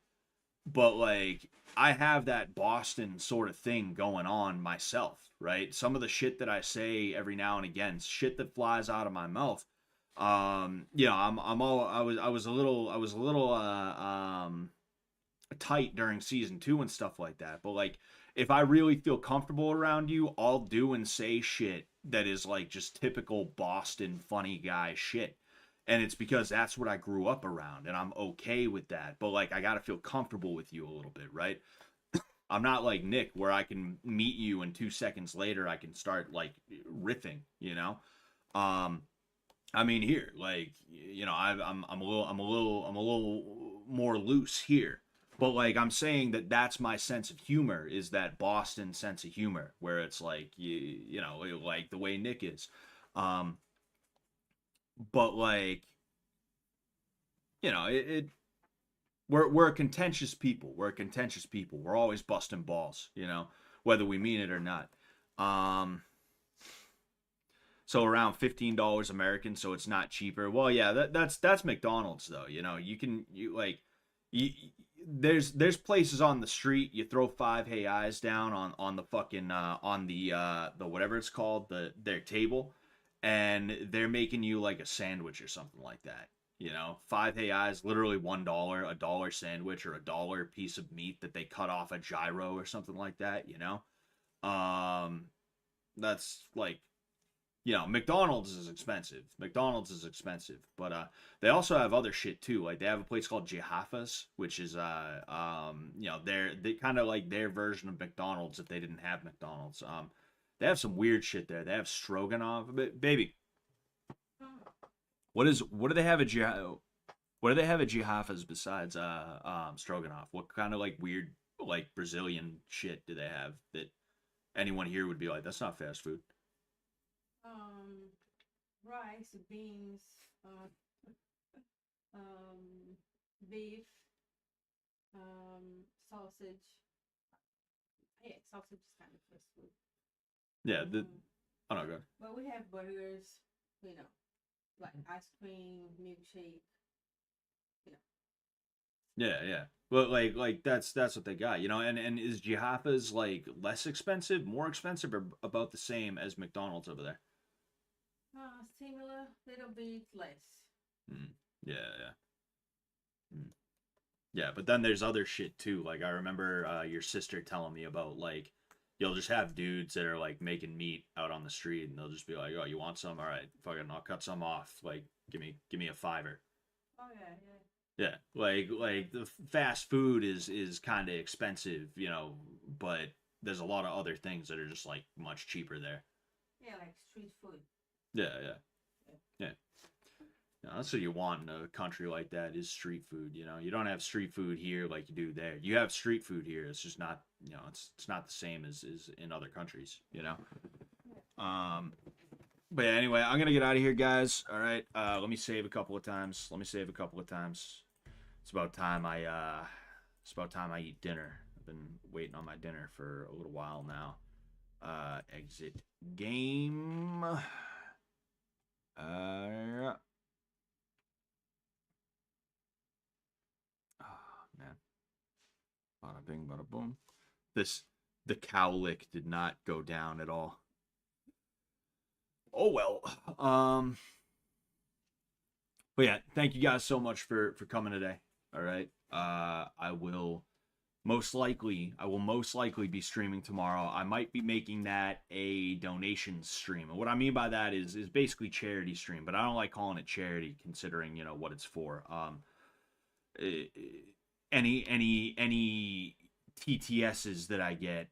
but like, I have that Boston sort of thing going on myself, right? Some of the shit that I say every now and again, shit that flies out of my mouth. You know, I was a little tight during season 2 and stuff like that. But like, if I really feel comfortable around you, I'll do and say shit that is like just typical Boston funny guy shit. And it's because that's what I grew up around, and I'm okay with that. But like, I gotta feel comfortable with you a little bit, right? I'm not like Nick, where I can meet you and 2 seconds later I can start like riffing, you know. I mean, here, like, you know, I'm a little more loose here. But like, I'm saying that that's my sense of humor, is that Boston sense of humor, where it's like, you know, like the way Nick is. Um, but like, you know, we're a contentious people. We're a contentious people. We're always busting balls, you know, whether we mean it or not. Um, So around $15 American, so it's not cheaper. Well, yeah, that's McDonald's though. You know, you like you, there's places on the street you throw five hey eyes down on the fucking on the whatever it's called, their table, and they're making you like a sandwich or something like that. You know, five hey eyes, literally $1, a dollar sandwich or a dollar piece of meat that they cut off a gyro or something like that. You know, that's like, you know, McDonald's is expensive. McDonald's is expensive, but they also have other shit too. Like they have a place called Jihafas, which is you know, they kind of like their version of McDonald's if they didn't have McDonald's. They have some weird shit there. They have stroganoff. Baby, what do they have at what do they have at Jihafas besides stroganoff? What kind of like weird like Brazilian shit do they have that anyone here would be like, that's not fast food? Rice, beans, uh, um, beef, sausage. Yeah, sausage is kind of fast food. Yeah, Um, oh no, good. but we have burgers, you know, like ice cream, milkshake, you know. Yeah, yeah. Well, like that's what they got, you know. And is Jihafas like less expensive, more expensive, or about the same as McDonald's over there? Similar, little bit less. Mm, yeah, yeah. Mm. Yeah, but then there's other shit too. Like I remember your sister telling me about like you'll just have dudes that are like making meat out on the street, and they'll just be like, "Oh, you want some? All right, fucking, I'll cut some off. Like, give me a fiver." Oh yeah, yeah. Yeah, like the fast food is kind of expensive, you know, but there's a lot of other things that are just like much cheaper there. Yeah, like street food. Yeah, yeah, yeah. No, that's what you want in a country like that, is street food. You know, you don't have street food here like you do there. You have street food here. It's just not, you know, it's not the same as in other countries. You know. But yeah, anyway, I'm gonna get out of here, guys. All right. Let me save a couple of times. It's about time I eat dinner. I've been waiting on my dinner for a little while now. Exit game. Oh man. Bada bing, bada boom. The cowlick did not go down at all. Oh well. But yeah, thank you guys so much for coming today. All right. I will most likely be streaming tomorrow. I might be making that a donation stream. And what I mean by that is basically charity stream, but I don't like calling it charity considering, you know, what it's for. Eh, any TTSs that I get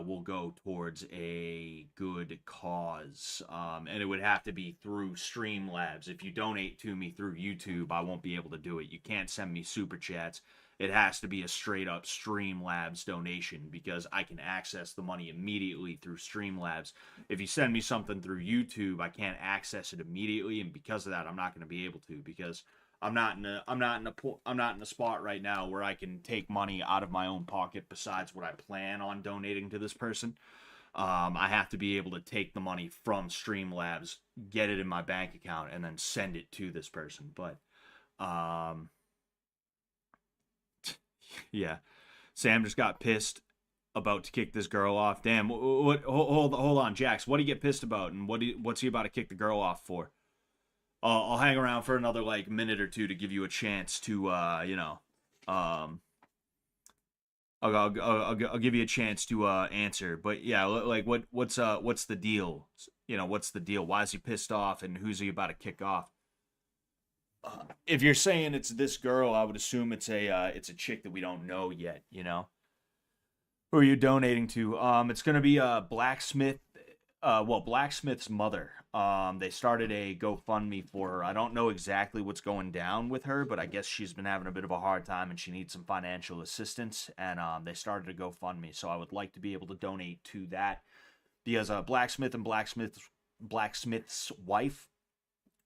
will go towards a good cause. And it would have to be through Streamlabs. If you donate to me through YouTube, I won't be able to do it. You can't send me super chats. It has to be a straight up Streamlabs donation because I can access the money immediately through Streamlabs. If you send me something through YouTube, I can't access it immediately, and because of that, I'm not going to be able to, because I'm not in a spot right now where I can take money out of my own pocket besides what I plan on donating to this person. I have to be able to take the money from Streamlabs, get it in my bank account, and then send it to this person. But yeah, Sam just got pissed about to kick this girl off. Damn, what? Hold on, Jax. What do you get pissed about, and what's he about to kick the girl off for? I'll hang around for another like minute or two to give you a chance to, you know, I'll give you a chance to answer. But yeah, like what's the deal? You know, what's the deal? Why is he pissed off, and who's he about to kick off? If you're saying it's this girl, I would assume it's a chick that we don't know yet. You know, who are you donating to? It's gonna be a blacksmith Well, Blacksmith's mother. They started a GoFundMe for her. I don't know exactly what's going down with her, but I guess she's been having a bit of a hard time and she needs some financial assistance. And they started a GoFundMe, so I would like to be able to donate to that because Blacksmith and Blacksmith's wife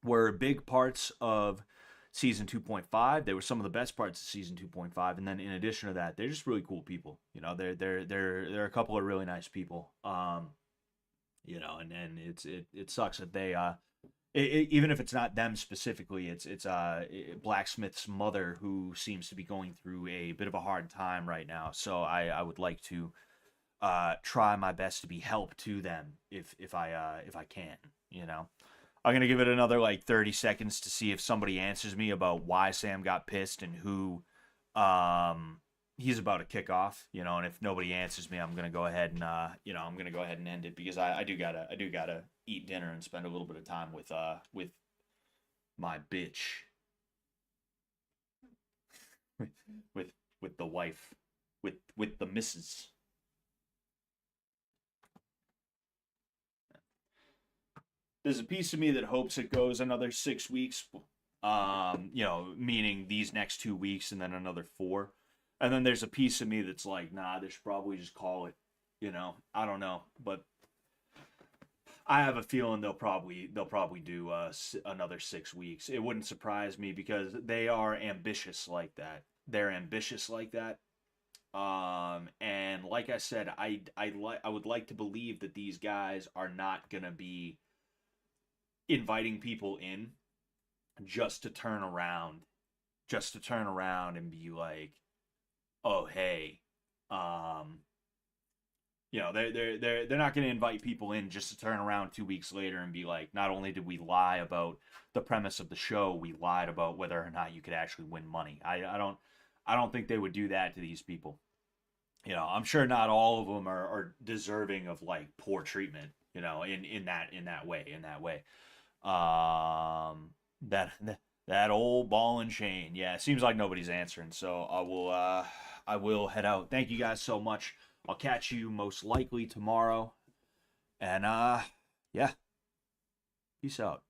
were big parts of season 2.5. They were some of the best parts of season 2.5, and then in addition to that, they're just really cool people. You know, they're a couple of really nice people. You know, and it sucks that they even if it's not them specifically, it's Blacksmith's mother who seems to be going through a bit of a hard time right now. So I would like to try my best to be help to them if I can, you know. I'm gonna give it another like 30 seconds to see if somebody answers me about why Sam got pissed and who he's about to kick off, you know. And if nobody answers me, I'm gonna go ahead and I'm gonna go ahead and end it because I do gotta eat dinner and spend a little bit of time with my bitch, with the wife, with the missus. There's a piece of me that hopes it goes another 6 weeks, meaning these next 2 weeks and then another 4. And then there's a piece of me that's like, nah, they should probably just call it, you know. I don't know, but I have a feeling they'll probably do another 6 weeks. It wouldn't surprise me because they are ambitious like that. They're ambitious like that. And like I said, I would like to believe that these guys are not gonna be inviting people in just to turn around and be like, oh hey, they're not going to invite people in just to turn around 2 weeks later and be like, not only did we lie about the premise of the show, we lied about whether or not you could actually win money. I don't think they would do that to these people. You know, I'm sure not all of them are deserving of like poor treatment, you know, in that way. That old ball and chain. Yeah, it seems like nobody's answering, so I will head out. Thank you guys so much. I'll catch you most likely tomorrow. And yeah. Peace out.